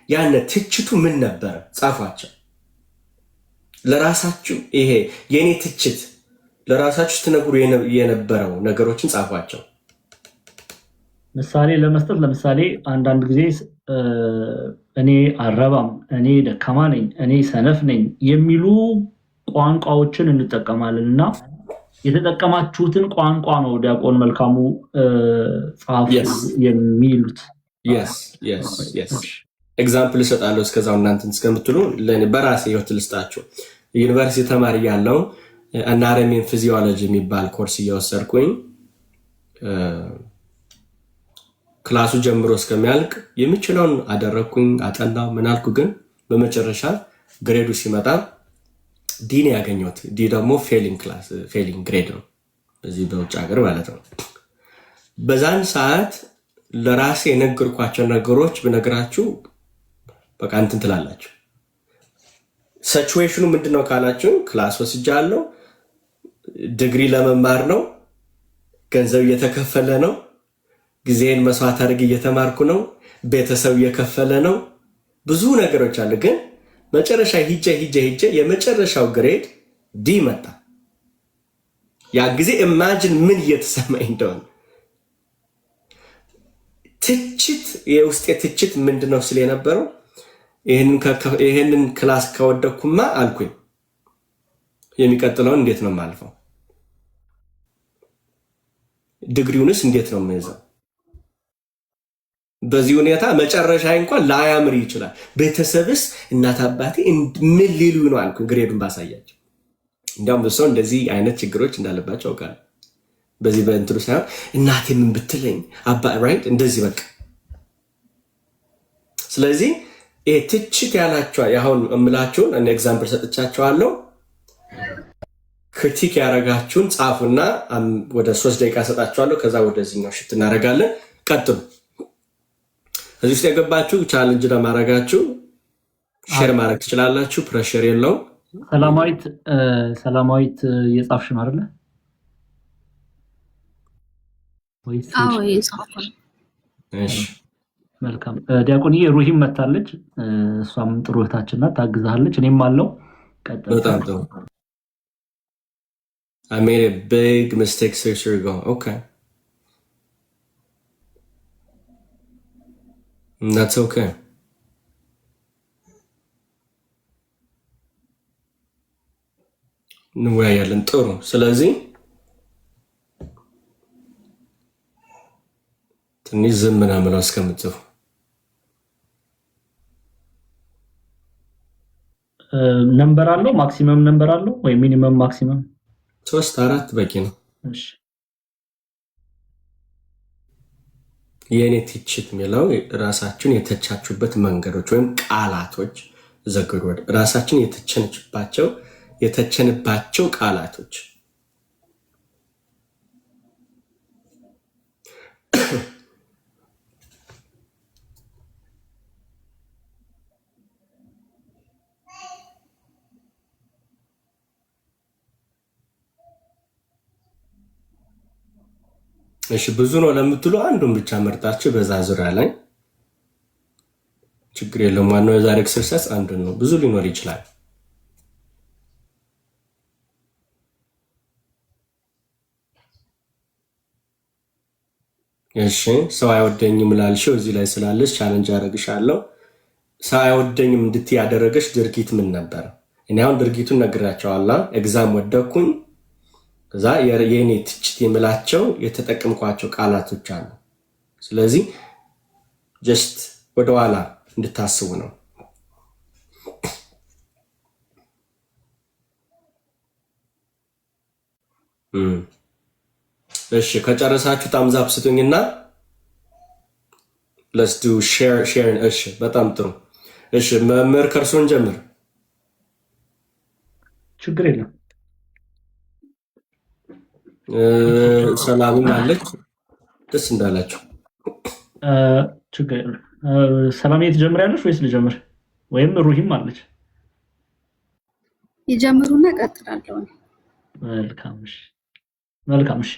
ያነ ትችቱ ምን ነበር? ጻፏቸው ለራሳችሁ። ይሄ የኔ ትችት ለራሳችሁ ትነግሩ የነበረው ነገሮችን ጻፏቸው። ምሳሌ ለመስጠት ለምሳሌ አንዳንድ ጊዜ እኔ አረባም፣ እኔ ደካማ ነኝ፣ እኔ ሰነፍ ነኝ የሚሉ ቋንቋዎችን እንጠቀማለን እና የተጠቀማችሁትን ቋንቋ ነው ዲያቆን መልካሙ ጻፍ የሚሉት። ኤግዛምፕል እሰጣለሁ እስከዛው እናንተን እስከምትሉ ለኔ በራሴ ህይወት ልስጣችሁ። ዩኒቨርሲቲ ተማሪ ያለው አናቶሚ ፊዚዮሎጂ የሚባል ኮርስ እየወሰድኩኝ ክላሱ ጀምሮ እስከሚያልቅ የምችለውን አደረኩኝ፣ አጠናው ምናልኩ። ግን በመጨረሻ ግሬዱ ሲመጣ ዲ ነው ያገኘሁት። ዲ ደግሞ ፌሊንግ ግሬድ ነው በዚህ በውጭ ሀገር ማለት ነው። በዛን ሰዓት ለራሴ የነገርኳቸው ነገሮች ብነግራችሁ በቃ እንትን ትላላችሁ። ሲቹዌሽኑ ምንድነው ካላችሁ ክላስ ወስጃለሁ፣ ዲግሪ ለመማር ነው፣ ገንዘብ እየተከፈለ ነው፣ ጊዜን መስዋዕት አድርጌ እየተማርኩ ነው፣ ቤተሰብ እየከፈለ ነው፣ ብዙ ነገሮች አሉ። ግን መጨረሻ ሂጄ የመጨረሻው ግሬድ ዲ መጣ። ያ ጊዜ ኢማጂን ምን እየተሰማኝ እንደሆነ። ትችት የውስጤ ትችት ምንድነው ስለ የነበረው ይሄንን ክላስ ከወደኩማ አልኩኝ የሚቀጥለውን እንዴት ነው የማልፈው? ዲግሪውንስ እንዴት ነው የምይዘው? በዚህ ሁኔታ መጨረሻ እንኳን ላያምር ይችላል። ቤተሰብስ እናት አባቴ ምን ሊሉ ነው አልኩኝ ግሬዱን ባሳያቸው። እንዲያውም ብዙ ሰው እንደዚህ አይነት ችግሮች እንዳለባቸው አውቃለሁ። በዚህ በእንትሩ ሳይሆን እናቴ ምን ብትለኝ አባ ራይት እንደዚህ በቃ። ስለዚህ ትችት ያላችሁ አሁን እምላችሁን እኔ ኤግዛምፕል ሰጥቻችኋለሁ። ክሪቲክ ያደረጋችሁን ጻፉና ወደ 3 ደቂቃ ሰጣችኋለሁ። ከዛ ወደዚህኛው ሽፍት እናደርጋለን። ቀጥሉ። እዚህ ውስጥ የገባችሁ ቻሌንጅ ለማድረጋችሁ ሼር ማድረግ ትችላላችሁ። ፕሬሸር የለውም። ሰላማዊት የጻፍሽ ነው አይደለ? ወይስ? አዎ የጻፍኩ ነው። እሺ መልካም። ዲያቆንዬ ሩሂም መታለች። እሷም ጥሩ እህታችን ናት፣ ታግዛለች። እኔም አለው። ቀጥል። በጣም ጥሩ። I made a big mistake 6 years ago. Okay. That's okay. እንወያያለን። ጥሩ። ስለዚህ ትንሽ ዝም ምናምን እስከምትጽፉ ነምበር አለው፣ ማክሲመም ነምበር አለው ወይ ሚኒመም ማክሲመም? 3-4 በቂ ነው። እሺ የኔ ትችት የሚለው ራሳችሁን የተቻችሁበት መንገዶች ወይም ቃላቶች ዘግሮድ ራሳችን የተቸንባቸው ቃላቶች እሺ ብዙ ነው ለምትሉ አንዱን ብቻ መርጣችሁ በዛ ዙሪያ ላይ ችግር የለም። ዋናው የዛሬ ኤክሰርሳይዝ አንዱን ነው። ብዙ ሊኖር ይችላል። እሺ ሰው አይወደኝም ላልሽው እዚህ ላይ ስላለሽ ቻሌንጅ አደረግሻለሁ። ሰው አይወደኝም እንድትይ ያደረገሽ ድርጊት ምን ነበር? እኔ አሁን ድርጊቱን ነግራቸዋለሁ። ኤግዛም ወደኩኝ። ከዛ የኔ ትችት የምላቸው የተጠቀምኳቸው ቃላቶች አሉ። ስለዚህ ጀስት ወደኋላ እንድታስቡ ነው። እሺ ከጨረሳችሁ ታምዝ አፕ ስጡኝና let's do share። እሺ በጣም ጥሩ። እሺ መምህር ከርሶን ጀምር። ችግር የለም። ሰላምም አለች። ደስ እንዳላችሁ። ችግር የለም። ሰላም ትጀምሪያለሽ ወይስ ልጀምር? ወይም ሩሂም አለች። ይጀምሩና እቀጥላለሁ። መልካም። እሺ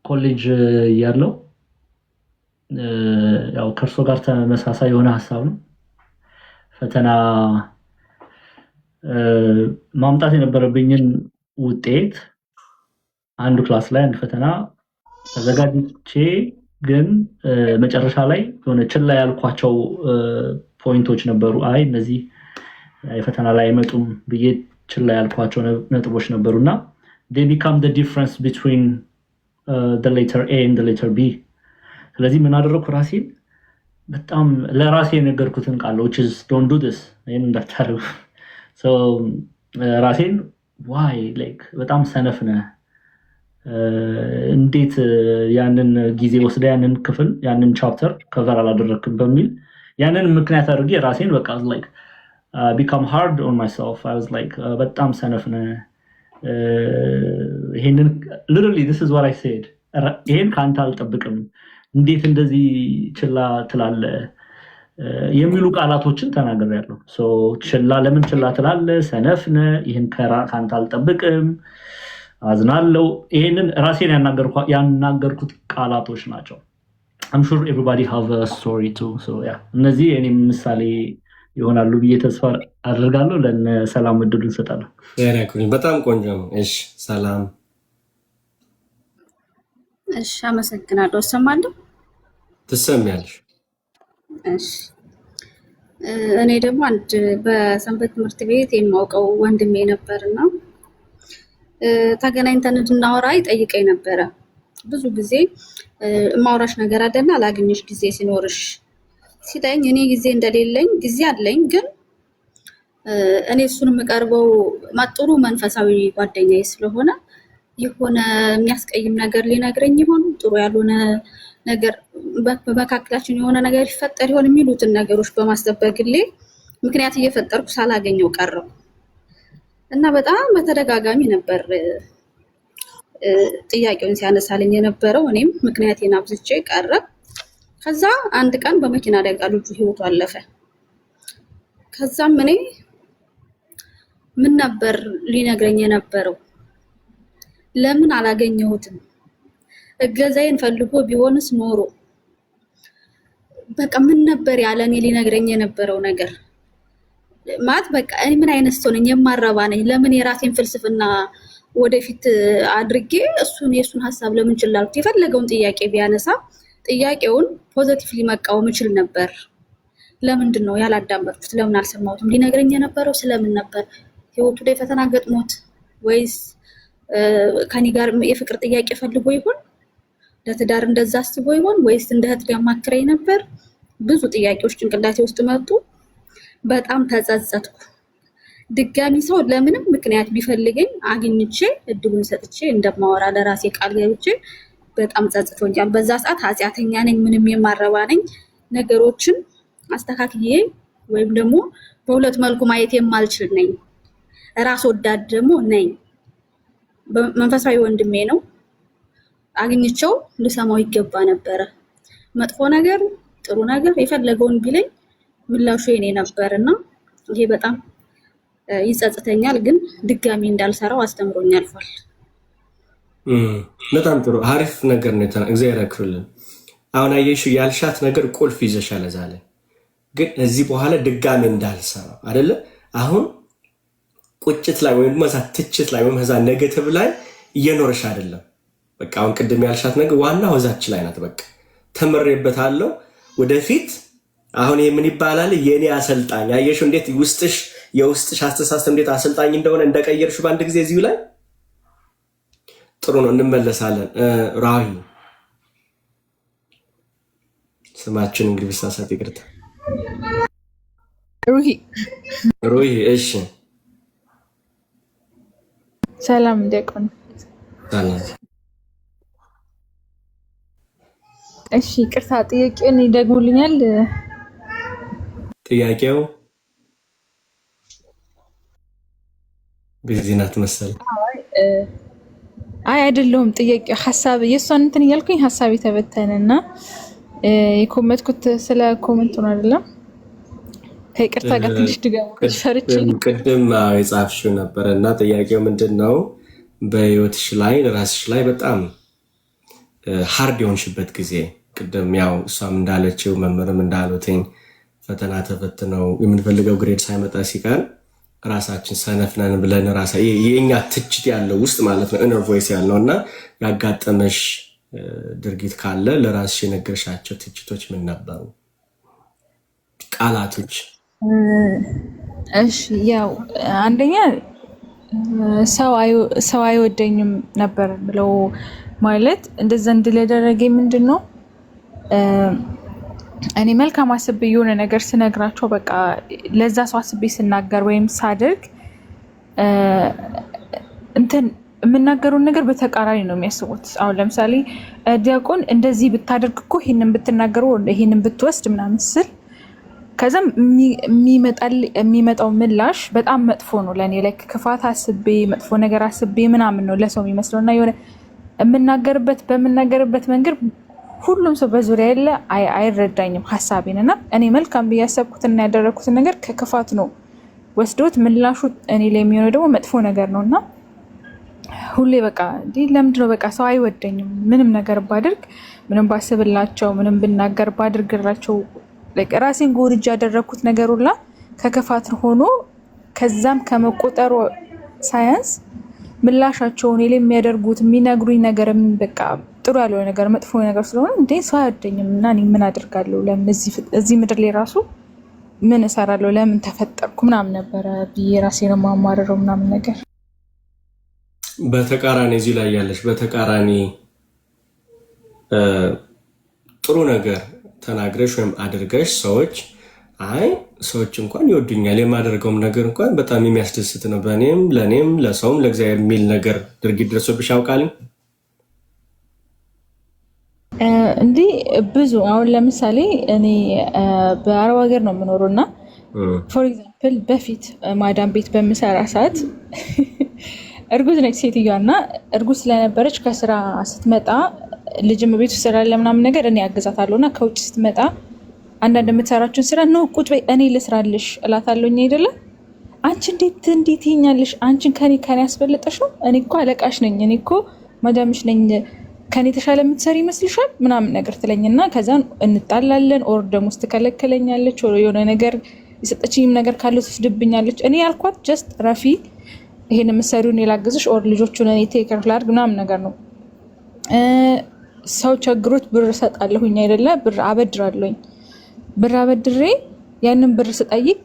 ኮሌጅ ያለው ያው ከእርሶ ጋር ተመሳሳይ የሆነ ሀሳብ ነው። ፈተና ማምጣት የነበረብኝን ውጤት አንዱ ክላስ ላይ አንድ ፈተና ተዘጋጅቼ ግን መጨረሻ ላይ የሆነ ችላ ያልኳቸው ፖይንቶች ነበሩ። አይ እነዚህ የፈተና ላይ አይመጡም ብዬ ችላ ያልኳቸው ነጥቦች ነበሩና they become the difference between the letter A and the letter B። ስለዚህ ምን አደረኩ? ራሴን በጣም ለራሴ የነገርኩትን ቃል which is don't do this ይሄን እንዳታደርጉ። so ራሴን why like በጣም ሰነፍ ነህ፣ እንዴት ያንን ጊዜ ወስደ ያንን ክፍል ያንን ቻፕተር ከቨር አላደረክም በሚል ያንን ምክንያት አድርጌ ራሴን በቃ like become hard on myself. I was like በጣም ሰነፍ ነህ፣ ይሄንን literally this is what I said። ይሄን ካንተ አልጠብቅም፣ እንዴት እንደዚህ ችላ ትላለህ የሚሉ ቃላቶችን ተናግሬያለሁ። ሶ ችላ ለምን ችላ ትላለህ? ሰነፍ ነህ፣ ይሄን ካንተ አልጠብቅም፣ አዝናለሁ። ይሄንን ራሴን ያናገርኩት ቃላቶች ናቸው። I'm sure everybody have a story too. So yeah, እነዚህ እኔ ምሳሌ ይሆናሉ ብዬ ተስፋ አደርጋለሁ። ለሰላም እድሉ እንሰጣለሁ። በጣም ቆንጆ ነው። እሺ ሰላም። እሺ አመሰግናለሁ። እሰማለሁ? ትሰሚያለሽ? እሺ እኔ ደግሞ አንድ በሰንበት ትምህርት ቤት የማውቀው ወንድሜ ነበርና ተገናኝተን እንድናወራ ይጠይቀኝ ነበረ። ብዙ ጊዜ ማውራሽ ነገር አለና ላግኝሽ ጊዜ ሲኖርሽ ሲለኝ እኔ ጊዜ እንደሌለኝ ጊዜ አለኝ፣ ግን እኔ እሱን የምቀርበው ጥሩ መንፈሳዊ ጓደኛዬ ስለሆነ የሆነ የሚያስቀይም ነገር ሊነግረኝ ይሆን፣ ጥሩ ያልሆነ ነገር በመካከላችን የሆነ ነገር ይፈጠር ይሆን የሚሉትን ነገሮች በማስጠበቅ ግሌ ምክንያት እየፈጠርኩ ሳላገኘው ቀረው እና በጣም በተደጋጋሚ ነበር ጥያቄውን ሲያነሳልኝ የነበረው። እኔም ምክንያቴን አብዝቼ ቀረ። ከዛ አንድ ቀን በመኪና አደጋ ልጁ ህይወቱ አለፈ። ከዛም እኔ ምን ነበር ሊነግረኝ የነበረው? ለምን አላገኘሁትም? እገዛዬን ፈልጎ ቢሆንስ ኖሮ በቃ ምን ነበር ያለኔ ሊነግረኝ የነበረው ነገር ማለት በቃ እኔ ምን አይነት ሰው ነኝ? የማረባ ነኝ? ለምን የራሴን ፍልስፍና ወደፊት አድርጌ የሱን ሀሳብ ለምን ችላልኩት? የፈለገውን ጥያቄ ቢያነሳ ጥያቄውን ፖዚቲቭሊ መቃወም እችል ነበር። ለምንድን ነው ያላዳመጥኩት? ለምን አልሰማሁትም? ሊነግረኝ የነበረው ስለምን ነበር? ህይወቱ ላይ ፈተና ገጥሞት ወይስ ከኔ ጋር የፍቅር ጥያቄ ፈልጎ ይሆን? ለትዳር እንደዛ አስቦ ይሆን? ወይስ እንደ እህት ሊያማክረኝ ነበር? ብዙ ጥያቄዎች ጭንቅላቴ ውስጥ መጡ። በጣም ተጸጸትኩ። ድጋሚ ሰው ለምንም ምክንያት ቢፈልገኝ አግኝቼ እድሉን ሰጥቼ እንደማወራ ለራሴ ቃል ገብቼ በጣም ጸጽቶኛል። በዛ ሰዓት ኃጢአተኛ ነኝ፣ ምንም የማረባ ነኝ፣ ነገሮችን አስተካክዬ ወይም ደግሞ በሁለት መልኩ ማየት የማልችል ነኝ፣ ራስ ወዳድ ደግሞ ነኝ። መንፈሳዊ ወንድሜ ነው፣ አግኝቼው ልሰማው ይገባ ነበረ። መጥፎ ነገር ጥሩ ነገር የፈለገውን ቢለኝ ምላሹ የኔ ነበርና ይሄ በጣም ይጸጽተኛል፣ ግን ድጋሚ እንዳልሰራው አስተምሮኝ አልፏል። በጣም ጥሩ አሪፍ ነገር ነው። እግዚአብሔር ያክብርልን። አሁን አየሽ ያልሻት ነገር ቁልፍ ይዘሻል ዛለ፣ ግን እዚህ በኋላ ድጋሚ እንዳልሰራው አይደለ? አሁን ቁጭት ላይ ወይም መዛ ትችት ላይ ወይም ዛ ኔጌቲቭ ላይ እየኖርሽ አይደለም። በቃ አሁን ቅድም ያልሻት ነገር ዋናው እዛች ላይ ናት። በቃ ተመሬበታለሁ ወደፊት። አሁን ምን ይባላል? የኔ አሰልጣኝ አየሽ እንዴት ውስጥሽ የውስጥሽ አስተሳሰብ እንዴት አሰልጣኝ እንደሆነ እንደቀየርሽ በአንድ ጊዜ እዚሁ ላይ ጥሩ ነው። እንመለሳለን። ራሂ ስማችን እንግዲህ ቢሳሳት ይቅርታ። ሩሂ እሺ፣ ሰላም እንደቆን። ሰላም። እሺ ይቅርታ፣ ጥያቄውን ይደግሙልኛል? ጥያቄው ቢዚናት መሰል። አይ አይደለሁም። ጥያቄው ሐሳብ የሷን እንትን እያልኩኝ ሐሳብ የተበተነና የኮመንትኩት ስለ ኮመንት ነው አይደለም። ከይቅርታ ጋር ትንሽ ድጋሙ ፈርቼ ቅድም የጻፍሽው ነበር እና ጥያቄው ምንድነው? በህይወትሽ ላይ ራስሽ ላይ በጣም ሃርድ የሆንሽበት ጊዜ ቅድም ያው እሷም እንዳለችው መምህርም እንዳሉትኝ ፈተና ተፈትነው የምንፈልገው ግሬድ ሳይመጣ ሲቀር ራሳችን ሰነፍነን ብለን የኛ ትችት ያለው ውስጥ ማለት ነው ኢነር ቮይስ ያለው እና ያጋጠመሽ ድርጊት ካለ ለራስሽ የነገርሻቸው ትችቶች ምን ነበሩ? ቃላቶች። እሺ ያው አንደኛ ሰው አይወደኝም ነበር ብለው ማለት እንደዛ እንድል ያደረገኝ ምንድን ነው? እኔ መልካም አስቤ የሆነ ነገር ስነግራቸው በቃ ለዛ ሰው አስቤ ስናገር ወይም ሳደርግ እንትን የምናገሩን ነገር በተቃራኒ ነው የሚያስቡት። አሁን ለምሳሌ ዲያቆን እንደዚህ ብታደርግ እኮ ይሄንን ብትናገሩ ይሄንን ብትወስድ ምናምን ስል ከዛም የሚመጣው ምላሽ በጣም መጥፎ ነው ለኔ። ላይ ክፋት አስቤ መጥፎ ነገር አስቤ ምናምን ነው ለሰው የሚመስለውና የሆነ በምናገርበት መንገድ ሁሉም ሰው በዙሪያ ያለ አይረዳኝም ሐሳቤን እና እኔ መልካም ብዬ ያሰብኩትና ያደረኩትን ነገር ከክፋት ነው ወስዶት ምላሹ እኔ ላይ የሚሆነው ደግሞ መጥፎ ነገር ነውና ሁሌ በቃ እንዴ ለምንድነው በቃ ሰው አይወደኝም? ምንም ነገር ባደርግ፣ ምንም ባስብላቸው፣ ምንም ብናገር ባድርግላቸው ራሴን ጎርጅ ያደረኩት ነገር ሁላ ከክፋት ሆኖ ከዛም ከመቆጠሩ ሳያንስ ምላሻቸውን የሚያደርጉት የሚነግሩኝ ነገር በቃ ጥሩ ያለው ነገር መጥፎ ነገር ስለሆነ እንዴ ሰው አይወደኝም እና እኔ ምን አደርጋለሁ? ለምን እዚህ ምድር ላይ ራሱ ምን እሰራለሁ? ለምን ተፈጠርኩ? ምናምን ነበረ ብዬ ራሴን ማማረረው ምናምን ነገር። በተቃራኒ እዚህ ላይ ያለሽ በተቃራኒ ጥሩ ነገር ተናግረሽ ወይም አድርገሽ ሰዎች አይ ሰዎች እንኳን ይወዱኛል የማደርገውም ነገር እንኳን በጣም የሚያስደስት ነው በእኔም ለእኔም ለሰውም ለእግዚአብሔር የሚል ነገር ድርጊት ደርሶብሽ ያውቃል? እንዲህ ብዙ አሁን ለምሳሌ እኔ በአረብ ሀገር ነው የምኖረው እና ፎር ኤግዛምፕል በፊት ማዳም ቤት በምሰራ ሰዓት እርጉዝ ነች ሴትዮዋ እና እርጉዝ ስለነበረች ከስራ ስትመጣ ልጅም ቤቱ ስራ ለምናምን ነገር እኔ አግዛታለሁ እና ከውጭ ስትመጣ አንዳንድ የምትሰራችሁን ስራ ነው ቁጭ በይ እኔ ልስራልሽ እላታለሁኝ አይደለ? አንቺ እንዴት ይኛለሽ? አንቺን ከኔ ያስበለጠሽ ነው? እኔ እኮ አለቃሽ ነኝ፣ እኔ እኮ ማዳምሽ ነኝ፣ ከኔ የተሻለ የምትሰሪ ይመስልሻል? ምናምን ነገር ትለኝና ከዛን እንጣላለን። ኦር ደግሞ ስትከለከለኛለች፣ የሆነ ነገር የሰጠችኝም ነገር ካለ ትወስድብኛለች። እኔ ያልኳት ጀስት ረፊ ይሄን የምትሰሪውን ላግዝሽ፣ ኦር ልጆቹን እኔ ቴክ ኬር ላድርግ ምናምን ነገር ነው። ሰው ቸግሮት ብር እሰጣለሁኝ አይደለ? ብር አበድራለሁኝ። ብር አበድሬ ያንን ብር ስጠይቅ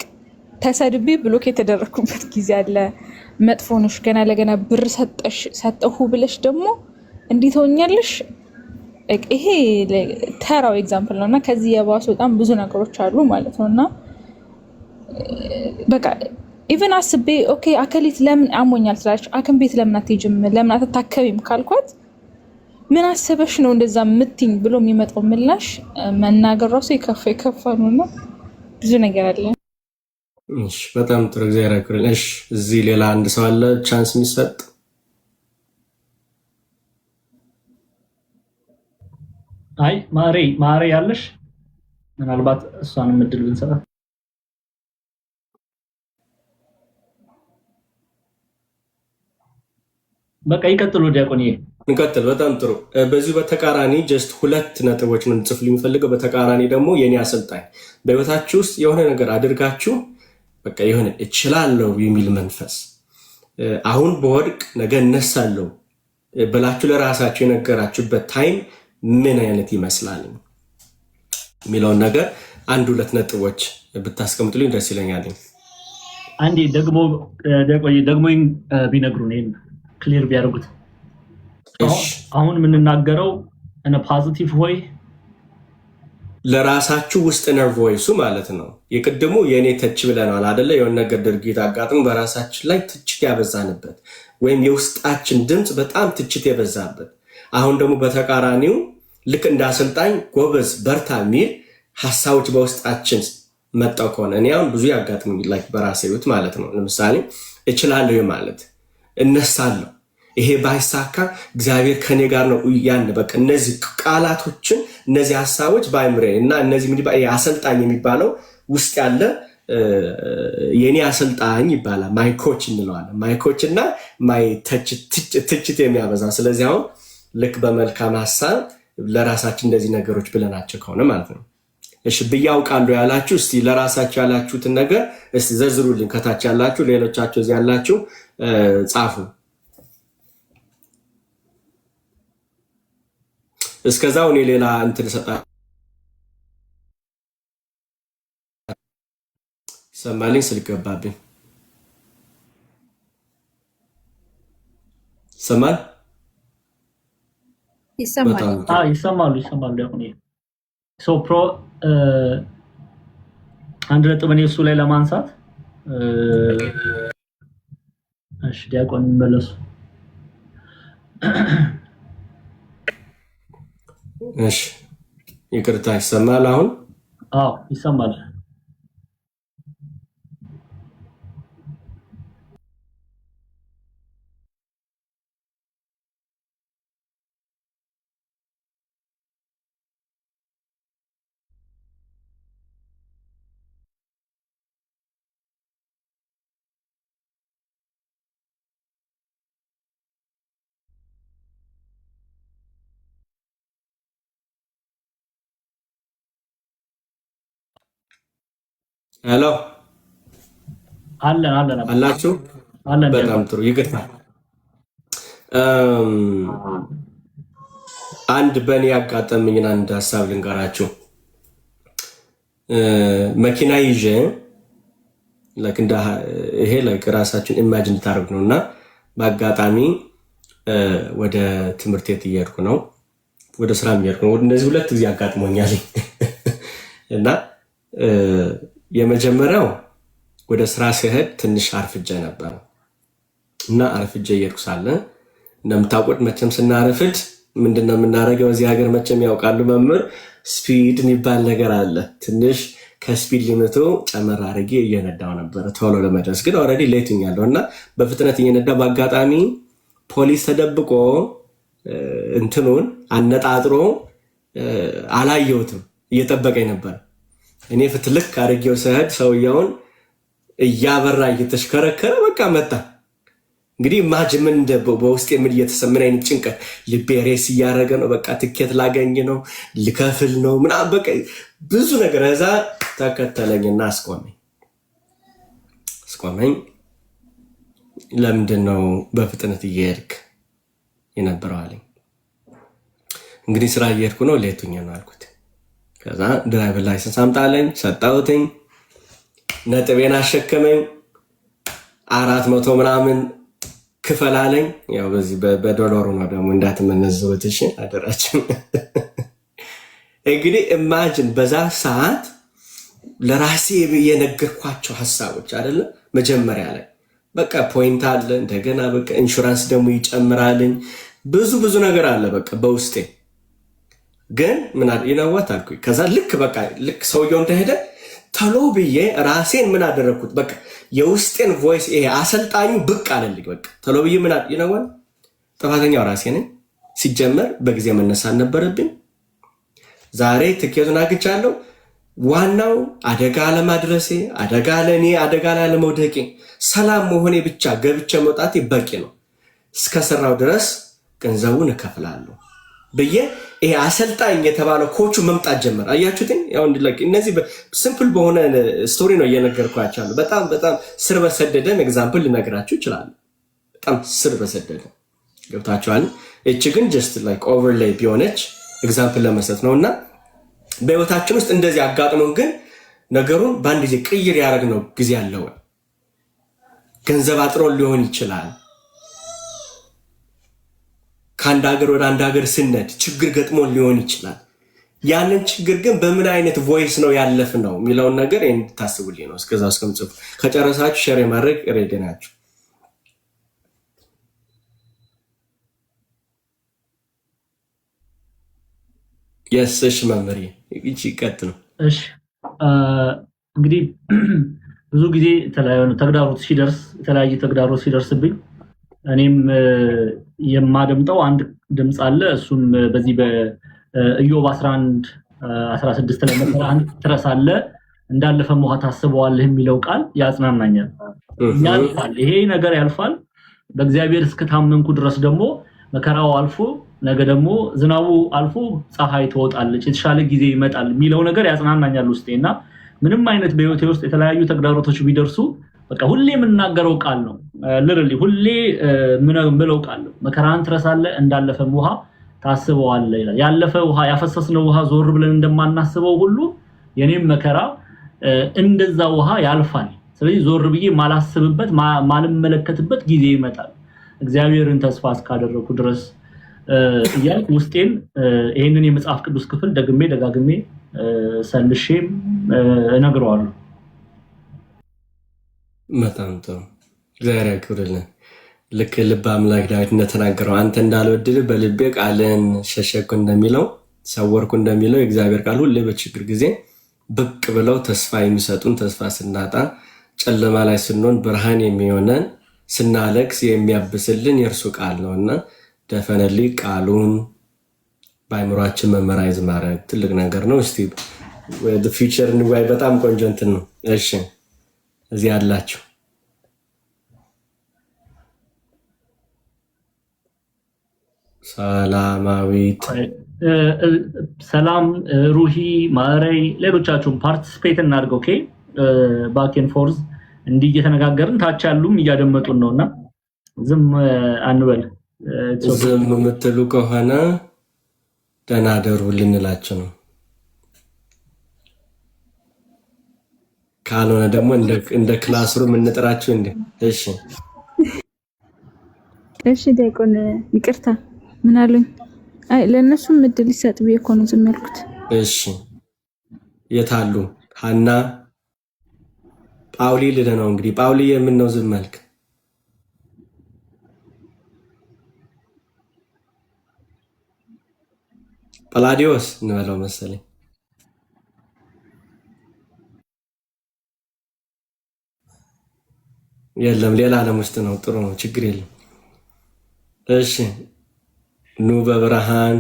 ተሰድቤ ብሎክ የተደረኩበት ጊዜ አለ። መጥፎ ነሽ፣ ገና ለገና ብር ሰጠሁ ብለሽ ደግሞ እንዲህ ትሆኛለሽ። ይሄ ተራው ኤግዛምፕል ነው እና ከዚህ የባሱ በጣም ብዙ ነገሮች አሉ ማለት ነው። እና በቃ ኢቨን አስቤ ኦኬ አከሊት ለምን አሞኛል ስላለች ሐኪም ቤት ለምን አትሄጂም ለምን አትታከቢም ካልኳት ምን አሰበሽ ነው እንደዛ ምትኝ ብሎ የሚመጣው ምላሽ መናገር ራሱ የከፋ ነውና ብዙ ነገር አለ። እሺ በጣም ጥሩ እግዚአብሔር ያክብርልኝ። እሺ እዚህ ሌላ አንድ ሰው አለ ቻንስ የሚሰጥ? አይ ማሬ ያለሽ ምናልባት እሷንም እድል ብንሰጣት። በቃ ይቀጥሉ ዲያቆንዬ። እንቀጥል። በጣም ጥሩ። በዚሁ በተቃራኒ ጀስት ሁለት ነጥቦች ነው እንጽፍ የሚፈልገው። በተቃራኒ ደግሞ የኔ አሰልጣኝ በህይወታችሁ ውስጥ የሆነ ነገር አድርጋችሁ በቃ የሆነ እችላለሁ የሚል መንፈስ አሁን በወድቅ ነገ እነሳለሁ ብላችሁ ለራሳችሁ የነገራችሁበት ታይም ምን አይነት ይመስላል የሚለውን ነገር አንድ ሁለት ነጥቦች ብታስቀምጡልኝ ደስ ይለኛል። አንዴ ደግሞ ቢነግሩን ይሄን ክሊር ቢያደርጉት። አሁን የምንናገረው እነ ፖዚቲቭ ሆይ ለራሳችሁ ውስጥ ኢነር ቮይሱ ማለት ነው። የቅድሙ የእኔ ተች ብለናል አደለ? የሆነ ነገር ድርጊት አጋጥሞ በራሳችን ላይ ትችት ያበዛንበት ወይም የውስጣችን ድምፅ በጣም ትችት የበዛበት። አሁን ደግሞ በተቃራኒው ልክ እንደ አሰልጣኝ ጎበዝ በርታ የሚል ሀሳቦች በውስጣችን መጣው ከሆነ እኔ አሁን ብዙ ያጋጥሙ በራሴ ህይወት ማለት ነው። ለምሳሌ እችላለሁ ማለት እነሳለሁ፣ ይሄ ባይሳካ እግዚአብሔር ከኔ ጋር ነው ያን በቃ እነዚህ ቃላቶችን እነዚህ ሀሳቦች በአይምሬ እና እነዚህ ምን አሰልጣኝ የሚባለው ውስጥ ያለ የኔ አሰልጣኝ ይባላል። ማይ ኮች እንለዋለን። ማይ ኮች እና ማይ ትችት የሚያበዛ። ስለዚህ አሁን ልክ በመልካም ሀሳብ ለራሳችን እንደዚህ ነገሮች ብለናቸው ከሆነ ማለት ነው። እሺ ብያውቃለሁ ያላችሁ እስቲ ለራሳችሁ ያላችሁትን ነገር እስቲ ዘርዝሩልኝ። ከታች ያላችሁ ሌሎቻችሁ እዚህ ያላችሁ ጻፉ። እስከዛው እኔ ሌላ እንትን ሰማልኝ ስልክ ገባብኝ። ሰማል ይሰማሉ። አሁን ሶ ፕሮ አንድ ነጥብ እኔ እሱ ላይ ለማንሳት እሺ ዲያቆን መለሱ። እሺ ይቅርታ ይሰማል አሁን? አዎ ይሰማል። ሄሎ አለን አላችሁ? በጣም ጥሩ ይቅርታ። አንድ በእኔ ያጋጠመኝን አንድ ሀሳብ ልንገራችሁ። መኪና ይዤ ይሄ ራሳችን ኢማጂን ታደርግ ነው እና በአጋጣሚ ወደ ትምህርት ቤት እየሄድኩ ነው፣ ወደ ስራ እየሄድኩ ነው። እነዚህ ሁለት ጊዜ አጋጥሞኛል እና የመጀመሪያው ወደ ስራ ሲሄድ ትንሽ አርፍጄ ነበር እና አርፍጄ እየሄድኩ ሳለ እንደምታውቁት መቼም ስናረፍድ ምንድነው የምናደርገው? እዚህ ሀገር መቼም ያውቃሉ መምህር፣ ስፒድ የሚባል ነገር አለ። ትንሽ ከስፒድ ሊሚቱ ጨመር አድርጌ እየነዳው ነበር ቶሎ ለመድረስ፣ ግን ኦልሬዲ ሌትኛለሁ እና በፍጥነት እየነዳ በአጋጣሚ ፖሊስ ተደብቆ እንትኑን አነጣጥሮ አላየሁትም፣ እየጠበቀኝ ነበር። እኔ ፍትልክ አድርጌው ስሄድ ሰውየውን እያበራ እየተሽከረከረ በቃ መጣ። እንግዲህ ማጅ ምን በውስጥ ምን እየተሰማኝ አይነት ጭንቀት፣ ልቤ ሬስ እያደረገ ነው። በቃ ትኬት ላገኝ ነው፣ ልከፍል ነው ምናምን በቃ ብዙ ነገር። እዛ ተከተለኝና አስቆመኝ። ለምንድን ነው በፍጥነት እየሄድክ የነበረው አለኝ። እንግዲህ ስራ እየሄድኩ ነው፣ ሌቱኛ ነው አልኩት። ከዛ ድራይቨር ላይሰንስ አምጣለኝ፣ ሰጣሁትኝ። ነጥቤን አሸከመኝ። 400 ምናምን ክፈል አለኝ። ያው በዚህ በዶላሩ ነው ደግሞ እንዳትመነዝሩት እሺ፣ አደራችን። እንግዲህ ኢማጂን በዛ ሰዓት ለራሴ የነገርኳቸው ሀሳቦች አይደለም መጀመሪያ ላይ በቃ ፖይንት አለ። እንደገና በቃ ኢንሹራንስ ደግሞ ይጨምራልኝ፣ ብዙ ነገር አለ በቃ በውስጤ። ግን ምን ይነዋት አልኩኝ። ከዛ ልክ ሰውየው እንደሄደ ተሎ ብዬ ራሴን ምን አደረግኩት? በቃ የውስጤን ቮይስ ይሄ አሰልጣኙ ብቅ አለልኝ። በቃ ተሎ ብዬ ምን ይነዋል፣ ጥፋተኛው ራሴ ነኝ። ሲጀመር በጊዜ መነሳት ነበረብኝ። ዛሬ ትኬቱን አግኝቻለሁ። ዋናው አደጋ ለማድረሴ፣ አደጋ ለእኔ፣ አደጋ ላለመውደቄ፣ ሰላም መሆኔ ብቻ ገብቼ መውጣቴ በቂ ነው። እስከሰራው ድረስ ገንዘቡን እከፍላለሁ ብዬ ይሄ አሰልጣኝ የተባለው ኮቹ መምጣት ጀመር። አያችሁት? ያው እነዚህ ሲምፕል በሆነ ስቶሪ ነው እየነገርኳቸው። በጣም ስር በሰደደን ኤግዛምፕል ልነግራችሁ ይችላል። በጣም ስር በሰደደ ገብታችኋል። እቺ ግን ጀስት ላይክ ኦቨርሌይ ቢሆነች ኤግዛምፕል ለመስጠት ነው። እና በህይወታችን ውስጥ እንደዚህ አጋጥሞን ግን ነገሩን በአንድ ጊዜ ቅይር ያደረግነው ጊዜ አለው። ገንዘብ አጥሮን ሊሆን ይችላል። ከአንድ ሀገር ወደ አንድ ሀገር ስነድ ችግር ገጥሞን ሊሆን ይችላል። ያንን ችግር ግን በምን አይነት ቮይስ ነው ያለፍነው የሚለውን ነገር እንድታስቡልኝ ነው። እስከዛው እስከምጽፉ ከጨረሳችሁ ሼር ማድረግ ሬዲ ናችሁ። የስሽ መመሪ እቺ ቀጥ ነው። እሺ እንግዲህ ብዙ ጊዜ የተለያየ ተግዳሮት ሲደርስብኝ እኔም የማደምጠው አንድ ድምፅ አለ። እሱም በዚህ በኢዮብ 11:16 ላይ አንድ ትረሳለ እንዳለፈ ውሃ ታስበዋለህ የሚለው ቃል ያጽናናኛል። ያልፋል፣ ይሄ ነገር ያልፋል። በእግዚአብሔር እስከታመንኩ ድረስ ደግሞ መከራው አልፎ ነገ ደግሞ ዝናቡ አልፎ ፀሐይ ትወጣለች፣ የተሻለ ጊዜ ይመጣል የሚለው ነገር ያጽናናኛል ውስጤና ምንም አይነት በህይወቴ ውስጥ የተለያዩ ተግዳሮቶች ቢደርሱ በቃ ሁሌ የምናገረው ቃል ነው። ለርሊ ሁሌ ምለው ቃል ነው። መከራን ትረሳለህ እንዳለፈም ውሃ ታስበዋለህ ይላል። ያለፈ ውሃ ያፈሰስነው ውሃ ዞር ብለን እንደማናስበው ሁሉ የኔም መከራ እንደዛ ውሃ ያልፋል። ስለዚህ ዞር ብዬ ማላስብበት ማልመለከትበት ጊዜ ይመጣል እግዚአብሔርን ተስፋ እስካደረኩ ድረስ እያልኩ ውስጤን ይሄንን የመጽሐፍ ቅዱስ ክፍል ደጋግሜ ሰልሼም እነግረዋለሁ። በጣም ጥሩ እግዚአብሔር ያክብርልን። ልክ ልበ አምላክ ዳዊት እንደተናገረው አንተ እንዳልወድል በልቤ ቃልን ሸሸኩ እንደሚለው ሰወርኩ እንደሚለው የእግዚአብሔር ቃል ሁሌ በችግር ጊዜ ብቅ ብለው ተስፋ የሚሰጡን፣ ተስፋ ስናጣ ጨለማ ላይ ስንሆን ብርሃን የሚሆነን፣ ስናለቅስ የሚያብስልን የእርሱ ቃል ነውና ደፈነሊ ቃሉን በአይምሯችን መመራይዝ ማድረግ ትልቅ ነገር ነው። እስቲ ወደ ፊውቸር እንወያይ። በጣም ቆንጆ እንትን ነው። እሺ እዚህ አላችሁ ሰላማዊት፣ ሰላም ሩሂ፣ ማረይ፣ ሌሎቻችሁም ፓርቲስፔት እናድርግ። ኦኬ ባክ ኤንድ ፎርዝ እንዲህ እየተነጋገርን ታች ያሉም እያደመጡን ነውና ዝም አንበል። ዝም የምትሉ ከሆነ ደህና ደሩ ልንላችሁ ነው። ካልሆነ ደግሞ እንደ ክላስሩም እንጥራችሁ እንዴ? እሺ ዲያቆን ይቅርታ ምን አሉኝ? አይ ለእነሱም እድል ይሰጥ ብዬ እኮ ነው ዝም ያልኩት። እሺ የታሉ ሀና ጳውሊ ልደ ነው እንግዲህ ጳውሊ የምን ነው ዝም መልክ ጳላዲዮስ እንበለው መሰለኝ። የለም ሌላ ዓለም ውስጥ ነው። ጥሩ ነው፣ ችግር የለም። እሺ ኑ በብርሃን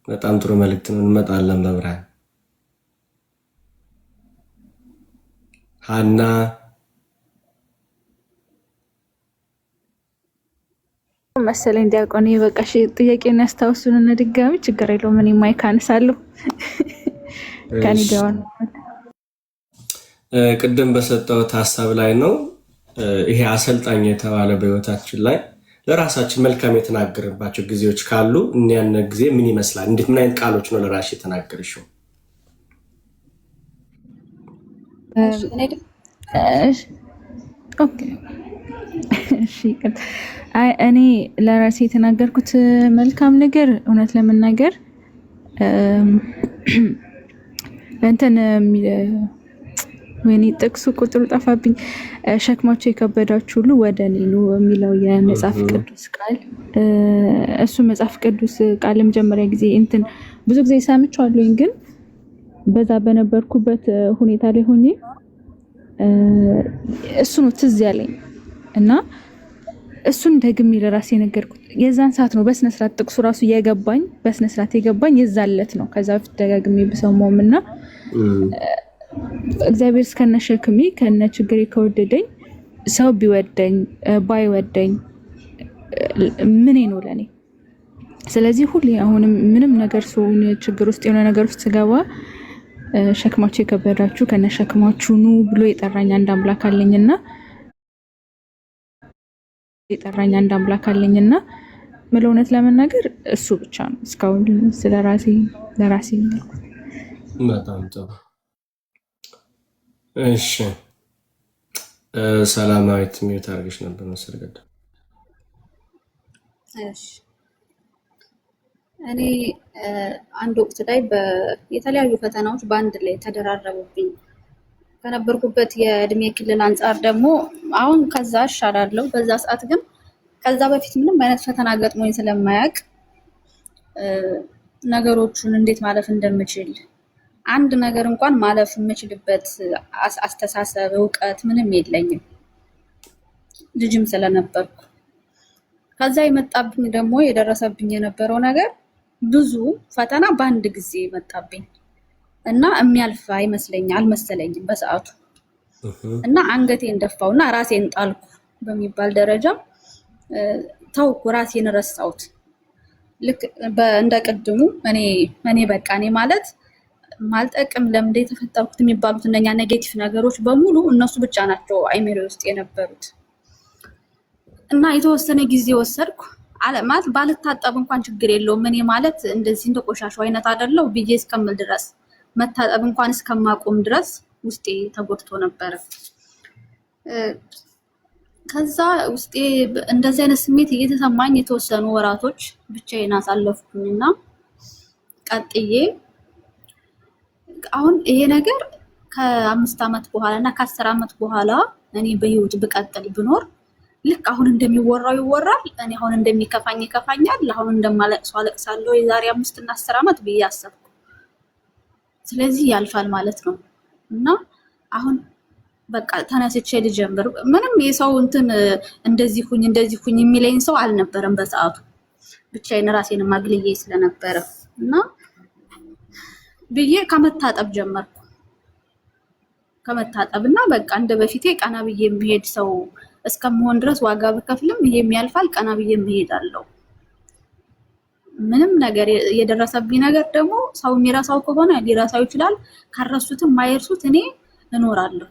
በጣም ጥሩ መልእክት ነው። እንመጣለን በብርሃን ሀና መሰለኝ ዲያቆን በቃሽ። ጥያቄውን ያስታውሱን ድጋሚ ችግር የለውም። እኔ ማይክ አነሳለሁ ከኔ ጋር ነው። ቅድም በሰጠሁት ሀሳብ ላይ ነው ይሄ አሰልጣኝ የተባለ በህይወታችን ላይ ለራሳችን መልካም የተናገርባቸው ጊዜዎች ካሉ እኒያን ጊዜ ምን ይመስላል? እንዴት ምን አይነት ቃሎች ነው ለራስሽ የተናገርሽው? ኦኬ እሺ እኔ ለራሴ የተናገርኩት መልካም ነገር እውነት ለመናገር እንትን ወይኔ ጥቅሱ ቁጥሩ ጠፋብኝ። ሸክማቸው የከበዳችሁ ሁሉ ወደ እኔ ኑ የሚለው የመጽሐፍ ቅዱስ ቃል እሱ መጽሐፍ ቅዱስ ቃል መጀመሪያ ጊዜ እንትን ብዙ ጊዜ ሰምቻለሁኝ፣ ግን በዛ በነበርኩበት ሁኔታ ላይ ሆኜ እሱ ነው ትዝ ያለኝ እና እሱን ደግሜ ለራሴ ነገርኩት። የዛን ሰዓት ነው በስነ ስርዓት ጥቅሱ ራሱ የገባኝ፣ በስነ ስርዓት የገባኝ የዛለት ነው። ከዛ በፊት ደጋግሜ ብሰማውምና እግዚአብሔር እስከነ ሸክሜ ከነ ችግሬ ከወደደኝ ሰው ቢወደኝ ባይወደኝ ምን ነው ለኔ? ስለዚህ ሁሌ አሁንም ምንም ነገር ሰውን ችግር ውስጥ የሆነ ነገር ውስጥ ስገባ ሸክማችሁ የከበዳችሁ ከነ ሸክማችሁ ኑ ብሎ የጠራኝ አንድ አምላክ አለኝና ምለው እውነት ለመናገር እሱ ብቻ ነው። እስካሁን ስለራሴ ለራሴ ነው። በጣም ጥሩ። እሺ ሰላማዊት ሚውት አድርገሽ ነበር መሰለኝ። እሺ እኔ አንድ ወቅት ላይ የተለያዩ ፈተናዎች በአንድ ላይ ተደራረቡብኝ። ከነበርኩበት የእድሜ ክልል አንጻር ደግሞ አሁን ከዛ እሻላለሁ። በዛ ሰዓት ግን ከዛ በፊት ምንም አይነት ፈተና ገጥሞኝ ስለማያውቅ ነገሮቹን እንዴት ማለፍ እንደምችል አንድ ነገር እንኳን ማለፍ የምችልበት አስተሳሰብ እውቀት ምንም የለኝም፣ ልጅም ስለነበርኩ። ከዛ የመጣብኝ ደግሞ የደረሰብኝ የነበረው ነገር ብዙ ፈተና በአንድ ጊዜ መጣብኝ እና የሚያልፍ አልመሰለኝም በሰዓቱ እና አንገቴን ደፋውና ራሴን ጣልኩ በሚባል ደረጃ ተውኩ፣ ራሴን ረሳሁት። ልክ እንደ ቅድሙ እኔ በቃ እኔ ማለት ማልጠቅም ለምንድን የተፈጠርኩት የሚባሉት እነኛ ኔጌቲቭ ነገሮች በሙሉ እነሱ ብቻ ናቸው አይሜሪ ውስጥ የነበሩት እና የተወሰነ ጊዜ ወሰድኩ። ማለት ባልታጠብ እንኳን ችግር የለውም እኔ ማለት እንደዚህ እንደ ቆሻሻው አይነት አይደለው ብዬ እስከምል ድረስ መታጠብ እንኳን እስከማቆም ድረስ ውስጤ ተጎድቶ ነበረ። ከዛ ውስጤ እንደዚህ አይነት ስሜት እየተሰማኝ የተወሰኑ ወራቶች ብቻዬን አሳለፍኩኝና ቀጥዬ አሁን ይሄ ነገር ከ5 ዓመት በኋላ እና ከ10 ዓመት በኋላ እኔ በህይወት ብቀጥል ብኖር ልክ አሁን እንደሚወራው ይወራል፣ እኔ አሁን እንደሚከፋኝ ይከፋኛል፣ አሁን እንደማለቅሰው አለቅሳለሁ የዛሬ 5 እና 10 ዓመት ብዬ አሰብኩ። ስለዚህ ያልፋል ማለት ነው እና አሁን በቃ ተነስቼ ልጀምር። ምንም የሰው እንትን እንደዚህ ሁኝ የሚለኝ ሰው አልነበረም በሰዓቱ፣ ብቻዬን ራሴን ማግልዬ ስለነበረ እና ብዬ ከመታጠብ ጀመርኩ። ከመታጠብና በቃ እንደ በፊቴ ቀና ብዬ የሚሄድ ሰው እስከምሆን ድረስ ዋጋ በከፍልም ይሄም ያልፋል፣ ቀና ብዬ እሄዳለሁ። ምንም ነገር የደረሰብኝ ነገር ደግሞ ሰው የሚረሳው ከሆነ ሊረሳው ይችላል፣ ካረሱትም ማይርሱት እኔ እኖራለሁ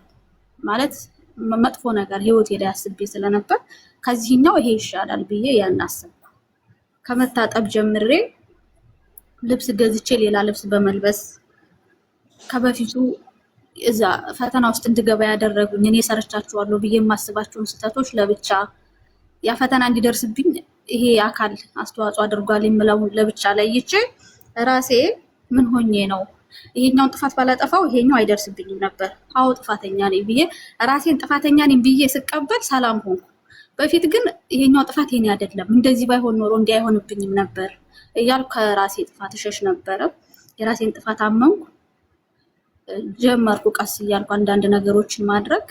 ማለት መጥፎ ነገር ህይወቴ ላይ አስቤ ስለነበር ከዚህኛው ይሄ ይሻላል ብዬ ያን አሰብኩ። ከመታጠብ ጀምሬ ልብስ ገዝቼ ሌላ ልብስ በመልበስ ከበፊቱ እዛ ፈተና ውስጥ እንድገባ ያደረጉኝ እኔ ሰርቻቸዋለሁ ብዬ የማስባቸውን ስህተቶች ለብቻ ያ ፈተና እንዲደርስብኝ ይሄ አካል አስተዋጽኦ አድርጓል የምለውን ለብቻ ለይቼ ራሴ ምን ሆኜ ነው ይሄኛውን ጥፋት ባላጠፋው ይሄኛው አይደርስብኝም ነበር። አዎ ጥፋተኛ ነኝ ብዬ ራሴን ጥፋተኛ ነኝ ብዬ ስቀበል ሰላም ሆንኩ። በፊት ግን ይሄኛው ጥፋት የኔ አይደለም እንደዚህ ባይሆን ኖሮ እንዲህ አይሆንብኝም ነበር እያልኩ ከራሴ ጥፋት እሸሽ ነበረ። የራሴን ጥፋት አመንኩ ጀመርኩ ቀስ እያልኩ አንዳንድ ነገሮችን ማድረግ።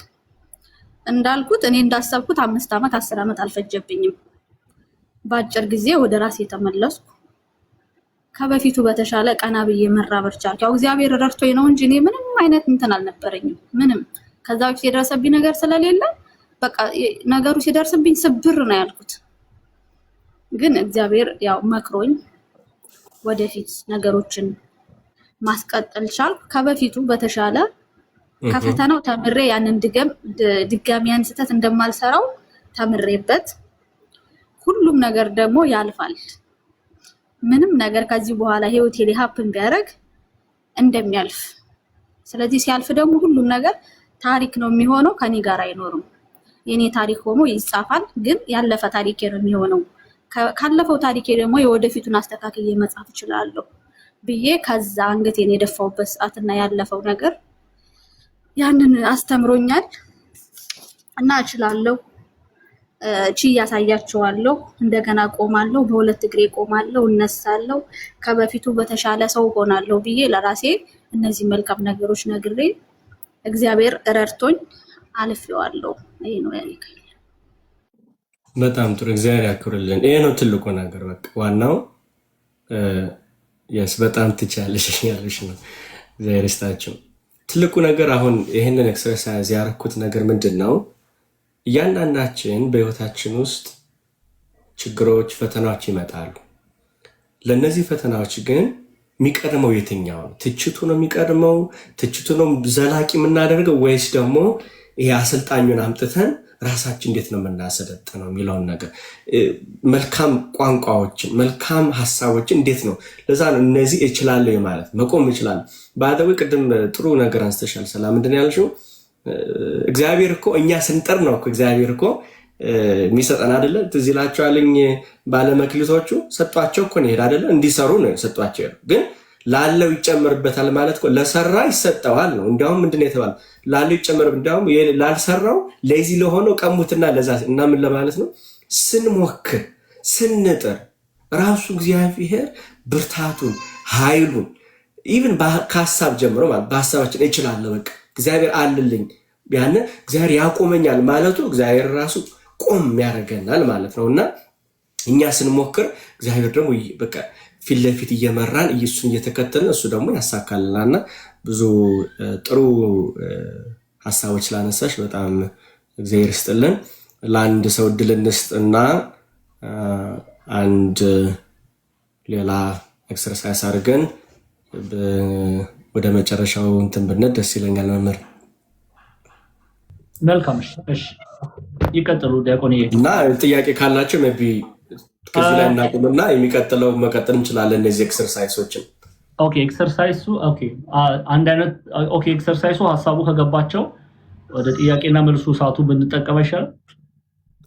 እንዳልኩት እኔ እንዳሰብኩት 5 ዓመት 10 ዓመት አልፈጀብኝም። በአጭር ጊዜ ወደ ራሴ ተመለስኩ። ከበፊቱ በተሻለ ቀና ብዬ መራመድ ቻልኩ። ያው እግዚአብሔር ረድቶኝ ነው እንጂ እኔ ምንም አይነት እንትን አልነበረኝም። ምንም ከዛ በፊት የደረሰብኝ ነገር ስለሌለ በቃ ነገሩ ሲደርስብኝ ስብር ነው ያልኩት። ግን እግዚአብሔር ያው መክሮኝ ወደፊት ነገሮችን ማስቀጠል ቻልኩ። ከበፊቱ በተሻለ ከፈተናው ተምሬ ያንን ድጋሚ ያን ስህተት እንደማልሰራው ተምሬበት ሁሉም ነገር ደግሞ ያልፋል። ምንም ነገር ከዚህ በኋላ ህይወቴ ላይ ሀፕን ቢያደርግ እንደሚያልፍ፣ ስለዚህ ሲያልፍ ደግሞ ሁሉም ነገር ታሪክ ነው የሚሆነው፣ ከኔ ጋር አይኖርም። የኔ ታሪክ ሆኖ ይጻፋል፣ ግን ያለፈ ታሪኬ ነው የሚሆነው። ካለፈው ታሪኬ ደግሞ የወደፊቱን አስተካክዬ መጻፍ እችላለሁ ብዬ ከዛ አንገቴን የደፋውበት ሰዓትና ያለፈው ነገር ያንን አስተምሮኛል እና እችላለሁ። ያሳያቸዋለሁ። እንደገና ቆማለሁ፣ በሁለት እግሬ ቆማለሁ፣ እነሳለሁ፣ ከበፊቱ በተሻለ ሰው ሆናለሁ ብዬ ለራሴ እነዚህ መልካም ነገሮች ነግሬ እግዚአብሔር ረድቶኝ አልፌዋለሁ። ይሄ ነው ያኔ። በጣም ጥሩ፣ እግዚአብሔር ያክብርልን። ይሄ ነው ትልቁ ነገር። በቃ ዋናው የስ በጣም ትቻለሽ ያለሽ ነው። እግዚአብሔር ይስጣችሁ። ትልቁ ነገር አሁን ይሄንን ኤክሰርሳይዝ ያደረኩት ነገር ምንድን ነው? እያንዳንዳችን በህይወታችን ውስጥ ችግሮች፣ ፈተናዎች ይመጣሉ። ለእነዚህ ፈተናዎች ግን የሚቀድመው የትኛው ነው? ትችቱ ነው የሚቀድመው? ትችቱ ነው ዘላቂ የምናደርገው? ወይስ ደግሞ ይሄ አሰልጣኙን አምጥተን ራሳችን እንዴት ነው የምናሰለጥነው የሚለውን ነገር፣ መልካም ቋንቋዎችን፣ መልካም ሀሳቦችን እንዴት ነው? ለዛ ነው እነዚህ እችላለሁ ማለት መቆም ይችላል። ባደው ቅድም ጥሩ ነገር አንስተሻል። ሰላም ምንድን ያልሽው? እግዚአብሔር እኮ እኛ ስንጠር ነው እግዚአብሔር እኮ የሚሰጠን አይደለ? ትዝ ይላችኋልኝ ባለመክሊቶቹ ሰጧቸው እኮ ነው አይደለ? እንዲሰሩ ነው ሰጧቸው። ግን ላለው ይጨመርበታል ማለት እኮ ለሰራ ይሰጠዋል ነው። እንዲያውም ምንድን ነው የተባለው? ላለው ይጨመር፣ እንዲያውም ላልሰራው ለዚህ ለሆነው ቀሙትና ለዛ እና ምን ለማለት ነው? ስንሞክር ስንጥር ራሱ እግዚአብሔር ብርታቱን ኃይሉን ኢቭን ከሀሳብ ጀምሮ ማለት በሀሳባችን እችላለሁ በቃ እግዚአብሔር አልልኝ ያን እግዚአብሔር ያቆመኛል ማለቱ እግዚአብሔር ራሱ ቆም ያደርገናል ማለት ነውና እኛ ስንሞክር እግዚአብሔር ደግሞ በቃ ፊት ለፊት እየመራን ኢየሱስን እየተከተልን እሱ ደግሞ ያሳካልናልና ብዙ ጥሩ ሀሳቦች ላነሳሽ በጣም እግዚአብሔር ይስጥልን። ለአንድ ሰው እድል እንስጥና አንድ ሌላ ኤክሰርሳይዝ አድርገን ወደ መጨረሻው እንትን ብንሄድ ደስ ይለኛል። መምህር መልካም። እሺ ይቀጥሉ ዲያቆን። እና ጥያቄ ካላቸው ሜይ ቢ ከዚህ ላይ እናቁምና የሚቀጥለው መቀጠል እንችላለን። እነዚህ ኤክሰርሳይሶችን ኦኬ። ኤክሰርሳይሱ ኦኬ፣ አንድ አይነት ኦኬ። ኤክሰርሳይሱ ሀሳቡ ከገባቸው ወደ ጥያቄና መልሱ ሰዓቱ ብንጠቀም ይሻላል።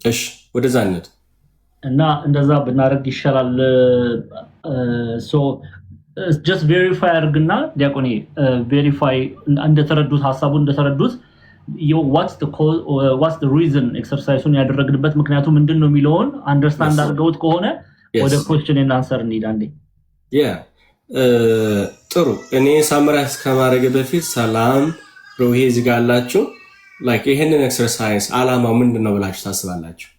እሺ ወደዛ እንሂድ እና እንደዛ ብናደርግ ይሻላል። ሶ ጀስት ቬሪፋይ አድርግና ዲያቆን ቬሪፋይ እንደተረዱት ሀሳቡ እንደተረዱት ዋትስ ዘ ሪዝን ኤክሰርሳይሱን ያደረግንበት ምክንያቱ ምንድን ነው የሚለውን አንደርስታንድ አድርገውት ከሆነ ወደ ኮስችን እና አንሰር እንሂድ። አንዴ ጥሩ። እኔ ሳምራይዝ ከማድረግ በፊት ሰላም ሮሄ እዚህ ጋር አላችሁ። ይህንን ኤክሰርሳይዝ አላማው ምንድን ነው ብላችሁ ታስባላችሁ?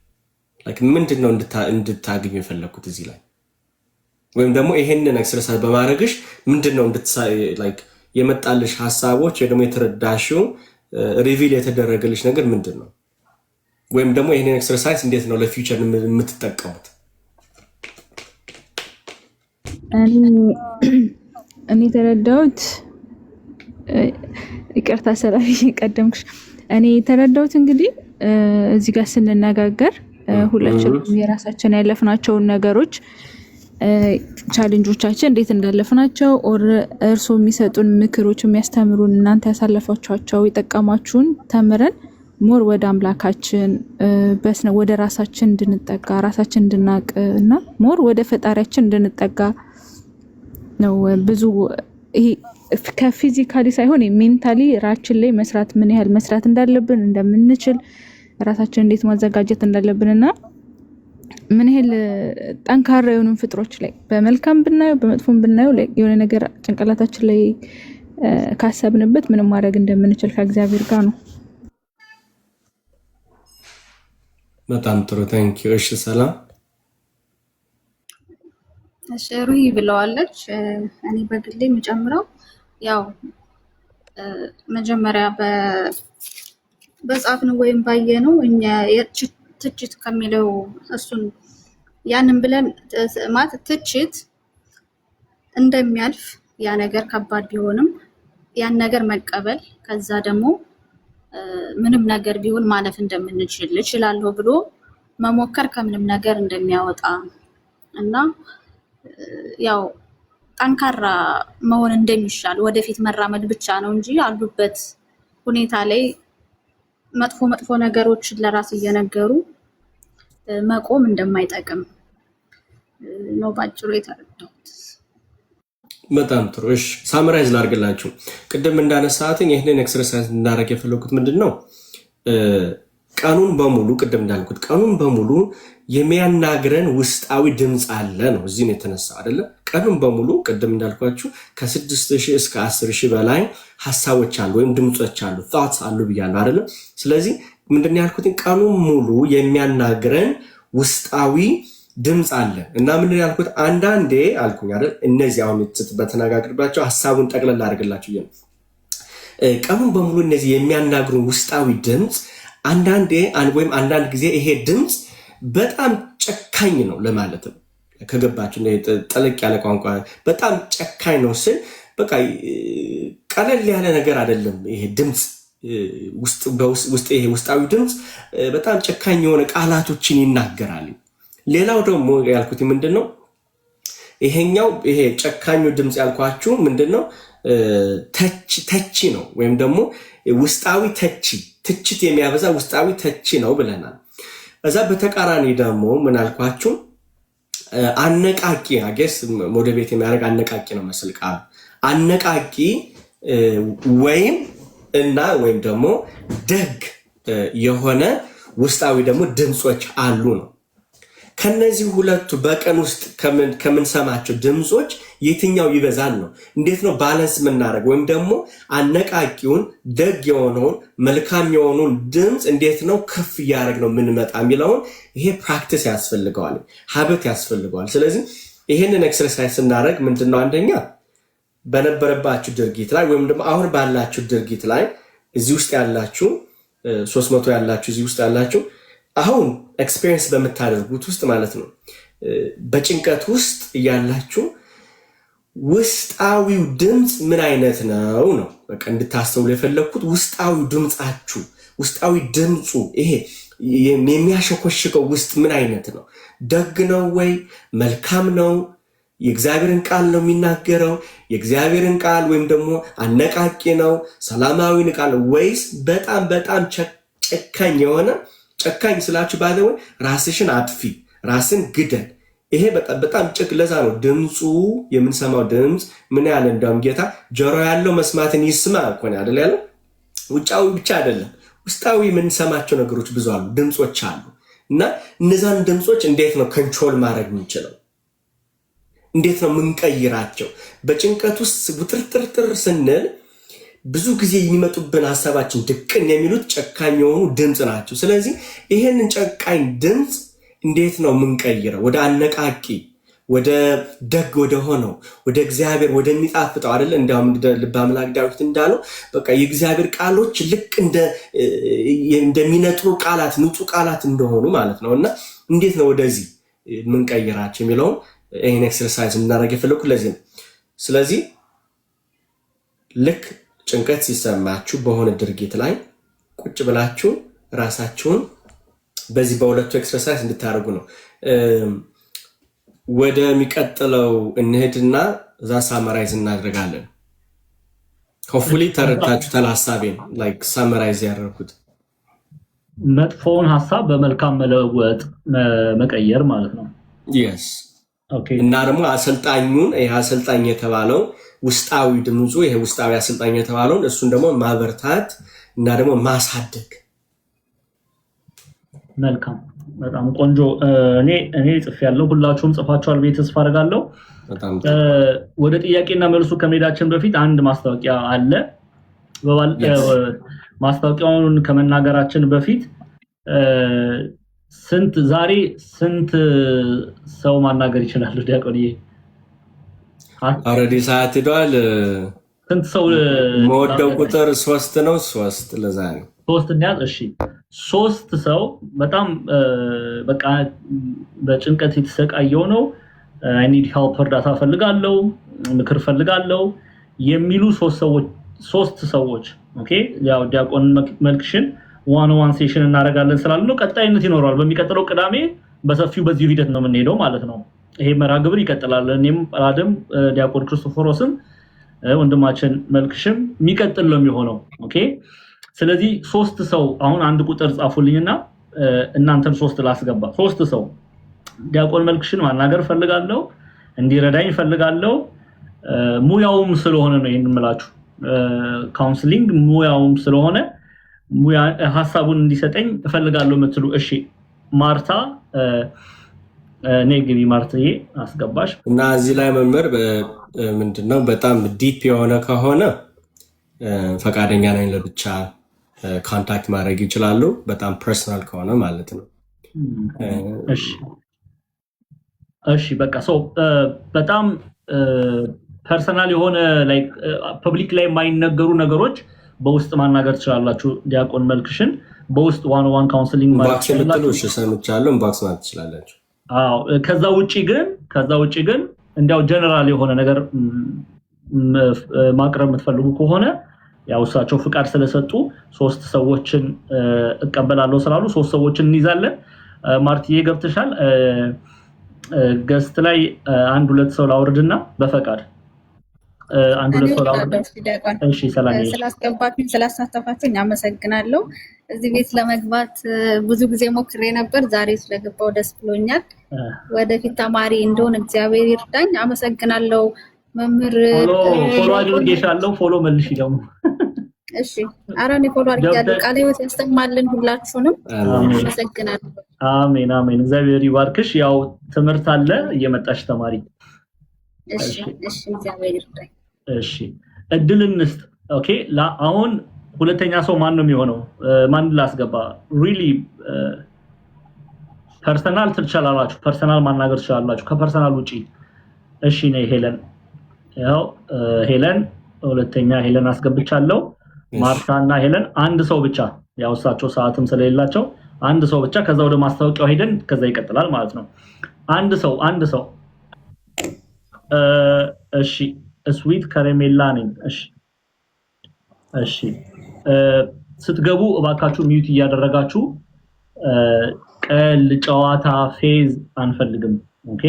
ምንድን ነው እንድታገኙ የፈለግኩት እዚህ ላይ? ወይም ደግሞ ይሄንን ኤክሰርሳይዝ በማድረግሽ ምንድነው የመጣልሽ ሐሳቦች ወይ ደግሞ የተረዳሽው ሪቪል የተደረገልሽ ነገር ምንድነው? ወይም ደግሞ ይሄንን ኤክሰርሳይዝ እንዴት ነው ለፊውቸር የምትጠቀሙት? እኔ የተረዳሁት ይቅርታ ሰላምዬ ቀደምኩሽ። እኔ የተረዳሁት እንግዲህ እዚህ ጋር ስንነጋገር ሁላችንም የራሳችን ያለፍናቸውን ነገሮች ቻሌንጆቻችን እንዴት እንዳለፍናቸው እርሶ የሚሰጡን ምክሮች የሚያስተምሩን እናንተ ያሳለፋችኋቸው የጠቀማችሁን ተምረን ሞር ወደ አምላካችን ወደ ራሳችን እንድንጠጋ ራሳችን እንድናቅ እና ሞር ወደ ፈጣሪያችን እንድንጠጋ ነው። ብዙ ይሄ ከፊዚካሊ ሳይሆን ሜንታሊ ራችን ላይ መስራት ምን ያህል መስራት እንዳለብን እንደምንችል ራሳችን እንዴት ማዘጋጀት እንዳለብንና ምን ያህል ጠንካራ የሆኑ ፍጥሮች ላይ በመልካም ብናየው በመጥፎም ብናየው ላይ የሆነ ነገር ጭንቅላታችን ላይ ካሰብንበት ምንም ማድረግ እንደምንችል ከእግዚአብሔር ጋር ነው። በጣም ጥሩ ታንኪዩ። እሺ ሰላም። እሺ ሩሂ ብለዋለች። እኔ በግሌ የምጨምረው ያው መጀመሪያ በጻፍነው ወይም ባየነው እኛ ትችት ከሚለው እሱን ያንን ብለን ማለት ትችት እንደሚያልፍ ያ ነገር ከባድ ቢሆንም ያን ነገር መቀበል ከዛ ደግሞ ምንም ነገር ቢሆን ማለፍ እንደምንችል እችላለሁ ብሎ መሞከር ከምንም ነገር እንደሚያወጣ እና ያው ጠንካራ መሆን እንደሚሻል ወደፊት መራመድ ብቻ ነው እንጂ ያሉበት ሁኔታ ላይ መጥፎ ነገሮችን ለራስ እየነገሩ መቆም እንደማይጠቅም ነው ባጭሩ የተረዳሁት። በጣም ጥሩ። እሺ ሳምራይዝ ላድርግላችሁ። ቅድም እንዳነሳሁት ይሄንን ኤክሰርሳይዝ እንዳደረግ የፈለኩት ምንድነው ቀኑን በሙሉ ቅድም እንዳልኩት ቀኑን በሙሉ የሚያናግረን ውስጣዊ ድምጽ አለ ነው። እዚህ ነው የተነሳው አይደለ? ቀኑን በሙሉ ቅድም እንዳልኳችሁ ከ6000 እስከ 10000 በላይ ሐሳቦች አሉ ወይም ድምጾች አሉ thoughts አሉ ብያለሁ አይደለ? ስለዚህ ምንድነው ያልኩት ቀኑን ሙሉ የሚያናግረን ውስጣዊ ድምጽ አለ እና ምንድነው ያልኩት አንዳንዴ አልኩኝ አይደል? እነዚህ አሁን በተነጋግርባቸው ሐሳቡን ጠቅለል አድርግላችሁ ይሄን ቀኑን በሙሉ እነዚህ የሚያናግሩን ውስጣዊ ድምጽ አንዳንድ ጊዜ ይሄ ድምጽ በጣም ጨካኝ ነው ለማለት ነው። ከገባችሁ ጠለቅ ያለ ቋንቋ በጣም ጨካኝ ነው ስል በቃ ቀለል ያለ ነገር አይደለም። ይሄ ድምጽ ይሄ ውስጣዊ ድምጽ በጣም ጨካኝ የሆነ ቃላቶችን ይናገራል። ሌላው ደግሞ ያልኩት ምንድነው ይሄ ጨካኙ ድምጽ ያልኳችሁ ምንድነው ተቺ ነው ወይም ደግሞ ውስጣዊ ትችት የሚያበዛ ውስጣዊ ተቺ ነው ብለናል። እዛ በተቃራኒ ደግሞ ምን አልኳችሁ አነቃቂ አገስ ሞቲቬት የሚያደርግ አነቃቂ ነው መስል ቃል አነቃቂ ወይም ደግሞ ደግ የሆነ ውስጣዊ ደግሞ ድምጾች አሉ ነው። ከነዚህ ሁለቱ በቀን ውስጥ ከምንሰማቸው ድምጾች የትኛው ይበዛል ነው? እንዴት ነው ባላንስ የምናደርግ ወይም ደግሞ አነቃቂውን ደግ የሆነውን መልካም የሆነውን ድምጽ እንዴት ነው ከፍ እያደረግ ነው የምንመጣ የሚለውን ይሄ ፕራክቲስ ያስፈልገዋል፣ ሀብት ያስፈልገዋል። ስለዚህ ይሄንን ኤክሰርሳይዝ ስናደርግ ምንድነው አንደኛ በነበረባችሁ ድርጊት ላይ ወይም ደግሞ አሁን ባላችሁ ድርጊት ላይ እዚህ ውስጥ ያላችሁ 300 ያላችሁ እዚህ ውስጥ ያላችሁ አሁን ኤክስፒሪየንስ በመታደርጉት ውስጥ ማለት ነው በጭንቀት ውስጥ ያላችሁ ውስጣዊው ድምጽ ምን አይነት ነው በቃ እንድታስተውሉ የፈለኩት ውስጣዊው ድምጻችሁ ውስጣዊ ድምጹ ይሄ የሚያሸኮሽከው ውስጥ ምን አይነት ነው? ደግ ነው ወይ መልካም ነው? የእግዚአብሔርን ቃል ነው የሚናገረው? የእግዚአብሔርን ቃል ወይም ደግሞ አነቃቂ ነው ሰላማዊ ቃል ወይስ በጣም ጨካኝ የሆነ ጨካኝ ስላችሁ ባለው ራስሽን አጥፊ ራስን ግደል ይሄ በጣም ለዛ ነው ድምጹ የምንሰማው ድምጽ ምን ያለ እንደም ጌታ ጆሮ ያለው መስማትን ይስማ እኮ ነው አይደል ያለው ውጫዊ ብቻ አይደለም ውስጣዊ የምንሰማቸው ነገሮች ብዙ አሉ ድምጾች አሉ እና እነዛን ድምጾች እንዴት ነው ኮንትሮል ማድረግ የምንችለው እንዴት ነው የምንቀይራቸው በጭንቀት ውስጥ ውጥርጥር ስንል ብዙ ጊዜ የሚመጡብን ሐሳባችን ድቅን የሚሉት ጨካኝ የሆኑ ድምጽ ናቸው ስለዚህ ይሄንን ጨካኝ ድምጽ እንዴት ነው የምንቀይረው ወደ አነቃቂ ወደ ደግ ወደ ሆነው ወደ እግዚአብሔር ወደሚጣፍጠው አይደል እንዳውም ልበ አምላክ ዳዊት እንዳለው በቃ የእግዚአብሔር ቃሎች ልክ እንደሚነጥሩ ቃላት ንጹህ ቃላት እንደሆኑ ማለት ነውና እንዴት ነው ወደዚህ የምንቀይራቸው የሚለው ይሄን ኤክሰርሳይዝ እናደርግ የፈለኩት ለዚህ ነው ስለዚህ ልክ ጭንቀት ሲሰማችሁ በሆነ ድርጊት ላይ ቁጭ ብላችሁ ራሳችሁን በዚህ በሁለቱ ኤክሰርሳይዝ እንድታደርጉ ነው። ወደሚቀጥለው እንሄድና እዛ ሳመራይዝ እናደርጋለን። ሆፕፉሊ ተረድታችሁታል ሐሳቤን። ላይክ ሳመራይዝ ያደረኩት መጥፎውን ሐሳብ በመልካም መለወጥ መቀየር ማለት ነው። yes እና ደግሞ አሰልጣኙን ይሄ አሰልጣኝ የተባለው ውስጣዊ ድምፁ ይሄ ውስጣዊ አሰልጣኝ የተባለውን እሱን ደግሞ ማበርታት እና ደግሞ ማሳደግ። መልካም፣ በጣም ቆንጆ። እኔ ጽፌያለሁ፣ ሁላችሁም ጽፋችኋል ብዬ ተስፋ አደርጋለሁ። ወደ ጥያቄና መልሱ ከመሄዳችን በፊት አንድ ማስታወቂያ አለ። ማስታወቂያውን ከመናገራችን በፊት ዛሬ ስንት ሰው ማናገር ይችላል? ዲያቆንዬ ኦልሬዲ ሰዓት ሄዷል። ስንት ሰው? መወደው ቁጥር 3 ነው። 3 ለዛ ነው 3 እንያዝ። እሺ 3 ሰው በጣም በቃ በጭንቀት የተሰቃየው ነው። አይ ኒድ ሄልፕ፣ እርዳታ ፈልጋለሁ፣ ምክር ፈልጋለሁ የሚሉ 3 ሰዎች ኦኬ። ያው ዲያቆን መልክሽን ዋን ሴሽን እናደርጋለን ስላልን ነው። ቀጣይነት ይኖረዋል። በሚቀጥለው ቅዳሜ በሰፊው በዚሁ ሂደት ነው የምንሄደው ማለት ነው። ይሄ መርሃ ግብር ይቀጥላል። እኔም ጳላድም ዲያቆን ክርስቶፎሮስም ወንድማችን መልክሽም የሚቀጥል ነው የሚሆነው። ኦኬ። ስለዚህ 3 ሰው አሁን አንድ ቁጥር ጻፉልኝና እናንተን 3 ላስገባ። 3 ሰው ዲያቆን መልክሽን ማናገር ፈልጋለሁ፣ እንዲረዳኝ ፈልጋለሁ። ሙያውም ስለሆነ ነው ይሄን የምላችሁ። ካውንስሊንግ ሙያውም ስለሆነ ሐሳቡን እንዲሰጠኝ እፈልጋለሁ የምትሉ እሺ። ማርታ ነግቢ፣ ማርታዬ አስገባሽ። እና እዚህ ላይ መምህር ምንድነው በጣም ዲፕ የሆነ ከሆነ ፈቃደኛ ነኝ፣ ለብቻ ኮንታክት ማድረግ ይችላሉ። በጣም ፐርሰናል ከሆነ ማለት ነው። እሺ በቃ ሰው በጣም ፐርሰናል የሆነ ላይክ ፐብሊክ ላይ የማይነገሩ ነገሮች በውስጥ ማናገር ትችላላችሁ። ዲያቆን መልክሽን በውስጥ ዋን ካውንስሊንግ ማለት ትችላላችሁ። እሺ ሰምቻለሁ፣ ኢንቦክስ ማለት ትችላላችሁ። አዎ ከዛ ውጪ ግን እንዲያው ጀነራል የሆነ ነገር ማቅረብ የምትፈልጉ ከሆነ ያው እሳቸው ፍቃድ ስለሰጡ 3 ሰዎችን እቀበላለሁ ስላሉ 3 ሰዎችን እንይዛለን። ማርቲዬ ገብተሻል? ገስት ላይ 1-2 ሰው ላውርድና በፈቃድ 1-2 ሰው ላውርድ። እሺ ሰላም ስላስገባችሁኝ ስላሳተፋችሁኝ አመሰግናለሁ። እዚህ ቤት ለመግባት ብዙ ጊዜ ሞክሬ ነበር። ዛሬ ስለገባው ደስ ብሎኛል። ወደፊት ተማሪ እንደሆን እግዚአብሔር ይርዳኝ። አመሰግናለሁ መምህር። ፎሎ አድርጌሻለሁ። ፎሎ መልሽ ደግሞ። እሺ አራኔ ፎሎ አድርጌያለሁ። ቃለ ሕይወት ያስተማልን ሁላችሁንም አመሰግናለሁ። አሜን አሜን። እግዚአብሔር ይባርክሽ። ያው ትምህርት አለ እየመጣሽ ተማሪ። እሺ እግዚአብሔር ይርዳኝ። እሺ እድል እንስጥ። ኦኬ አሁን ሁለተኛ ሰው ማን ነው የሚሆነው? ማን ላስገባ? ሪሊ ፐርሰናል ትችላላችሁ፣ ፐርሰናል ማናገር ትችላላችሁ ከፐርሰናል ውጪ። እሺ ነይ ሄለን። ያው ሄለን ሁለተኛ ሄለን አስገብቻለሁ። ማርታና ሄለን አንድ ሰው ብቻ፣ ያው እሳቸው ሰዓትም ስለሌላቸው አንድ ሰው ብቻ። ከዛ ወደ ማስታወቂያው ሄደን ከዛ ይቀጥላል ማለት ነው። አንድ ሰው እሺ ስዊት ከረሜላ ነኝ። እሺ ስትገቡ እባካችሁ ሚዩት እያደረጋችሁ ቀል ጨዋታ ፌዝ አንፈልግም። ኦኬ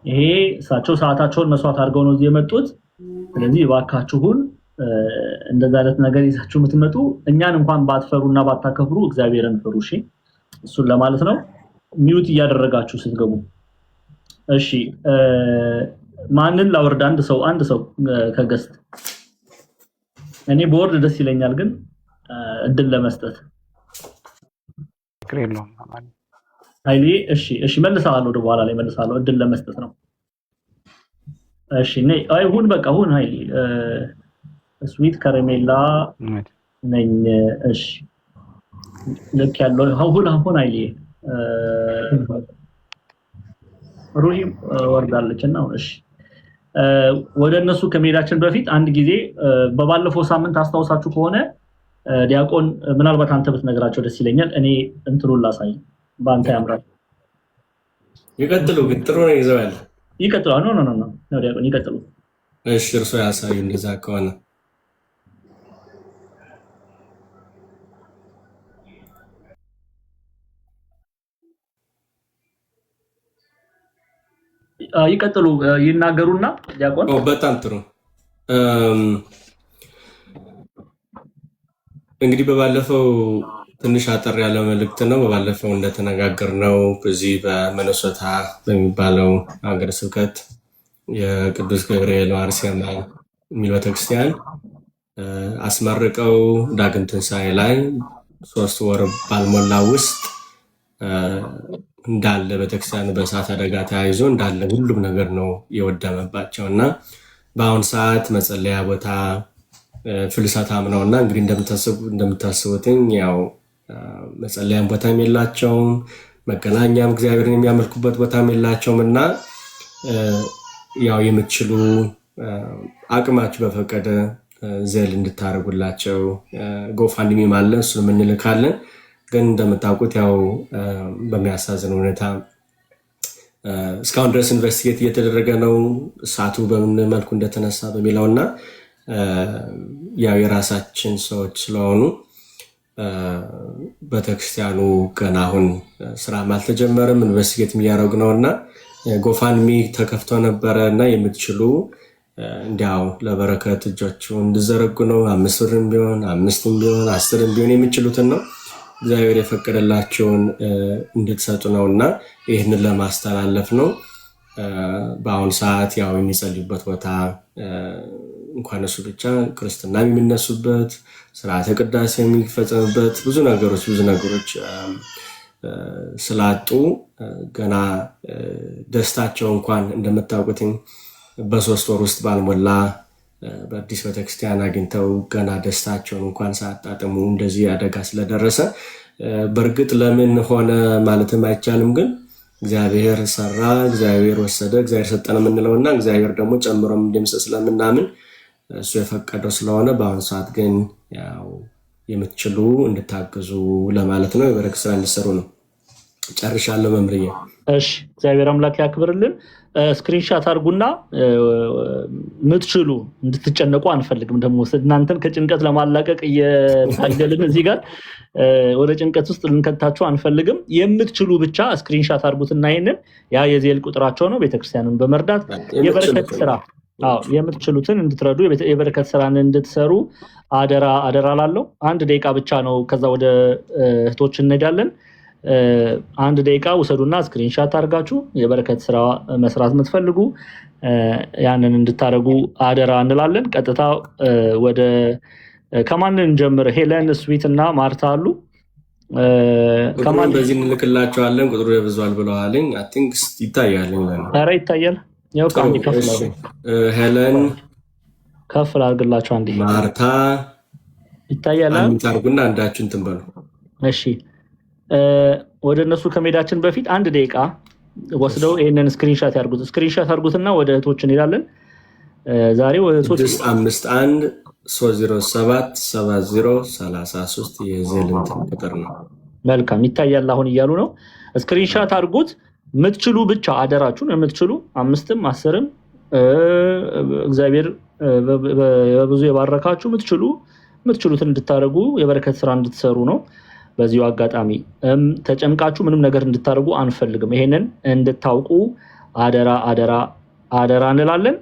ይሄ እሳቸው ሰዓታቸውን መስዋዕት አድርገው ነው እዚህ የመጡት። ስለዚህ እባካችሁን እንደዛ አይነት ነገር ይዛችሁ የምትመጡ እኛን እንኳን ባትፈሩና ባታከብሩ እግዚአብሔርን ፍሩ። እሺ እሱን ለማለት ነው። ሚዩት እያደረጋችሁ ስትገቡ። እሺ ማንን ላወርድ? አንድ ሰው ከገስት እኔ ቦርድ ደስ ይለኛል ግን እድል ለመስጠት ክሬሎም አይሊ። እሺ መልሳለሁ፣ ወደ በኋላ ላይ መልሳለሁ። እድል ለመስጠት ነው። እሺ ነይ ሁን፣ በቃ ሁን አይሊ። ስዊት ከረሜላ ነኝ። እሺ ልክ ያለው ሁን አይሊ። ሩሂ ወርዳለችና እሺ ወደ እነሱ ከመሄዳችን በፊት አንድ ጊዜ በባለፈው ሳምንት አስታውሳችሁ ከሆነ ዲያቆን ምናልባት አንተ ብትነግራቸው ደስ ይለኛል። እኔ እንትኑን ላሳይ፣ በአንተ ያምራል። ይቀጥሉ፣ ግጥሩ ነው ይዘዋል። ይቀጥሉ። ኖ ዲያቆን ይቀጥሉ። እሺ እርሶ ያሳዩ። እንደዛ ከሆነ ይቀጥሉ ይናገሩና ዲያቆን። በጣም ጥሩ። እንግዲህ በባለፈው ትንሽ አጠር ያለ መልእክት ነው። በባለፈው እንደተነጋገርነው በዚህ በሚኔሶታ በሚባለው ሀገረ ስብከት የቅዱስ ገብርኤል አርሴማ የሚል ቤተክርስቲያን አስመርቀው ዳግም ትንሣኤ ላይ 3 ወር ባልሞላ ውስጥ እንዳለ ቤተክርስቲያኑ በእሳት አደጋ ተያይዞ እንዳለ ሁሉም ነገር ነው የወደመባቸው እና በአሁን ሰዓት መጸለያ ቦታ ፍልሰታም ነው እና እንግዲህ እንደምታስቡትኝ ያው መጸለያም ቦታም የላቸውም፣ መገናኛም እግዚአብሔርን የሚያመልኩበት ቦታም የላቸውም እና ያው የምትችሉ አቅማችሁ በፈቀደ ዘል እንድታደርጉላቸው ጎፋንድሚ ማለት እሱንም እንልካለን። ግን እንደምታውቁት ያው በሚያሳዝን ሁኔታ እስካሁን ድረስ ኢንቨስቲጌት እየተደረገ ነው እሳቱ በምን መልኩ እንደተነሳ በሚለውና ያው የራሳችን ሰዎች ስለሆኑ ቤተክርስቲያኑ ገና አሁን ስራም አልተጀመረም፣ ኢንቨስቲጌት እያደረጉ ነው እና ጎፋንድሚ ተከፍቶ ነበረ እና የምትችሉ እንዲያው ለበረከት እጃችሁን እንድዘረጉ ነው። 5 ብርም ቢሆን 5ም ቢሆን 10ም ቢሆን የምትችሉትን ነው እግዚአብሔር የፈቀደላቸውን እንድትሰጡ ነው እና ይህንን ለማስተላለፍ ነው። በአሁኑ ሰዓት ያው የሚጸልዩበት ቦታ እንኳን እሱ ብቻ ክርስትና የሚነሱበት ስርዓተ ቅዳሴ የሚፈጸምበት ብዙ ነገሮች ስላጡ ገና ደስታቸው እንኳን እንደምታውቁትኝ በ3 ወር ውስጥ ባልሞላ በአዲስ ቤተክርስቲያን አግኝተው ገና ደስታቸውን እንኳን ሳያጣጥሙ እንደዚህ አደጋ ስለደረሰ በእርግጥ ለምን ሆነ ማለትም አይቻልም። ግን እግዚአብሔር ሰራ፣ እግዚአብሔር ወሰደ፣ እግዚአብሔር ሰጠን የምንለውና እግዚአብሔር ደግሞ ጨምሮም እንደሚሰጥ ስለምናምን እሱ የፈቀደው ስለሆነ በአሁኑ ሰዓት ግን ያው የምትችሉ እንድታግዙ ለማለት ነው። የበረከት ስራ እንዲሰሩ ነው። ጨርሻለሁ መምርዬ። እሺ እግዚአብሔር አምላክ ያክብርልን። ስክሪንሻት አድርጉና ምትችሉ እንድትጨነቁ አንፈልግም። ደግሞ እናንተን ከጭንቀት ለማላቀቅ እየታገልን እዚህ ጋር ወደ ጭንቀት ውስጥ ልንከታችሁ አንፈልግም። የምትችሉ ብቻ ስክሪንሻት አድርጉትና ይሄንን ያ የዜል ቁጥራቸው ነው ቤተክርስቲያንን በመርዳት የበረከት ስራ የምትችሉትን እንድትረዱ የበረከት ስራን እንድትሰሩ አደራ ላለው 1 ደቂቃ ብቻ ነው። ከዛ ወደ እህቶች እንሄዳለን። 1 ደቂቃ ውሰዱና ስክሪንሻት አድርጋችሁ የበረከት ስራ መስራት የምትፈልጉ ያንን እንድታደርጉ አደራ እንላለን። ቀጥታ ወደ ከማንን ጀምር? ሄለን፣ ስዊት እና ማርታ አሉ። ከማን በዚህ እንልክላቸዋለን። ቁጥሩ ይብዛል ብለዋልኝ። አይ ቲንክ ይታያል። ኧረ ይታያል። ያው ካንዲ ከፍላው ሄለን ከፍላ አድርግላችሁ። አንዴ ማርታ ይታያል። አንታርጉና አንዳችሁን ትንበሉ። እሺ ወደ እነሱ ከመሄዳችን በፊት 1 ደቂቃ ወስደው ይሄንን ስክሪንሻት ያርጉት። ስክሪንሻት አርጉትና ወደ እህቶች እንሄዳለን። ዛሬ ወደ እህቶች 51 307 7033 የዜልን ቁጥር ነው። መልካም ይታያል አሁን እያሉ ነው። ስክሪንሻት አርጉት። ምትችሉ ብቻ አደራችሁን የምትችሉ 5ም 10ም እግዚአብሔር በብዙ የባረካችሁ ምትችሉትን እንድታደርጉ የበረከት ስራ እንድትሰሩ ነው። በዚሁ አጋጣሚ ተጨንቃችሁ ምንም ነገር እንድታደርጉ አንፈልግም። ይሄንን እንድታውቁ አደራ እንላለን።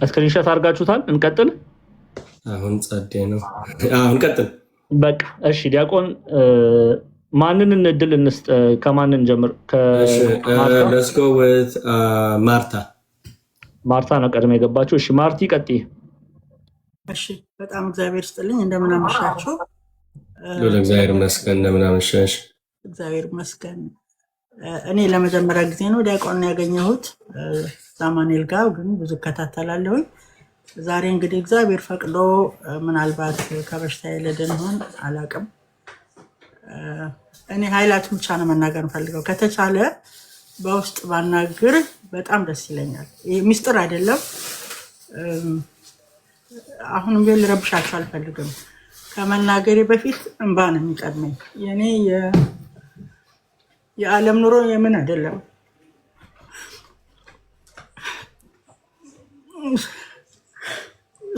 ስክሪንሾት አድርጋችሁታል። እንቀጥል። አሁን ጸዴ ነው። አሁን ቀጥል። በቃ እሺ። ዲያቆን ማንን እድል እንስጥ? ከማንን ጀምር? let's go with ማርታ ነው ቀድሜ የገባችው። እሺ ማርቲ ቀጥይ። እሺ በጣም እግዚአብሔር ይስጥልኝ። እንደምን አመሻችሁ? ለእግዚአብሔር ይመስገን። እንደምን አመሻሽ? እግዚአብሔር ይመስገን። እኔ ለመጀመሪያ ጊዜ ነው ዲያቆን ያገኘሁት ዛማኔል ጋር ግን ብዙ እከታተላለሁኝ። ዛሬ እንግዲህ እግዚአብሔር ፈቅዶ ምናልባት ከበሽታዬ ልድን ሆን አላውቅም። እኔ ኃይላቱን ብቻ ነው መናገር ፈልገው። ከተቻለ በውስጥ ባናግር በጣም ደስ ይለኛል። ይህ ሚስጥር አይደለም። አሁንም ቢሆን ልረብሻችሁ አልፈልግም። ከመናገሬ በፊት እንባ ነው የሚቀድመኝ። የኔ የዓለም ኑሮ የምን አይደለም።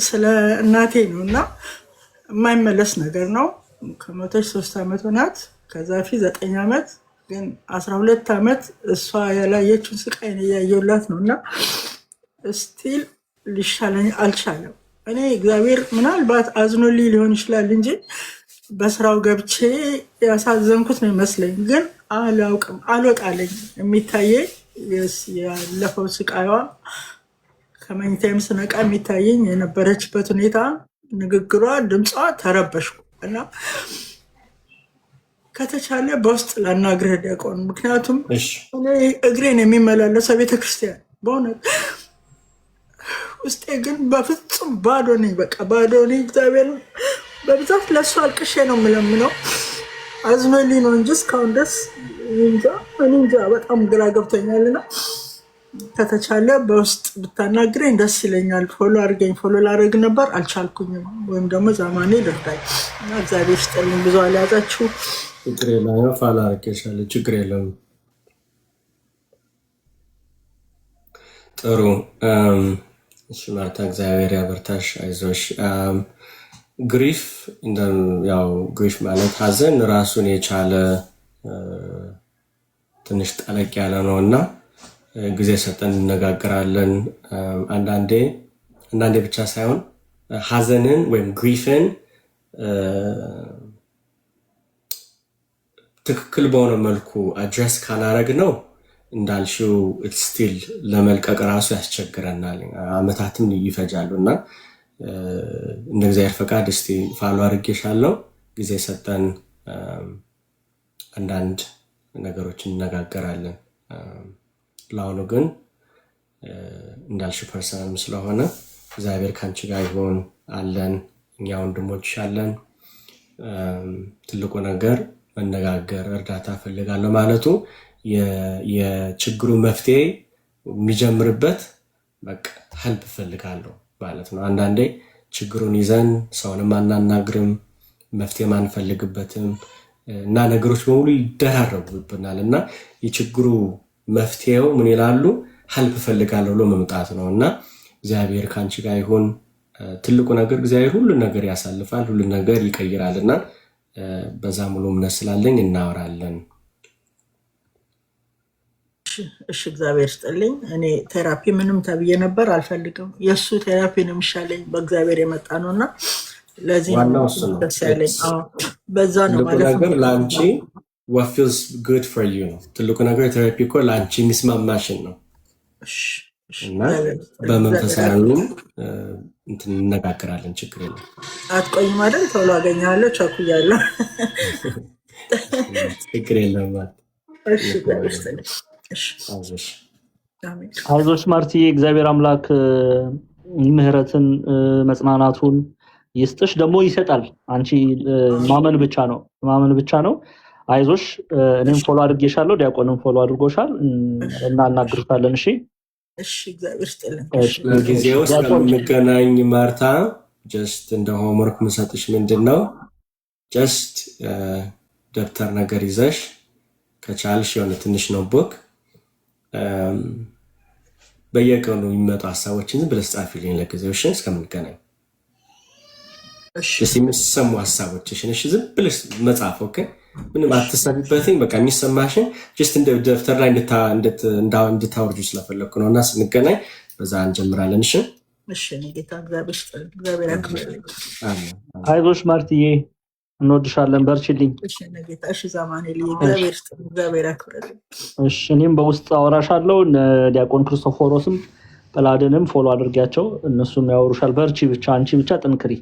ስለ እናቴ ነው እና የማይመለስ ነገር ነው። ከሞተች 3 ዓመት ሆናት። ከዛ ፊት 9 ዓመት ግን 12 ዓመት እሷ ያላየችውን ስቃይ ነው እያየሁላት ነው። እና ስቲል ሊሻለኝ አልቻለም። እኔ እግዚአብሔር ምናልባት አዝኖልኝ ሊሆን ይችላል እንጂ በስራው ገብቼ ያሳዘንኩት ነው ይመስለኝ። ግን አላውቅም፣ አልወጣለኝ። የሚታየኝ ያለፈው ስቃይዋ ከመኝታዬም ስነቃ የሚታየኝ የነበረችበት ሁኔታ፣ ንግግሯ፣ ድምጿ ተረበሽኩ እና ከተቻለ በውስጥ ላናግርህ ዲያቆን። ምክንያቱም እኔ እግሬን የሚመላለሰው ቤተክርስቲያን በእውነት ውስጤ ግን በፍጹም ባዶ ነኝ። በቃ ባዶ ነኝ። እግዚአብሔር በብዛት ለእሱ አልቅሼ ነው የምለምነው። አዝኖልኝ ነው እንጂ እስካሁን ደስ እንጃ በጣም ግራ ገብቶኛልና ከተቻለ በውስጥ ብታናግረኝ ደስ ይለኛል። ፎሎ አድርገኝ። ፎሎ ላደርግ ነበር አልቻልኩኝም። ወይም ደግሞ ዛማኔ ደርዳኝ እና እግዚአብሔር ስጠልኝ። ብዙ አልያዛችሁ። ችግር የለም። ፋላ አድርጌሻለሁ። ችግር የለም። ጥሩ። እሺ ማርታ፣ እግዚአብሔር ያበርታሽ፣ አይዞሽ። ግሪፍ ያው ግሪፍ ማለት ሀዘን ራሱን የቻለ ትንሽ ጠለቅ ያለ ነው እና ጊዜ ሰጠን እንነጋገራለን። አንዳንዴ ብቻ ሳይሆን ሀዘንን ወይም ግሪፍን ትክክል በሆነ መልኩ አድረስ ካላረግ ነው እንዳልሽው ስቲል ለመልቀቅ ራሱ ያስቸግረናል፣ አመታትም ይፈጃሉ እና እንደ እግዚአብሔር ፈቃድ እስቲ ፋሎ አድርጌሻለሁ። ጊዜ ሰጠን አንዳንድ ነገሮችን እንነጋገራለን። ለአሁኑ ግን እንዳልሽ ፐርሰናልም ስለሆነ እግዚአብሔር ከአንቺ ጋር ይሆን አለን። እኛ ወንድሞች አለን። ትልቁ ነገር መነጋገር፣ እርዳታ ፈልጋለሁ ማለቱ የችግሩ መፍትሄ የሚጀምርበት በቃ ሄልፕ ፈልጋለሁ ማለት ነው። አንዳንዴ ችግሩን ይዘን ሰውንም አናናግርም፣ መፍትሄ ማንፈልግበትም እና ነገሮች በሙሉ ይደራረቡብናል እና የችግሩ መፍትሄው ምን ይላሉ? ሄልፕ ፈልጋለሁ ብሎ መምጣት ነው እና እግዚአብሔር ከአንቺ ጋር ይሁን። ትልቁ ነገር እግዚአብሔር ሁሉን ነገር ያሳልፋል፣ ሁሉን ነገር ይቀይራል እና በዛ ሙሉ እምነት ስላለኝ እናወራለን። እሺ እግዚአብሔር ስጥልኝ። እኔ ቴራፒ ምንም ተብዬ ነበር አልፈልግም። የእሱ ቴራፒ ነው የሚሻለኝ። በእግዚአብሔር የመጣ ነው እና ለዚህ ነው ደስ ያለኝ። በዛ ነው ማለት ነገር ለአንቺ what feels good for you ነው ትልቁ ነገር። ቴራፒ እኮ ለአንቺ የሚስማማሽን ነው እና በመንፈሳዊም እንነጋገራለን። ችግር የለም። አትቆይም አይደል? ቶሎ አገኘሃለሁ። ቸኩያለሁ። ችግር የለም። እሺ እግዚአብሔር ይስጥልኝ። አይዞሽ ማርትዬ፣ እግዚአብሔር አምላክ ምህረትን መጽናናቱን ይስጥሽ። ደግሞ ይሰጣል። አንቺ ማመን ብቻ ነው። አይዞሽ። እኔም ፎሎ አድርጌሻለሁ፣ ዲያቆንም ፎሎ አድርጎሻል እና እናግርታለን። እሺ እግዚአብሔር ይስጥልኝ። ጊዜው ስለምንገናኝ ማርታ፣ ጀስት እንደ ሆምወርክ ምሰጥሽ ምንድነው ጀስት ደብተር ነገር ይዘሽ ከቻልሽ የሆነ ትንሽ ኖትቡክ በየቀኑ የሚመጡ ሀሳቦችን ዝም ብለሽ ጻፊልኝ ለጊዜው። እሺ እስከምንገናኝ የሚሰሙ ሀሳቦችሽን ዝም ብለሽ መጻፍ። ኦኬ ምንም አትሰቢበትኝ። በቃ የሚሰማሽን ጀስት እንደ ደብተር ላይ እንድታወርጁ ስለፈለግኩ ነው እና ስንገናኝ በዛ እንጀምራለን። እሺ እሺ። ጌታ እግዚአብሔር ይስጥልኝ። እግዚአብሔር ያክብርልኝ። አይዞሽ ማርትዬ፣ እንወድሻለን። በርቺልኝ። እሺ ዛማኔል፣ እግዚአብሔር ይስጥልኝ። እግዚአብሔር ያክብርልኝ። እሺ እኔም በውስጥ አወራሻለሁ። ዲያቆን ክርስቶፎሮስም ጵላድንም ፎሎ አድርጊያቸው፣ እነሱም ያወሩሻል። በርቺ ብቻ፣ አንቺ ብቻ ጥንክሪ።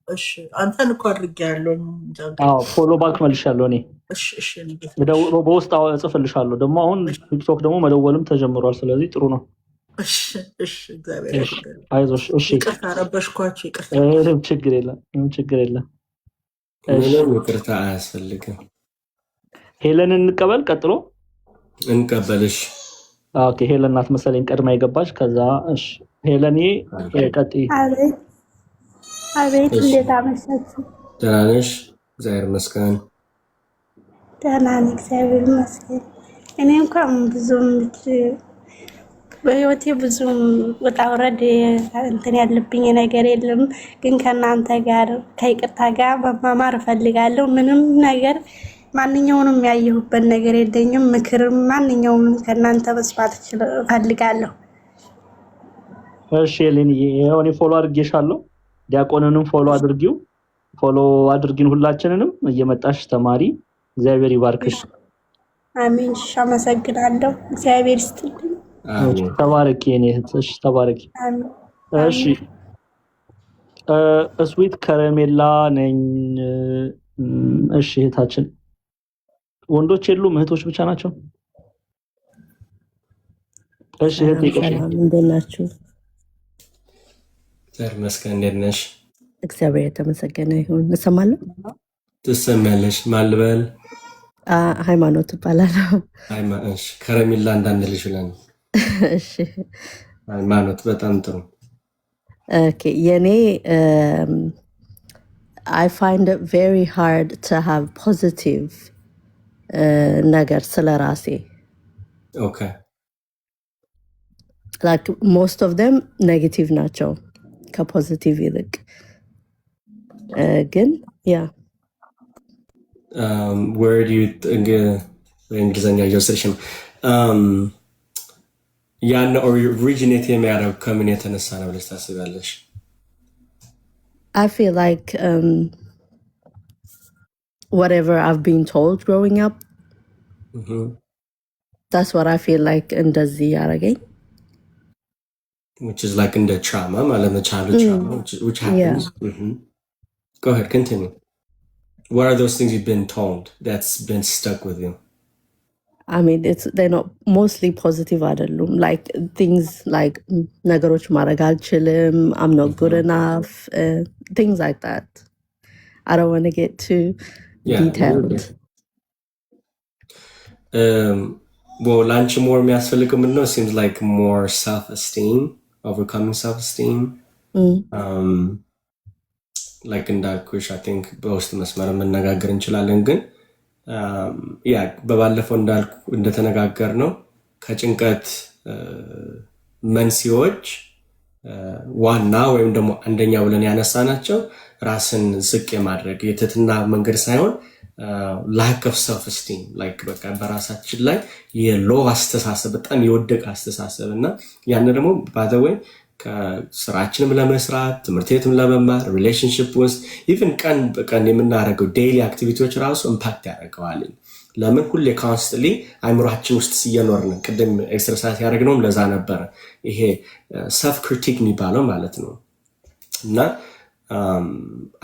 እሺ አንተን እኮ አድርጌያለሁ። ፎሎ ባክ መልሻለሁ እኔ። በውስጥ እጽፍልሻለሁ። ደግሞ አሁን ቲክቶክ ደግሞ መደወልም ተጀምሯል። ስለዚህ ጥሩ ነው። አይዞሽ። እሺ ይቅርታ ረበሽኳቸው። ይቅርታ። ችግር የለም። ምንም ይቅርታ አያስፈልግም። ሄለንን እንቀበል። ቀጥሎ እንቀበልሽ። ኦኬ ሄለን ናት መሰለኝ ቀድማ የገባች። ከዛ እሺ ሄለን ቀጥይ። አቤት እንዴት አመሻችሁ? ደህና ነሽ? እግዚአብሔር ይመስገን። ደህና ነኝ፣ እግዚአብሔር ይመስገን። እኔ እንኳን ብዙም በህይወቴ ብዙም ወጣ ወረድ እንትን ያለብኝ ነገር የለም፣ ግን ከእናንተ ጋር ከይቅርታ ጋር መማማር እፈልጋለሁ። ምንም ነገር ማንኛውንም ያየሁበት ነገር የለኝም። ምክርም ማንኛውንም ከእናንተ መስማት እፈልጋለሁ። እሺ ሌኒ እኔ ፎሎ አድርጌሻለሁ። ዲያቆንንም ፎሎ አድርጊው። ፎሎ አድርጊን ሁላችንንም እየመጣሽ ተማሪ። እግዚአብሔር ይባርክሽ። አሜን። እሺ አመሰግናለሁ። እግዚአብሔር ይስጥልኝ። ተባረኪ የኔ እህት። እሺ ተባረኪ። እሺ ስዊት ከረሜላ ነኝ። እሺ እህታችን ወንዶች የሉም እህቶች ብቻ ናቸው። እሺ እህት ይቀጥል። እንደት ናችሁ? መስከን እንዴት ነሽ? እግዚአብሔር የተመሰገነ ይሁን። እሰማለሁ። ትሰሚያለሽ? ማን ልበል? ሃይማኖት እባላለሁ። እሺ ከረሜላ እንዳንልሽ ብለን። እሺ ሃይማኖት በጣም ጥሩ። ኦኬ የኔ I find it very hard to have positive ነገር ስለ ራሴ። Okay. Like most of them negative ናቸው ከፖዚቲቭ ይልቅ ግን yeah. Where do you think በእንግሊዝኛ እየወሰድሽ ነው? ያን ኦሪጂኔት የሚያደርግ ከምን የተነሳ ነው ብለሽ ታስቢያለሽ? I feel like whatever I've been told growing up, that's what I feel like እንደዚህ ያደረገኝ. Which is like in the trauma, childhood trauma, which happens. Yeah. Go ahead, continue. What are those things you've been told that's been stuck with you? I mean, they're not mostly positive አይደሉም. Like things like ነገሮች ማድረግ አልችልም, I'm not good enough, things like that. I don't want to get too detailed. Well, lunch more የሚያስፈልገው ምንድን ነው? Seems like more self-esteem, overcoming self-esteem. Like እንዳልኩሽ I think በውስጥ መስመር መነጋገር እንችላለን ግን ያ በባለፈው እንደተነጋገር ነው ከጭንቀት መንስኤዎች ዋና ወይም ደግሞ አንደኛ ብለን ያነሳናቸው ራስን ዝቅ የማድረግ የትህትና መንገድ ሳይሆን lack of self esteem like በቃ በራሳችን ላይ የሎ አስተሳሰብ በጣም የወደቀ አስተሳሰብ እና ያን ደግሞ by the way ከስራችንም ለመስራት ትምህርት ቤትም ለመማር ሪሌሽንሺፕ ውስጥ ኢቭን ቀን በቀን የምናደርገው ዴይሊ አክቲቪቲዎች ራሱ ኢምፓክት ያደርገዋል። ለምን ሁሌ ኮንስትሊ አይምሮአችን ውስጥ እየኖርን ቅድም ኤክሰርሳይዝ ያደረግነውም ለዛ ነበር። ይሄ ሰልፍ ክሪቲክ የሚባለው ማለት ነው። እና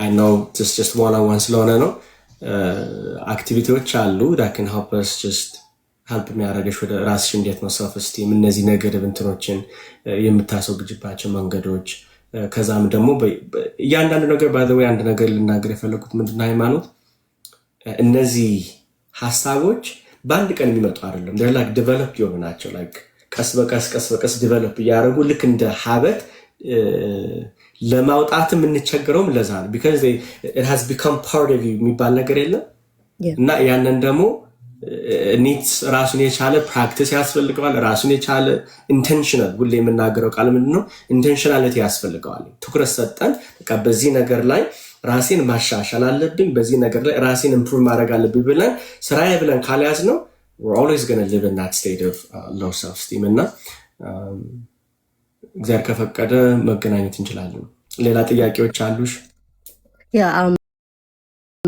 I know this just one on one ስለሆነ ነው አክቲቪቲዎች አሉ that can help us just help የሚያደርግሽ ወደ ራስሽ እንዴት ነው ሰልፍ ስቲም እነዚህ ነገሮች እንትኖችን የምታስወግጅባቸው መንገዶች ከዛም ደግሞ እያንዳንዱ ነገር by the way አንድ ነገር ልናገር የፈለኩት ምንድነው ሃይማኖት እነዚህ ሐሳቦች በአንድ ቀን የሚመጡ አይደለም they're like develop የሆኑ ናቸው like ቀስ በቀስ develop ያደርጉ ልክ እንደ habit ለማውጣት የምንቸገረውም ለዛ ነው because it has become part of you የሚባል ነገር የለም እና ያንን ደግሞ ኒድስ ራሱን የቻለ ፕራክቲስ ያስፈልገዋል ራሱን የቻለ ኢንቴንሽናል ሁሌ የምናገረው ቃል ምንድነው ኢንቴንሽናሊቲ ያስፈልገዋል ትኩረት ሰጠን በቃ በዚህ ነገር ላይ ራሴን ማሻሻል አለብኝ በዚህ ነገር ላይ ራሴን ኢምፕሩቭ ማድረግ አለብኝ ብለን ስራዬ ብለን ካልያዝ ነው we're always going to live in that state of low self esteem እና እግዚአብሔር ከፈቀደ መገናኘት እንችላለን ሌላ ጥያቄዎች አሉሽ? Yeah,